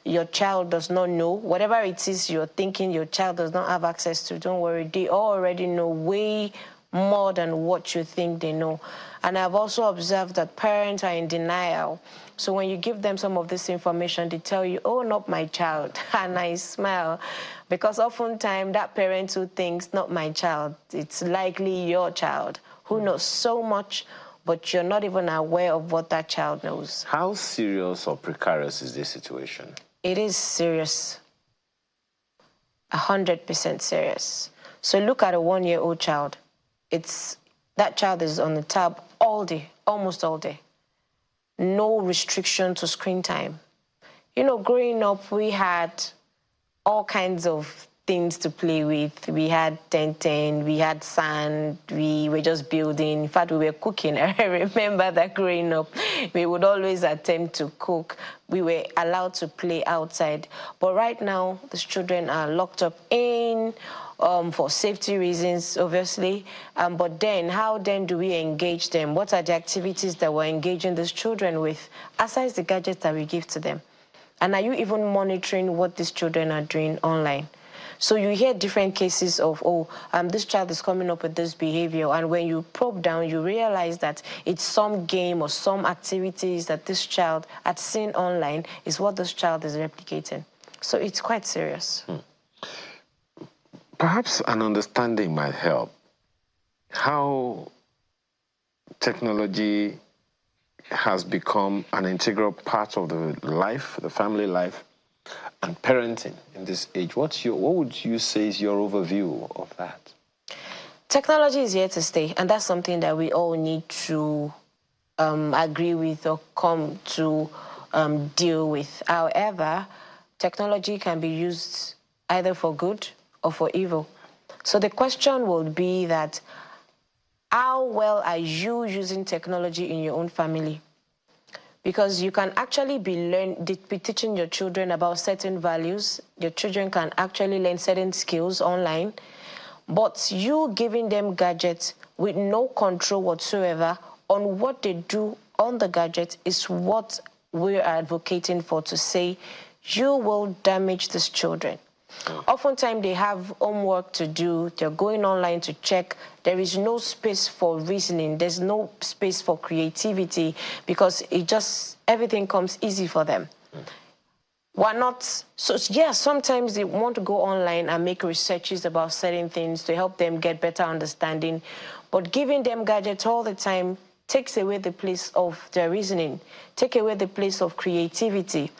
your child does not know, whatever it is you're thinking your child does not have access to, don't worry, they already know way more than what you think they know. And I've also observed that parents are in denial. So when you give them some of this information, they tell you, oh, not my child. And I smile. Because oftentimes that parent who thinks, not my child, it's likely your child, who knows so much, but you're not even aware of what that child knows. How serious or precarious is this situation? It is serious. 100% serious. So look at a 1-year-old child. That child is on the tab all day, almost all day. No restriction to screen time. You know, growing up, we had all kinds of things to play with. We had 10-10, we had sand, we were just building. In fact, we were cooking. I remember that growing up, we would always attempt to cook. We were allowed to play outside. But right now, these children are locked up in for safety reasons, obviously. But then, how then do we engage them? What are the activities that we're engaging these children with, aside the gadgets that we give to them? And are you even monitoring what these children are doing online? So you hear different cases of, this child is coming up with this behavior. And when you probe down, you realize that it's some game or some activities that this child had seen online is what this child is replicating. So it's quite serious. Perhaps an understanding might help. How technology has become an integral part of the life, the family life, and parenting in this age. What would you say is your overview of that? Technology is here to stay, and that's something that we all need to agree with or come to deal with. However, technology can be used either for good or for evil. So the question will be that, how well are you using technology in your own family? Because you can actually be teaching your children about certain values. Your children can actually learn certain skills online. But you giving them gadgets with no control whatsoever on what they do on the gadget is what we're advocating for, to say you will damage these children. Oftentimes they have homework to do, they're going online to check. There is no space for reasoning, there's no space for creativity, because everything comes easy for them. Why not? So yeah, sometimes they want to go online and make researches about certain things to help them get better understanding, but giving them gadgets all the time takes away the place of their reasoning, take away the place of creativity.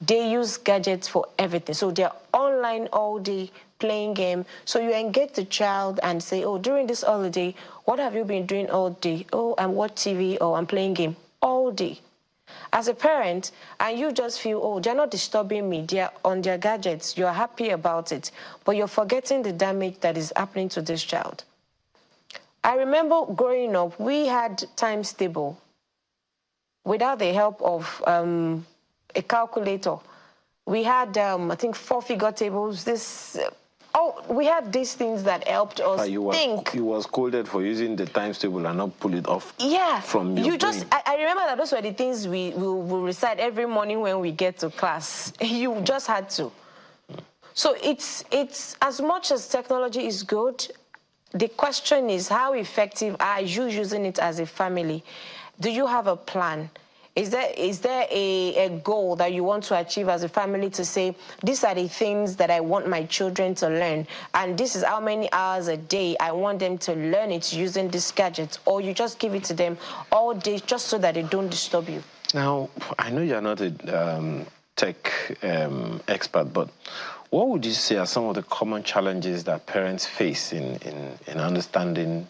They use gadgets for everything. So they're online all day playing game. So you engage the child and say, during this holiday, what have you been doing all day? I'm watching TV, or I'm playing game all day. As a parent, and you just feel, they're not disturbing me, they're on their gadgets, you're happy about it, but you're forgetting the damage that is happening to this child. I remember growing up, we had times table without the help of a calculator. We had, I think, 4-figure tables. We had these things that helped us think. You was scolded for using the times table and not pull it off. Yeah, from your brain. I remember that those were the things we will recite every morning when we get to class. You just had to. So it's as much as technology is good, the question is, how effective are you using it as a family? Do you have a plan? Is there a goal that you want to achieve as a family, to say, these are the things that I want my children to learn, and this is how many hours a day I want them to learn it using this gadget? Or you just give it to them all day just so that they don't disturb you? Now, I know you're not a tech expert, but what would you say are some of the common challenges that parents face in understanding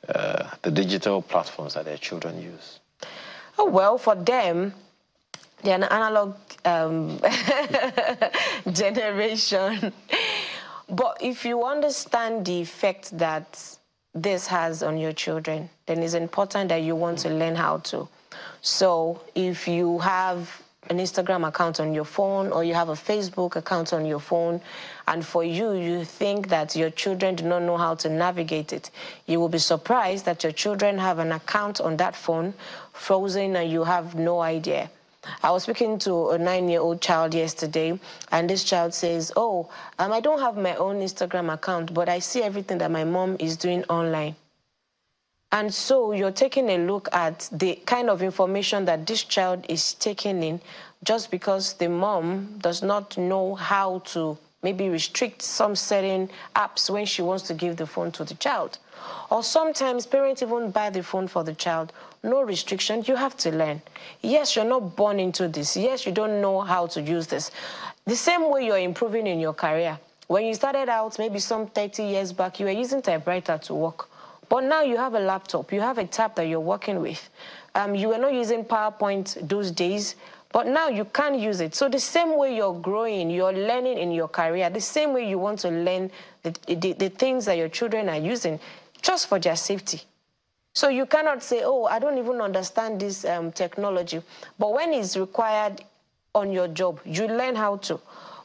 the digital platforms that their children use? Oh, well, for them, they're an analog generation. But if you understand the effect that this has on your children, then it's important that you want to learn how to. So if you have an Instagram account on your phone, or you have a Facebook account on your phone, and for you think that your children do not know how to navigate it, you will be surprised that your children have an account on that phone frozen and you have no idea. I was speaking to a 9-year-old child yesterday, and this child says, I don't have my own Instagram account, but I see everything that my mom is doing online. And so you're taking a look at the kind of information that this child is taking in, just because the mom does not know how to maybe restrict some certain apps when she wants to give the phone to the child. Or sometimes parents even buy the phone for the child. No restriction, you have to learn. Yes, you're not born into this. Yes, you don't know how to use this. The same way you're improving in your career. When you started out, maybe some 30 years back, you were using typewriter to work. But now you have a laptop, you have a tab that you're working with. You were not using PowerPoint those days, But now you can't use it. So the same way you're growing, you're learning in your career, the same way you want to learn the things that your children are using just for their safety. So you cannot say, oh, I don't even understand this technology. But when it's required on your job, you learn how to.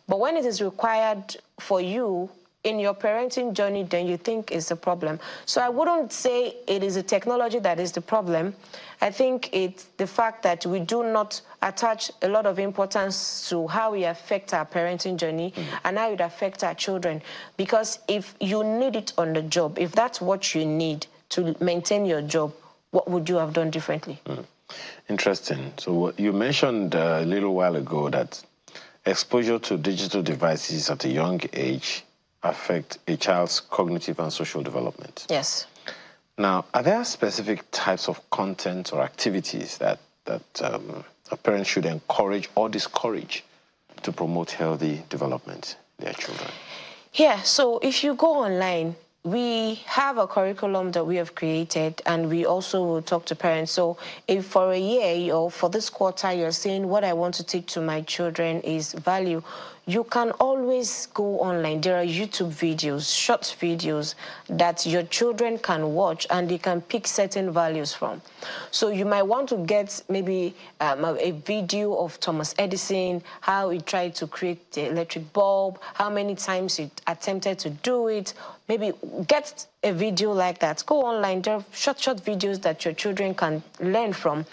But when it is required for you in your parenting journey, then you think it's a problem. So I wouldn't say it is the technology that is the problem. I think it's the fact that we do not attach a lot of importance to how we affect our parenting journey and how it affects our children. Because if you need it on the job, if that's what you need to maintain your job, what would you have done differently? Interesting. So you mentioned a little while ago that exposure to digital devices at a young age affect a child's cognitive and social development. Yes. Now, are there specific types of content or activities that a parent should encourage or discourage to promote healthy development in their children? Yeah, so if you go online, we have a curriculum that we have created, and we also will talk to parents. So if for a year or for this quarter you're saying what I want to teach to my children is value, you can always go online. There are YouTube videos, short videos that your children can watch and they can pick certain values from. So you might want to get maybe a video of Thomas Edison, how he tried to create the electric bulb, how many times he attempted to do it. Maybe get a video like that. Go online. There are short videos that your children can learn from.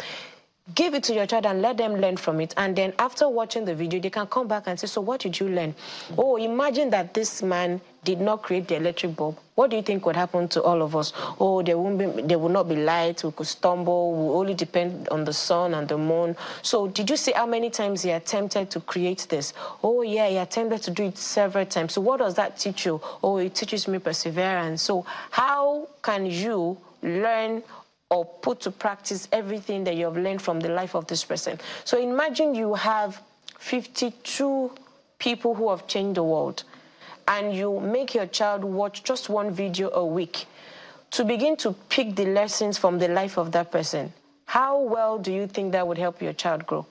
Give it to your child and let them learn from it. And then after watching the video, they can come back and say, so what did you learn? Oh, imagine that this man did not create the electric bulb. What do you think would happen to all of us? Oh, there will not be light, we could stumble, we only depend on the sun and the moon. So did you see how many times he attempted to create this? Oh, yeah, he attempted to do it several times. So what does that teach you? Oh, it teaches me perseverance. So how can you learn or put to practice everything that you have learned from the life of this person? So imagine you have 52 people who have changed the world, and you make your child watch just one video a week to begin to pick the lessons from the life of that person. How well do you think that would help your child grow?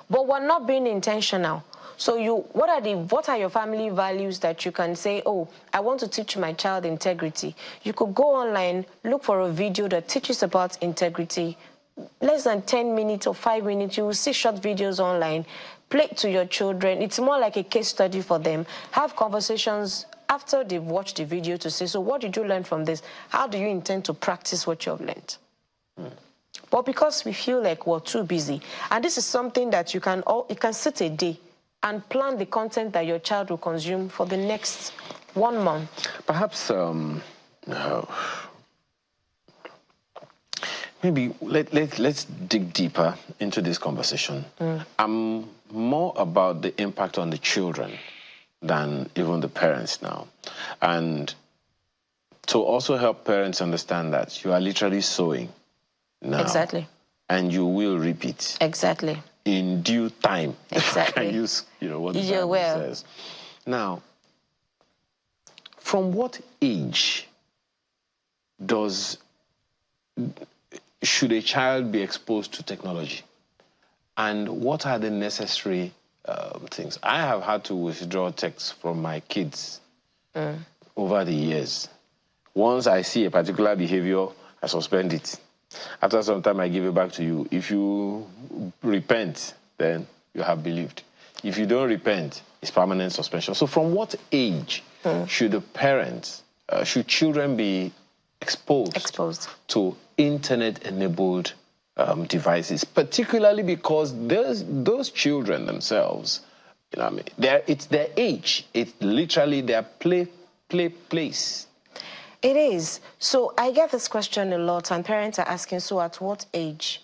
But we're not being intentional. So what are your family values that you can say, oh, I want to teach my child integrity? You could go online, look for a video that teaches about integrity. Less than 10 minutes or 5 minutes, you will see short videos online. Play it to your children. It's more like a case study for them. Have conversations after they've watched the video to say, so what did you learn from this? How do you intend to practice what you have learned? But because we feel like we're too busy, and this is something that you can sit a day and plan the content that your child will consume for the next 1 month. Perhaps, maybe let's dig deeper into this conversation. I'm more about the impact on the children than even the parents now. And to also help parents understand that you are literally sowing now. Exactly. And you will reap it. Exactly. In due time. Exactly. Can use, what the Bible says. Now, from what age should a child be exposed to technology? And what are the necessary things? I have had to withdraw texts from my kids over the years. Once I see a particular behavior, I suspend it. After some time, I give it back to you. If you repent, then you have believed. If you don't repent, it's permanent suspension. So from what age should the parents, should children be exposed to internet-enabled devices, particularly because those children themselves, it's their age. It's literally their place. It is. So I get this question a lot, and parents are asking, so at what age?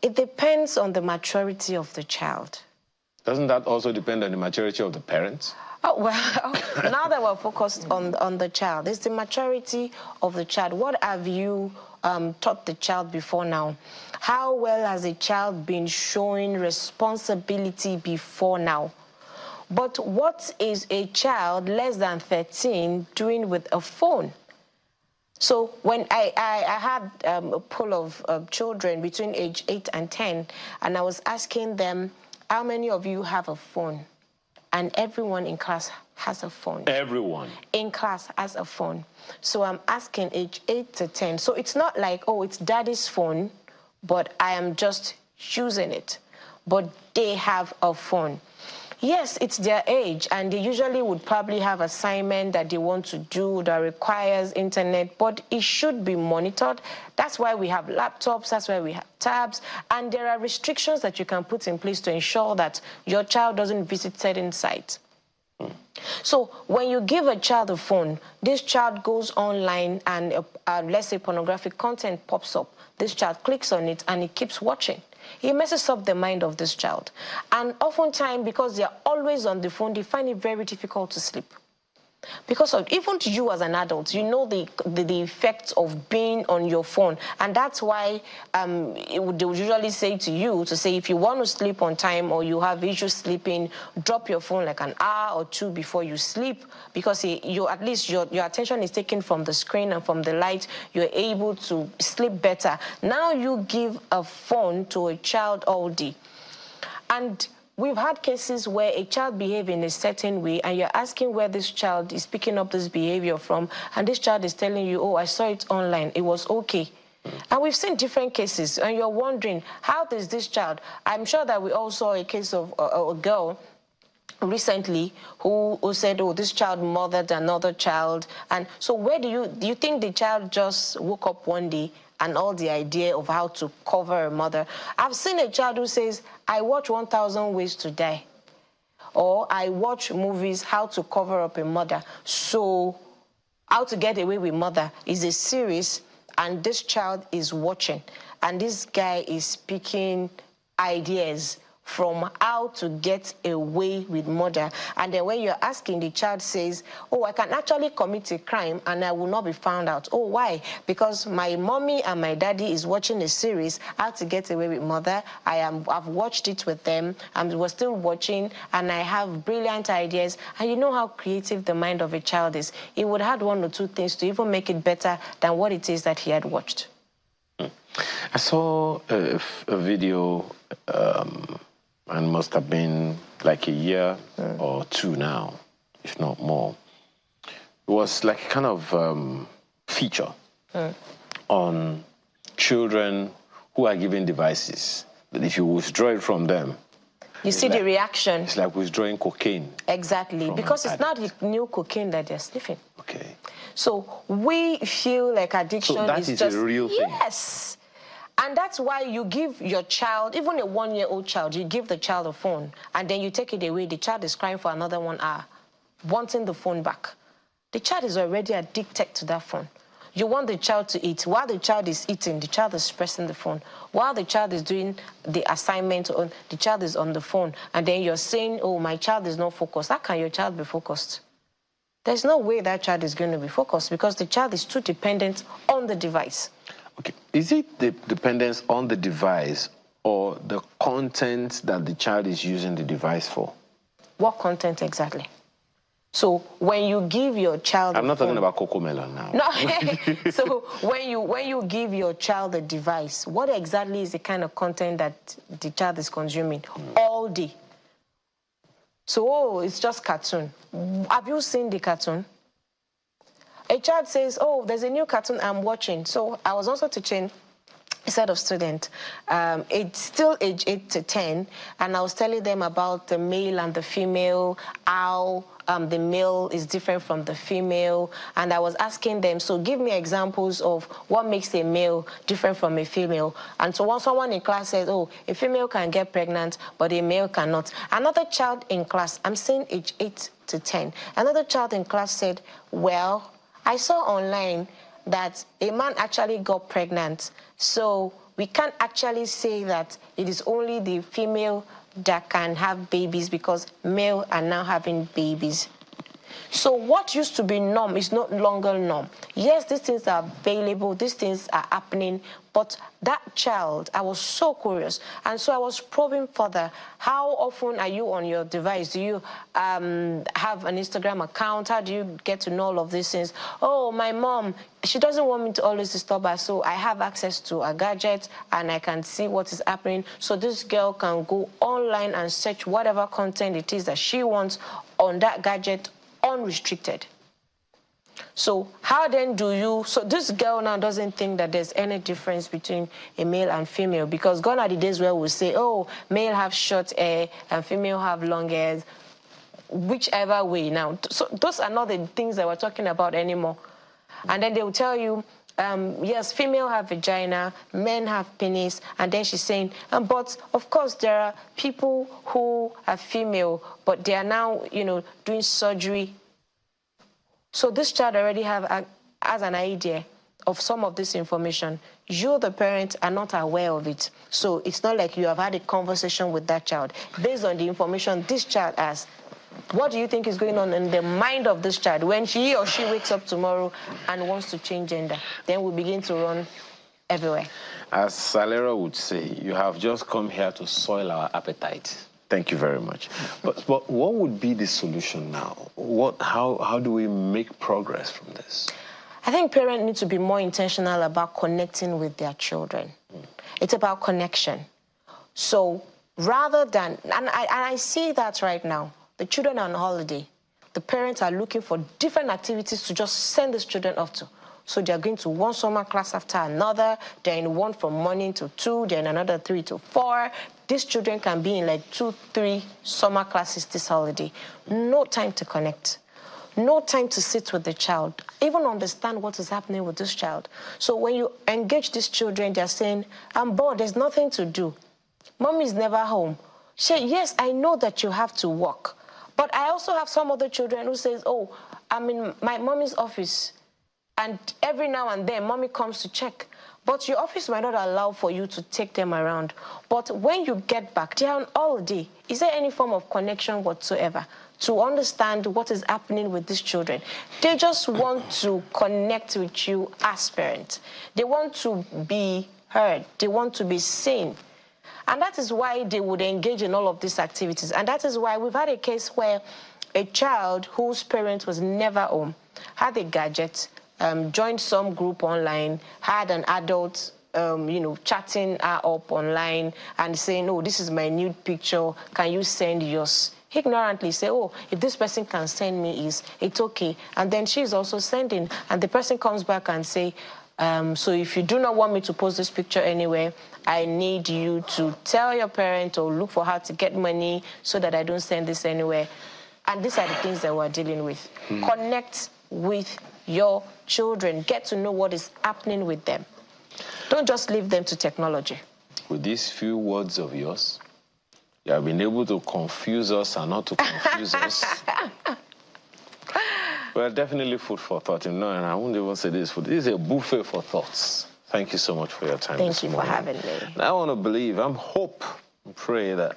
It depends on the maturity of the child. Doesn't that also depend on the maturity of the parents? Oh, well, now that we're focused on the child, it's the maturity of the child. What have you taught the child before now? How well has a child been showing responsibility before now? But what is a child less than 13 doing with a phone? So when I had a pool of children between age 8 and 10, and I was asking them, how many of you have a phone? And everyone in class has a phone. Everyone in class has a phone. So I'm asking age 8 to 10. So it's not like, oh, it's daddy's phone, but I am just using it. But they have a phone. Yes, it's their age, and they usually would probably have assignment that they want to do that requires internet, but it should be monitored. That's why we have laptops, that's why we have tabs, and there are restrictions that you can put in place to ensure that your child doesn't visit certain sites. So when you give a child a phone, this child goes online and let's say pornographic content pops up. This child clicks on it and it keeps watching. It messes up the mind of this child. And oftentimes, because they're always on the phone, they find it very difficult to sleep. Because of, even to you as an adult, you know the effects of being on your phone. And that's why they would usually say to you, to say if you want to sleep on time or you have issues sleeping, drop your phone like an hour or two before you sleep, because at least your attention is taken from the screen and from the light. You're able to sleep better. Now you give a phone to a child all day. And we've had cases where a child behaves in a certain way, and you're asking where this child is picking up this behavior from, and this child is telling you, oh, I saw it online, it was okay. And we've seen different cases, and you're wondering, how does this child... I'm sure that we all saw a case of a girl recently who said, oh, this child mothered another child. And so where do you think the child just woke up one day and all the idea of how to cover a mother? I've seen a child who says, I watch 1,000 Ways to Die. Or I watch movies, how to cover up a mother. So How to Get Away with Mother is a series, and this child is watching. And this guy is speaking ideas from how to get away with murder. And then when you're asking, the child says, oh, I can actually commit a crime and I will not be found out. Oh, why? Because my mommy and my daddy is watching a series, How to Get Away with Murder. I've watched it with them, and we're still watching, and I have brilliant ideas. And you know how creative the mind of a child is. He would add one or two things to even make it better than what it is that he had watched. I saw a video, and must have been like a year or two now, if not more. It was like a kind of feature on children who are given devices that if you withdraw it from them, you see the reaction. It's like withdrawing cocaine. Exactly, because it's not the new cocaine that they're sniffing. Okay. So we feel like addiction so that is just a real thing. Yes. And that's why you give your child, even a 1-year-old child, you give the child a phone, and then you take it away. The child is crying for another 1 hour, wanting the phone back. The child is already addicted to that phone. You want the child to eat. While the child is eating, the child is pressing the phone. While the child is doing the assignment, the child is on the phone. And then you're saying, oh, my child is not focused. How can your child be focused? There's no way that child is going to be focused, because the child is too dependent on the device. Okay. Is it the dependence on the device or the content that the child is using the device for? What content exactly? So when you give your child I'm not talking about Cocomelon now. No. So when you give your child a device, what exactly is the kind of content that the child is consuming all day? So, oh, it's just cartoon. Have you seen the cartoon? A child says, oh, there's a new cartoon I'm watching. So I was also teaching a set of students. It's still age 8 to 10. And I was telling them about the male and the female, how the male is different from the female. And I was asking them, so give me examples of what makes a male different from a female. And so when someone in class says, oh, a female can get pregnant, but a male cannot. Another child in class, I'm saying age 8 to 10. Another child in class said, well, I saw online that a man actually got pregnant. So we can't actually say that it is only the female that can have babies, because male are now having babies. So what used to be norm is no longer norm. Yes, these things are available, these things are happening, but that child, I was so curious. And so I was probing further. How often are you on your device? Do you have an Instagram account? How do you get to know all of these things? Oh, my mom, she doesn't want me to always disturb her, so I have access to a gadget and I can see what is happening. So this girl can go online and search whatever content it is that she wants on that gadget unrestricted. So how then do you, so this girl now doesn't think that there's any difference between a male and female, because gone are the days where we say, oh, male have short hair and female have long hair, whichever way now. So those are not the things that we're talking about anymore. And then they will tell you, yes, female have vagina, men have penis, and then she's saying, but of course there are people who are female, but they are now, you know, doing surgery. So this child already has an idea of some of this information. You, the parent, are not aware of it. So it's not like you have had a conversation with that child. Based on the information this child has, what do you think is going on in the mind of this child when he or she wakes up tomorrow and wants to change gender? Then we begin to run everywhere. As Salera would say, you have just come here to soil our appetite. Thank you very much. But what would be the solution now? How do we make progress from this? I think parents need to be more intentional about connecting with their children. It's about connection. So rather than, and I see that right now, the children are on holiday. The parents are looking for different activities to just send these children off to. So they're going to one summer class after another. They're in one from morning to 2. They're in another 3 to 4. These children can be in like 2, 3 summer classes this holiday. No time to connect. No time to sit with the child, even understand what is happening with this child. So when you engage these children, they're saying, I'm bored, there's nothing to do. Mommy's never home. Say, yes, I know that you have to work. But I also have some other children who says, oh, I'm in my mommy's office. And every now and then, mommy comes to check. But your office might not allow for you to take them around. But when you get back, they're on holiday. Is there any form of connection whatsoever to understand what is happening with these children? They just want to connect with you as parents. They want to be heard. They want to be seen. And that is why they would engage in all of these activities. And that is why we've had a case where a child whose parent was never home had a gadget, joined some group online, had an adult, chatting her up online and saying, oh, this is my nude picture, can you send yours? Ignorantly say, oh, if this person can send me it's okay. And then she's also sending. And the person comes back and say, so if you do not want me to post this picture anywhere, I need you to tell your parent or look for how to get money so that I don't send this anywhere. And these are the things that we're dealing with. Connect with your children. Get to know what is happening with them. Don't just leave them to technology. With these few words of yours, you have been able to confuse us and not to confuse us. Well, definitely food for thought. And I wouldn't even say this food. This is a buffet for thoughts. Thank you so much for your time this morning. Thank you for having me. I want to believe, I hope and pray that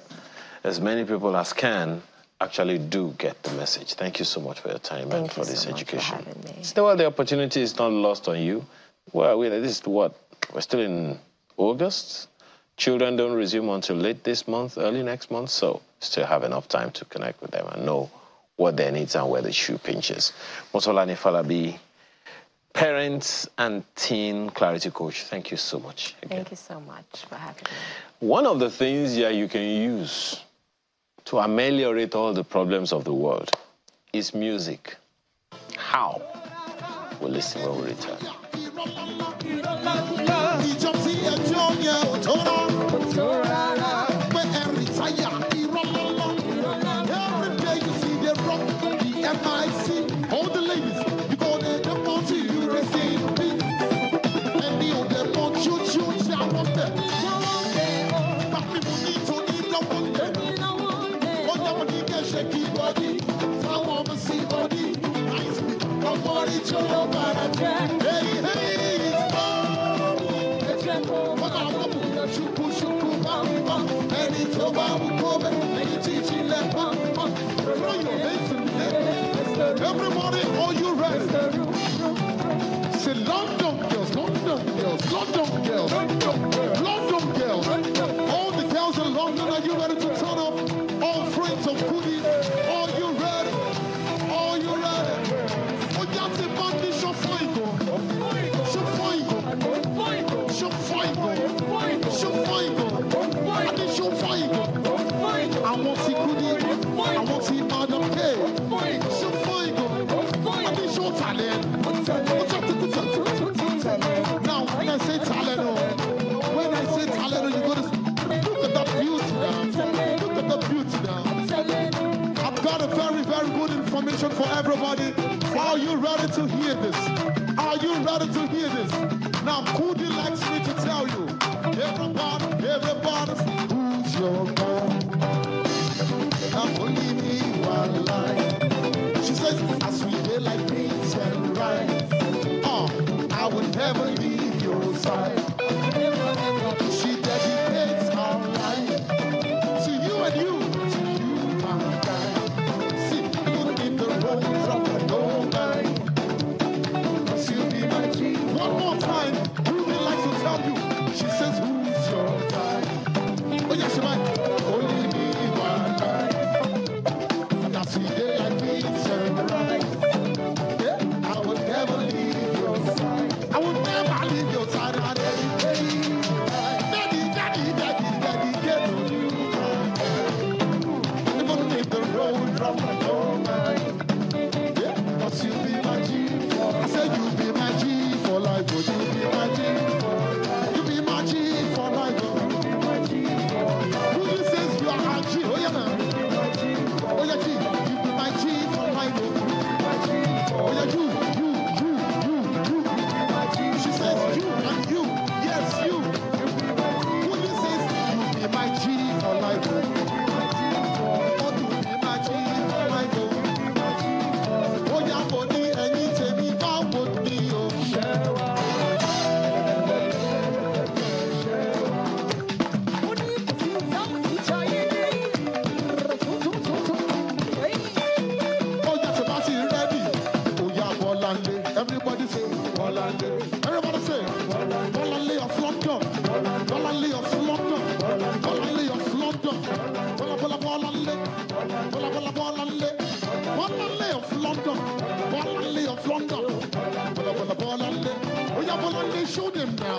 as many people as can actually do get the message. Thank you so much for your time and for this education. Still, the opportunity is not lost on you. Well, this is what? We're still in August. Children don't resume until late this month, early next month, so still have enough time to connect with them and know what their needs and where the shoe pinches. Motolani Falabi, parents and teen clarity coach, thank you so much again. Thank you so much for having me. One of the things you can use to ameliorate all the problems of the world is music. How? We'll listen when we return. All the ladies, you go there, they want to you receive me. And you they want you, I want them. But people need to eat the one day. One day when you get shaky body, I want to see body. Nice people, don't worry, it's your body. Hey, it's what I want to shuku, bam, and it's over, we go back, and it's teaching them, Everybody, are you ready? Say London girls, London girls, London girls, London girls. All the girls in London, are you ready to turn up? All friends of goodies, are you ready? Are you ready? Oh, that's a band, show figo. Show figo. Show figo. Show figo. I think show figo. I want to see goodies. I want to see Madam K. Show figo. I think show talent. Now, when I say talent, you go to look at the beauty now. Look at the beauty now. I've got a very, very good information for everybody. Are you ready to hear this? Are you ready to hear this? Now, Kudi likes me to tell you, everybody, who's your mom? Now, only me one line. She says, as we play like beats and rice, I would never leave your side. She dedicates her life to you and you, mankind. See, even if the roads are no mine, cause you'll be my G. One more time, Ruby likes to tell you. She says, who's your guy? Oh yes, she might. Only me one night. Now see, they like beats and rice. Yeah, I would never leave your side. I would never leave your side. Daddy, get on you. Even if the road drop your mind. Yeah, cause you'll be my G for. I said you'll be my G for life. Oh, you'll be my G for life. You'll be my G for life. Oh, you'll be my G for life. Who says you are our G? Oh, yeah, man. Oh, yeah, G. You'll be my G for life. Oh, you'll be my G for life. Oh, yeah, you. She says you and you, yes you. Who says you'll be my G for life? Oh, you'll be my G for life. Oh, yeah, body, anything me bound would be oh. Oh, yeah, Sebastian ready. Oh, yeah, Bolande. Everybody say Bolande. Everybody say Bolande of London. Bolande of London. Bolande of London. Bolande. Bolande. Bolande of London. Bolande of London. Bolande. Oh yeah, Bolande, show them now.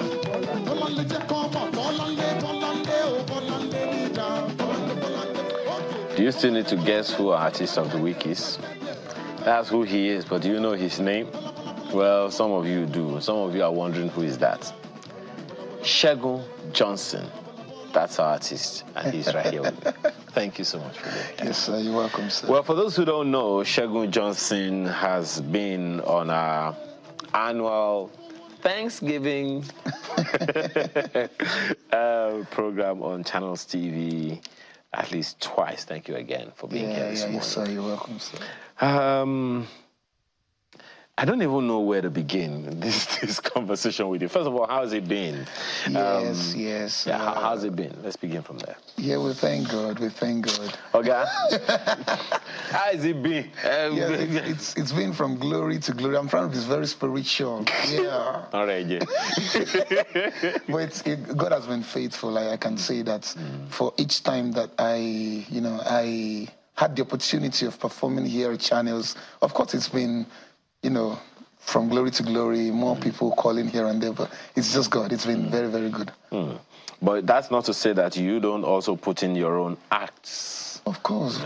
Bolande, just come up. Bolande, oh Bolande, down. Bolande. Do you still need to guess who our artist of the week is? That's who he is, but do you know his name? Well, some of you do. Some of you are wondering who is that. Segun Johnson. That's our artist, and he's right here with me. Thank you so much for that. Yes, sir. You're welcome, sir. Well, for those who don't know, Segun Johnson has been on our annual Thanksgiving program on Channels TV at least twice. Thank you again for being here this morning. Yes, sir. You're welcome, sir. I don't even know where to begin this conversation with you. First of all, how has it been? Yes. Yeah, how's it been? Let's begin from there. Yeah, we thank God. Okay. How has it been? It's been from glory to glory. I'm trying to be very spiritual. Yeah. All right, yeah. But God has been faithful. I can say that for each time that I had the opportunity of performing here at Channels, of course it's been, from glory to glory, more people calling here and there, but it's just God. It's been very, very good. But that's not to say that you don't also put in your own acts. Of course.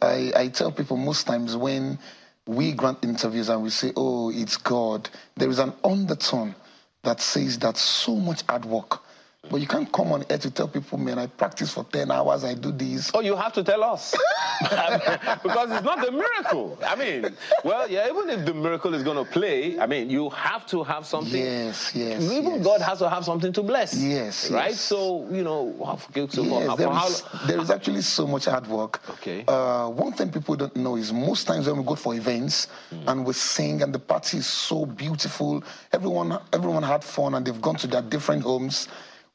I tell people most times when we grant interviews and we say, oh, it's God, there is an undertone that says that so much hard work. But you can't come on air to tell people, man, I practice for 10 hours, I do this. Oh, you have to tell us. Because it's not the miracle. I mean, well, yeah, even if the miracle is going to play, I mean, you have to have something. Yes. Even God has to have something to bless. Yes. Right? Yes. So, there is actually so much hard work. Okay. One thing people don't know is most times when we go for events and we sing and the party is so beautiful, everyone had fun and they've gone to their different homes,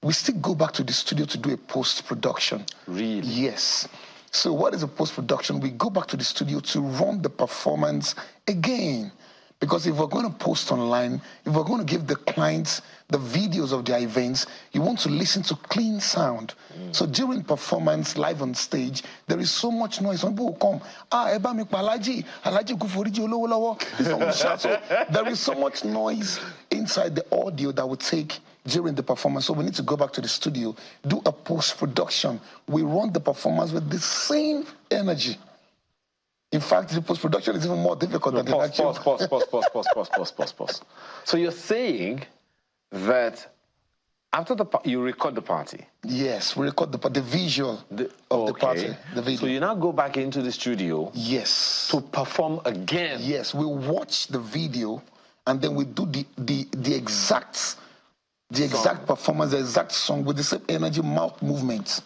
we still go back to the studio to do a post-production. Really? Yes. So what is the post-production? We go back to the studio to run the performance again. Because if we're going to post online, if we're going to give the clients the videos of their events, you want to listen to clean sound. So during performance, live on stage, there is so much noise. Some people will come, eba mi palaji, alaji kuforiji olowo lowo. So there is so much noise inside the audio that we take during the performance. So we need to go back to the studio, do a post-production. We run the performance with the same energy. In fact, the post-production is even more difficult than the actual. Pause. So you're saying that after you record the party? Yes, we record the visual of the party, the video. So you now go back into the studio? Yes. To perform again? Yes, we watch the video and then we do the exact performance, the exact song with the same energy, mouth movements.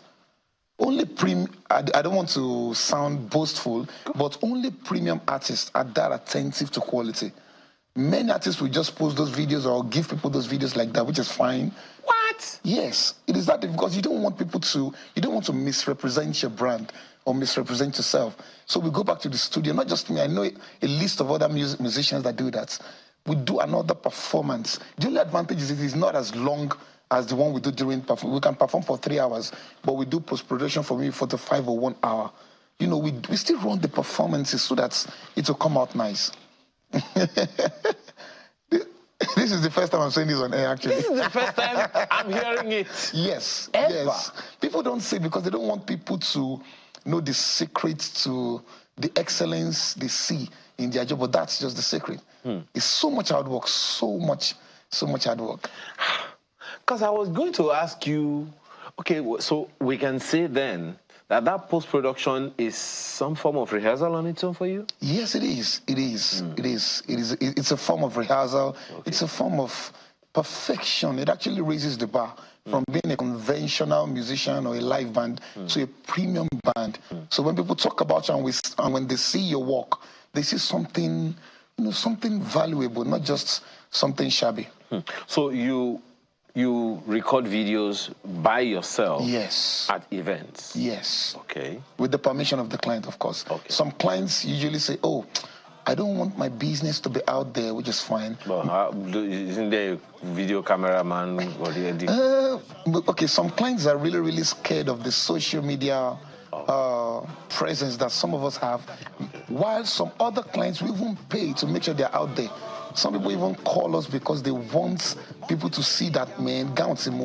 Only I don't want to sound boastful, but only premium artists are that attentive to quality. Many artists will just post those videos or give people those videos like that, which is fine. What? Yes, it is that because you don't want to misrepresent your brand or misrepresent yourself. So we go back to the studio, not just me, I know a list of other musicians that do that. We do another performance. The only advantage is it is not as long as the one we do during performance. We can perform for 3 hours, but we do post-production for maybe 45 or 1 hour. You know, we still run the performances so that it will come out nice. This is the first time I'm saying this on air, actually. This is the first time I'm hearing it. Yes, ever. Yes. People don't say because they don't want people to know the secret to the excellence they see in their job, but that's just the secret. It's so much hard work, so much hard work. Because I was going to ask you, okay, so we can say then that post-production is some form of rehearsal on its own for you? Yes, it is. It is. It's a form of rehearsal. Okay. It's a form of perfection. It actually raises the bar from being a conventional musician or a live band to a premium band. So when people talk about you and when they see your work, they see something, something valuable, not just something shabby. So you record videos by yourself? Yes. At events? Yes. Okay. With the permission of the client, of course. Okay. Some clients usually say, oh, I don't want my business to be out there, which is fine. But isn't there a video cameraman or the editor? Okay, some clients are really, really scared of the social media presence that some of us have, while some other clients will even pay to make sure they're out there. Some people even call us because they want people to see that, man, 10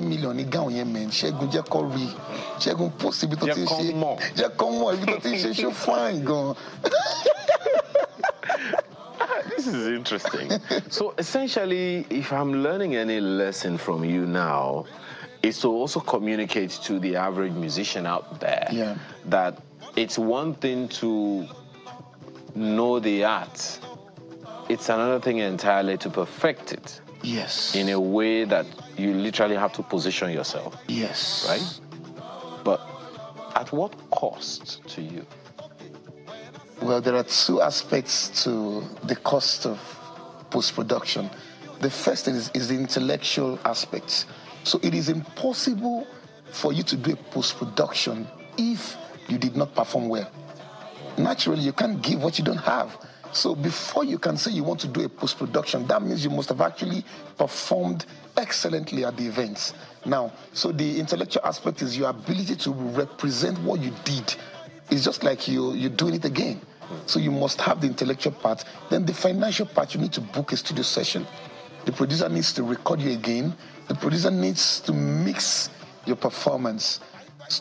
million, man. Shegun post it, fine, go. This is interesting. So essentially, if I'm learning any lesson from you now, is to also communicate to the average musician out there that it's one thing to know the art. It's another thing entirely to perfect it. Yes. In a way that you literally have to position yourself. Yes. Right? But at what cost to you? Well, there are two aspects to the cost of post-production. The first thing is the intellectual aspect. So it is impossible for you to do a post-production if you did not perform well. Naturally, you can't give what you don't have. So before you can say you want to do a post-production, that means you must have actually performed excellently at the events. Now, so the intellectual aspect is your ability to represent what you did. It's just like you're doing it again. So you must have the intellectual part. Then the financial part, you need to book a studio session. The producer needs to record you again. The producer needs to mix your performance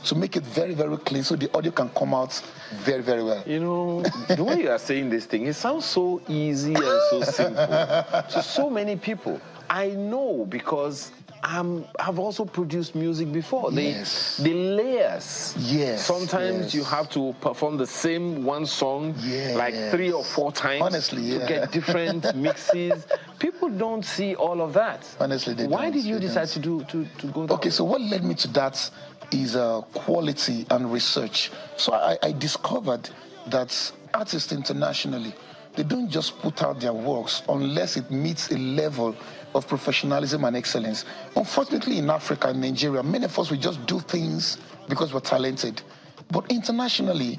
to make it very, very clean so the audio can come out very, very well. You know, the way you are saying this thing, it sounds so easy and so simple to so many people. I know because I've also produced music before. Yes. The layers. Yes. Sometimes you have to perform the same one song like 3 or 4 times. Honestly, to get different mixes. People don't see all of that. Honestly, they Why don't. did you decide to go that Okay, way? so what led me to that is quality and research. So I discovered that artists internationally, they don't just put out their works unless it meets a level of professionalism and excellence. Unfortunately, in Africa and Nigeria, many of us, we just do things because we're talented. But internationally,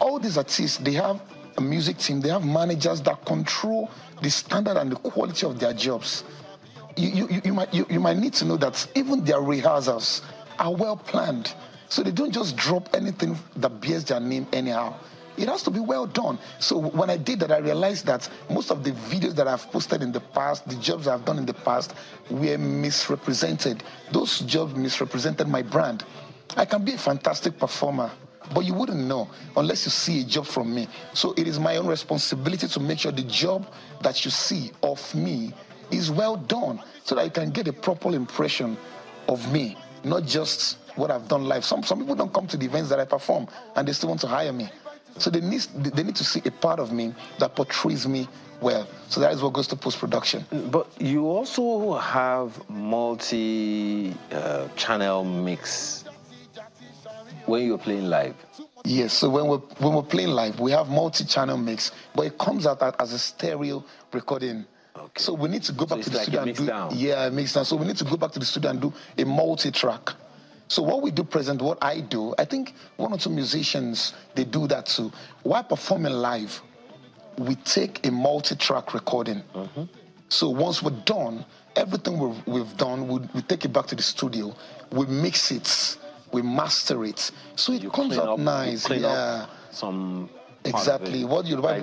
all these artists, they have a music team, they have managers that control the standard and the quality of their jobs. You might need to know that even their rehearsals are well planned. So they don't just drop anything that bears their name anyhow. It has to be well done. So when I did that, I realized that most of the videos that I've posted in the past, the jobs I've done in the past, were misrepresented. Those jobs misrepresented my brand. I can be a fantastic performer, but you wouldn't know unless you see a job from me. So it is my own responsibility to make sure the job that you see of me is well done so that you can get a proper impression of me, not just what I've done live. Some people don't come to the events that I perform and they still want to hire me. So they need to see a part of me that portrays me well. So that is what goes to post-production. But you also have multi-channel mix when you're playing live. Yes, so when we're playing live, we have multi-channel mix, but it comes out as a stereo recording. Okay. So we need to go back to the studio and do mix down. So we need to go back to the studio and do a multi-track. So what we do what I do, I think one or two musicians, they do that too. While performing live, we take a multi-track recording. Mm-hmm. So once we're done, everything we've done, we take it back to the studio, we mix it, we master it. So it comes out nice. Clean up some exactly what you call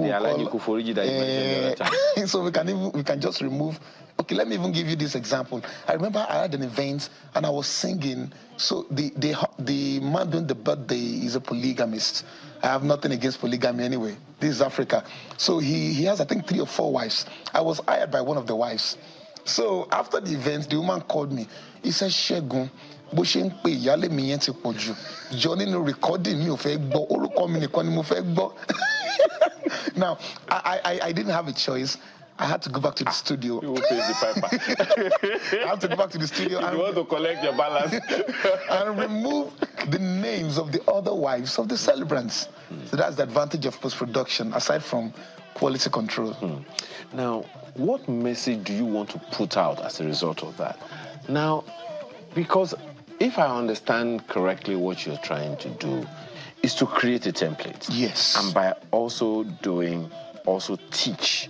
so we can just remove. Okay, let me even give you this example. I remember I had an event and I was singing. So the man doing the birthday is a polygamist. I have nothing against polygamy anyway. This is Africa. So he has, I think, 3 or 4 wives. I was hired by one of the wives. So after the event, the woman called me. He said, Shegun, bó ṣe ń pè ìyálé mi yẹn ti pọ̀ jù. Jọ nínú recording mi ò fẹ́ gbọ́. Orúkọ mi nìkan ni mo fẹ́ gbọ́. Now, I didn't have a choice. I had to go back to the studio. Who pays the piper? I have to go back to the studio and you want to collect your balance and remove the names of the other wives of the celebrants. So that's the advantage of post-production, aside from quality control. Now, what message do you want to put out as a result of that? Now, because if I understand correctly, what you're trying to do is to create a template. Yes. And by also teach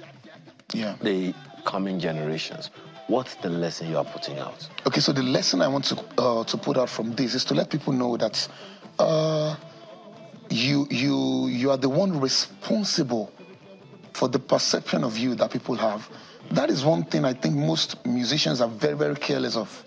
the coming generations. What's the lesson you are putting out? Okay, so the lesson I want to put out from this is to let people know that you are the one responsible for the perception of you that people have. That is one thing I think most musicians are very, very careless of.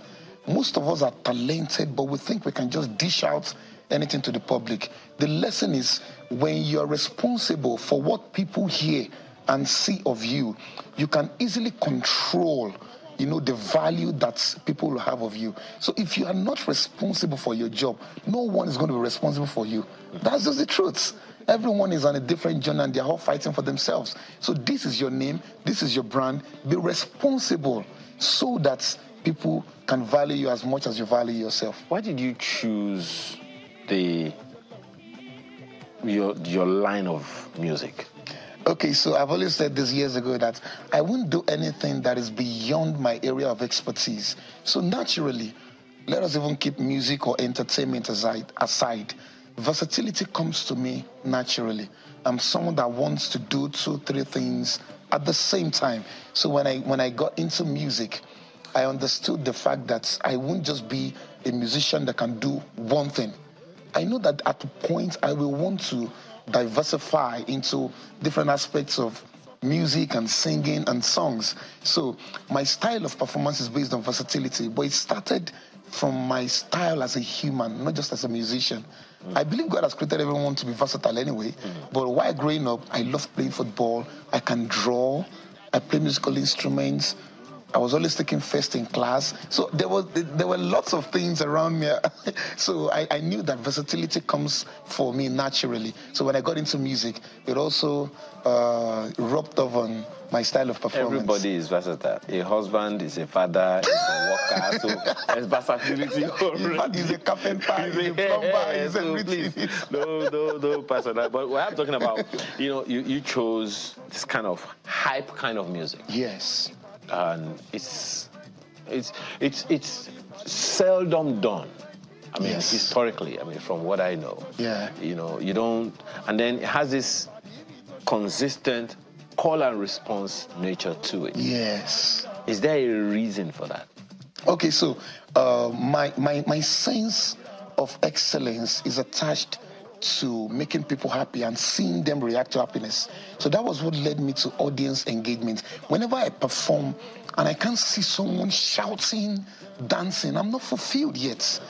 Most of us are talented, but we think we can just dish out anything to the public. The lesson is when you're responsible for what people hear and see of you, you can easily control, the value that people will have of you. So if you are not responsible for your job, no one is going to be responsible for you. That's just the truth. Everyone is on a different journey and they're all fighting for themselves. So this is your name, this is your brand. Be responsible so that people can value you as much as you value yourself. Why did you choose your line of music? Okay, so I've always said this years ago that I wouldn't do anything that is beyond my area of expertise. So naturally, let us even keep music or entertainment aside. Versatility comes to me naturally. I'm someone that wants to do 2, 3 things at the same time. So when I got into music, I understood the fact that I wouldn't just be a musician that can do one thing. I know that at a point I will want to diversify into different aspects of music and singing and songs. So my style of performance is based on versatility, but it started from my style as a human, not just as a musician. I believe God has created everyone to be versatile anyway, but while growing up, I loved playing football, I can draw, I play musical instruments, I was always taking first in class. So there were lots of things around me. So I knew that versatility comes for me naturally. So when I got into music, it also rubbed off on my style of performance. Everybody is versatile. A husband is a father, is a worker. So there's versatility already. He's a carpenter, he's a plumber, he's everything. No personal. But what I'm talking about, you chose this kind of hype kind of music. Yes. And it's seldom done. I mean, historically, I mean, from what I know. Yeah. You know, you don't, and then it has this consistent call and response nature to it. Yes. Is there a reason for that? Okay, so my sense of excellence is attached to making people happy and seeing them react to happiness. So that was what led me to audience engagement. Whenever I perform and I can't see someone shouting, dancing, I'm not fulfilled yet.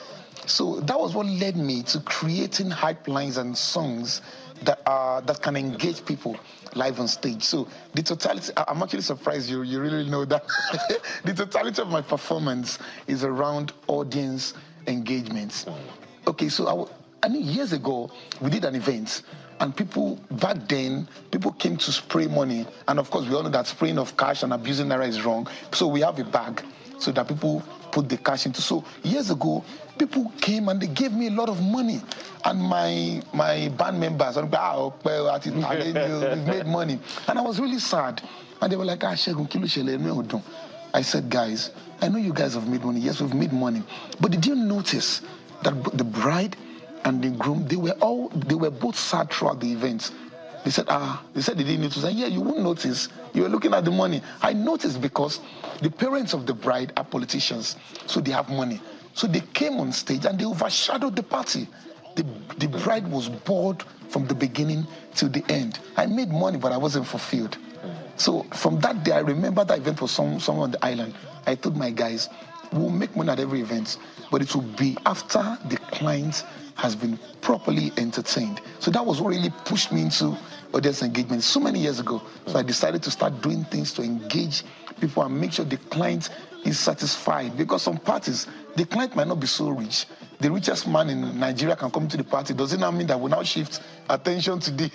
So that was what led me to creating hype lines and songs that can engage people live on stage. So the totality, I'm actually surprised you really know that. The totality of my performance is around audience engagement. Okay, so I mean, years ago, we did an event, and back then, people came to spray money. And of course, we all know that spraying of cash and abusing naira is wrong. So we have a bag so that people put the cash into. So years ago, people came and they gave me a lot of money. And my band members, we've made money. And I was really sad. And they were like, Shegun, kilo shele, me odun. I said, guys, I know you guys have made money. Yes, we've made money. But did you notice that the bride and the groom, they were both sad throughout the event? They said, they didn't notice. And yeah, you won't notice. You were looking at the money. I noticed because the parents of the bride are politicians, so they have money. So they came on stage and they overshadowed the party. The bride was bored from the beginning till the end. I made money, but I wasn't fulfilled. So from that day, I remember that event was somewhere on the island. I told my guys, we'll make money at every event, but it will be after the client has been properly entertained. So that was what really pushed me into audience engagement so many years ago. So I decided to start doing things to engage people and make sure the client is satisfied. Because some parties, the client might not be so rich. The richest man in Nigeria can come to the party. Does it not mean that we now shift attention to the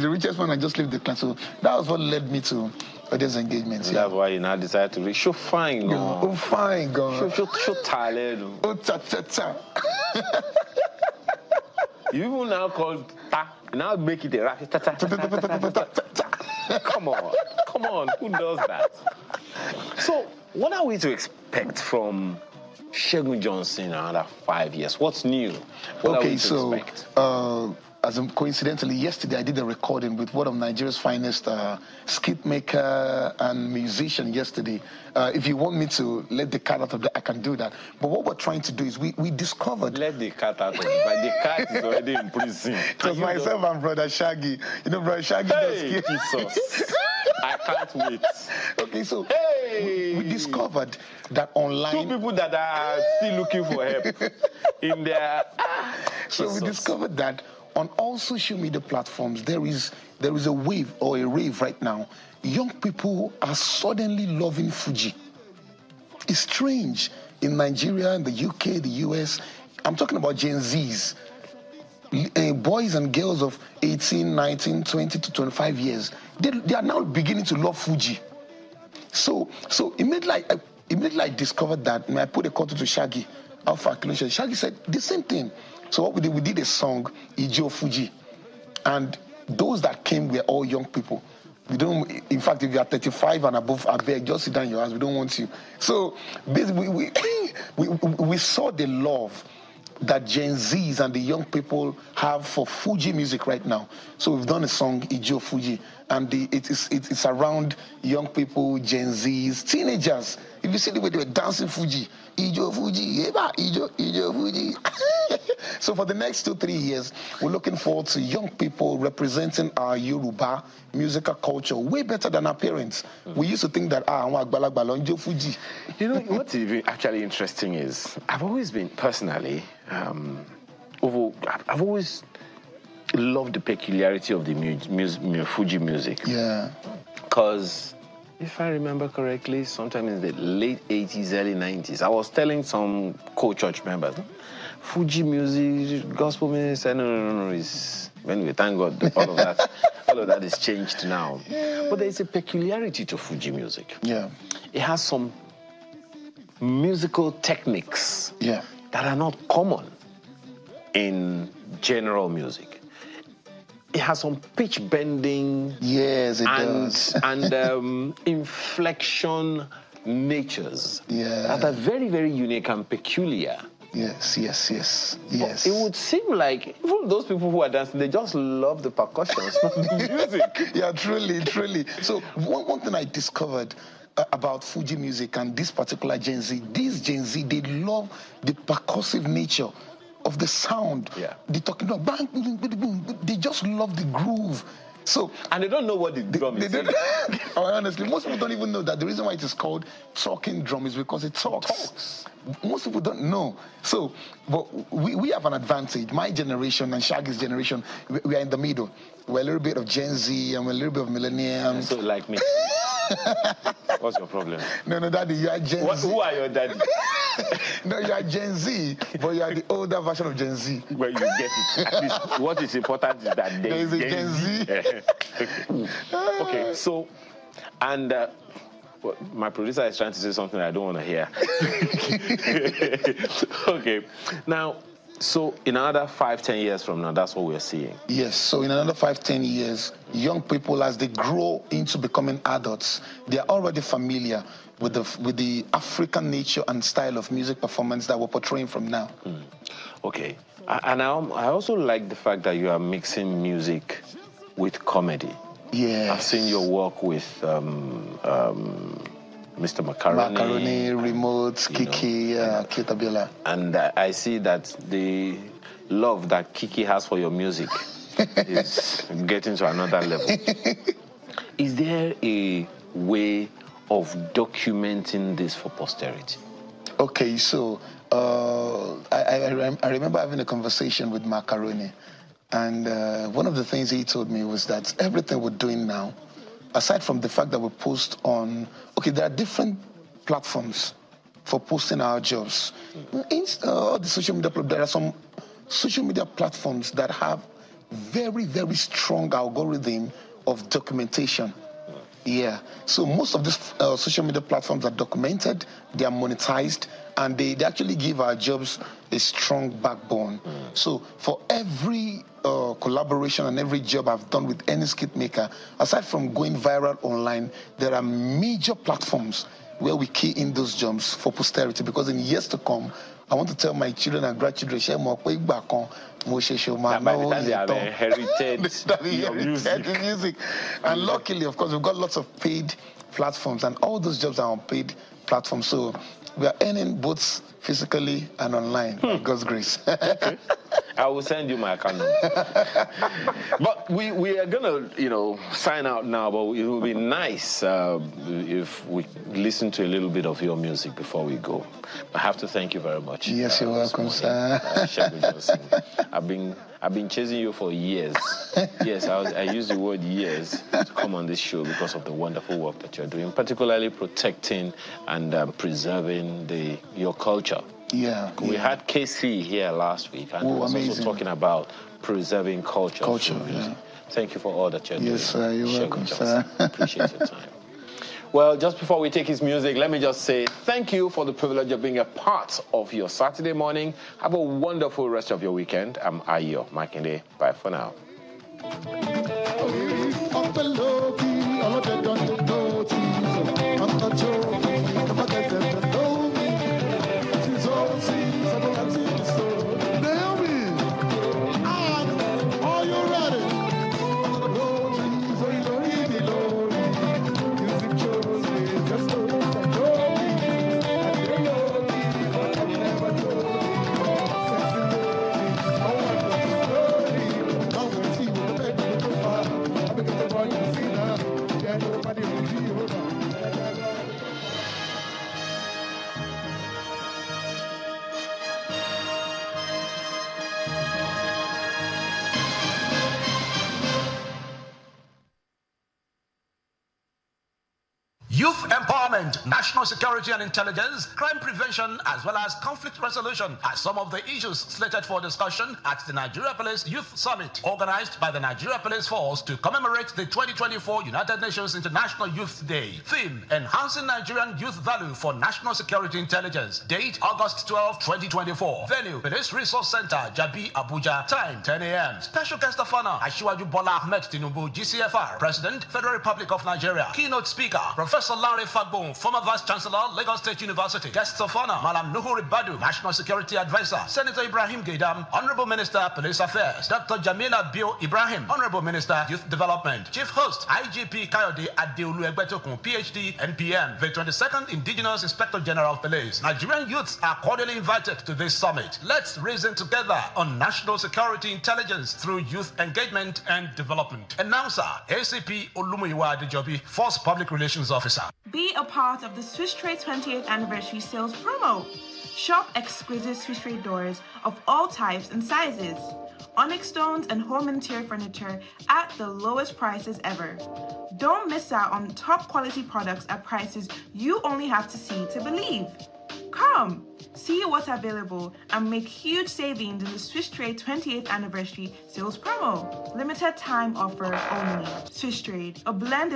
richest man and just leave the client? So that was what led me to audience engagement. So that's why you now decided to show fine, God. Oh, fine, God. Show talent. Oh, ta-ta-ta. You even now call ta, now make it a rap. Come on, who does that? So, what are we to expect from Shegun Johnson in another 5 years? What's new? What are we to expect? Coincidentally, yesterday I did a recording with one of Nigeria's finest skit maker and musician yesterday. If you want me to let the cat out of the, I can do that. But what we're trying to do is we discovered... Let the cat out of the bag. The cat is already in prison. It was myself and Brother Shaggy. You know, Brother Shaggy does Jesus. I can't wait. Okay, so we discovered that online... Two people that are still looking for help in their... So we discovered that on all social media platforms, there is a wave or a rave right now. Young people are suddenly loving Fuji. It's strange. In Nigeria, in the UK, the US, I'm talking about Gen Zs. Boys and girls of 18, 19, 20 to 25 years, they are now beginning to love Fuji. So immediately I discovered that, and I put a call to Shaggy, Alpha Acceleration. Shaggy said the same thing. So what we did a song, Ijo Fuji. And those that came were all young people. In fact, if you are 35 and above, I beg, just sit down in your house, we don't want you. So basically, we saw the love that Gen Zs and the young people have for Fuji music right now. So we've done a song, Ijo Fuji, and it's around young people, Gen Zs, teenagers. If you see the way they were dancing Fuji, Ijo Fuji, Ijo Fuji. So for the next 2-3 years, we're looking forward to young people representing our Yoruba musical culture way better than our parents. We used to think that Ijo Fuji. You know what's actually interesting is I've always been personally, I've always loved the peculiarity of the Fuji music. Yeah. Because if I remember correctly, sometime in the late 80s, early 90s, I was telling some co-church members, Fuji music, gospel music, no, it's, anyway, thank God, all of that is changed now. But there is a peculiarity to Fuji music. Yeah. It has some musical techniques that are not common in general music. It has some pitch bending, yes, it does, and inflection natures that are very, very unique and peculiar Yes. But it would seem like even those people who are dancing, they just love the percussions, not the music. Yeah, truly. So one thing I discovered about Fuji music and this particular Gen Z, they love the percussive nature of the sound. Yeah. They talking about bang, boom, boom, boom. They just love the groove. So, and they don't know what the drum is. Honestly, most people don't even know that the reason why it is called talking drum is because it talks. Most people don't know. So, but we have an advantage. My generation and Shaggy's generation, we are in the middle. We're a little bit of Gen Z and we're a little bit of millennials. So like me. What's your problem? No, Daddy, you are Gen Z. Who are your daddy? No, you are Gen Z, but you are the older version of Gen Z. Well, you get it. At least what is important is that there is a Gen Z. Okay, so, and my producer is trying to say something I don't want to hear. Okay, now, so in another 5-10 years from now, that's what we're seeing. Yes, so in another 5-10 years, young people, as they grow into becoming adults, they are already familiar with the African nature and style of music performance that we're portraying from now. Okay, and I also like the fact that you are mixing music with comedy. Yeah, I've seen your work with Mr. Macaroni, Remote, Kiki, Kitabila. And I see that the love that Kiki has for your music is getting to another level. Is there a way of documenting this for posterity? Okay, so I remember having a conversation with Macaroni, and one of the things he told me was that everything we're doing now, aside from the fact that we post on, okay, there are different platforms for posting our jobs. The social media, there are some social media platforms that have very, very strong algorithm of documentation. Yeah, so most of these social media platforms are documented, they are monetized, and they actually give our jobs a strong backbone. So for every collaboration and every job I've done with any skit maker, aside from going viral online, there are major platforms where we key in those jobs for posterity, because in years to come, I want to tell my children and grandchildren, by the time they have inherited your music. And luckily, of course, we've got lots of paid platforms, and all those jobs are on paid platforms. So we are earning both physically and online, by God's grace. Okay. I will send you my account number. But we are going to, sign out now, but it will be nice if we listen to a little bit of your music before we go. I have to thank you very much. Yes, you're welcome, sir. I've been chasing you for years. Yes, I use the word years to come on this show because of the wonderful work that you're doing, particularly protecting and preserving your culture. Yeah. We had KC here last week, and he was also talking about preserving culture. Yeah. Thank you for all that you're doing. Yes, sir. You're welcome, sir. Appreciate your time. Well, just before we take his music, let me just say thank you for the privilege of being a part of your Saturday morning. Have a wonderful rest of your weekend. I'm Ayo Makinde. Bye for now. Youth empowerment, national security and intelligence, crime prevention, as well as conflict resolution are some of the issues slated for discussion at the Nigeria Police Youth Summit, organized by the Nigeria Police Force to commemorate the 2024 United Nations International Youth Day. Theme: Enhancing Nigerian Youth Value for National Security Intelligence. Date: August 12, 2024. Venue: Police Resource Center, Jabi, Abuja. Time: 10 a.m. Special guest of honor: Asiwaju Bola Ahmed Tinubu, GCFR, President, Federal Republic of Nigeria. Keynote speaker: Professor Professor Larry Fagbon, former Vice Chancellor, Lagos State University. Guests of honor, Malam Nuhu Ribadu, National Security Advisor, Senator Ibrahim Gaidam, Honorable Minister, Police Affairs, Dr. Jamila Bio Ibrahim, Honorable Minister, Youth Development. Chief host, IGP Kayode Adeolu Egbetokun, PhD, NPM, the 22nd Indigenous Inspector General of Police. Nigerian youths are cordially invited to this summit. Let's reason together on national security intelligence through youth engagement and development. Announcer, ACP Olumuyiwa Adejobi, Force Public Relations Officer. Be a part of the Swiss Trade 28th Anniversary Sales Promo. Shop exquisite Swiss Trade doors of all types and sizes, onyx stones and home interior furniture at the lowest prices ever. Don't miss out on top quality products at prices you only have to see to believe. Come, see what's available and make huge savings in the Swiss Trade 28th Anniversary Sales Promo. Limited time offer only. Swiss Trade, a blend of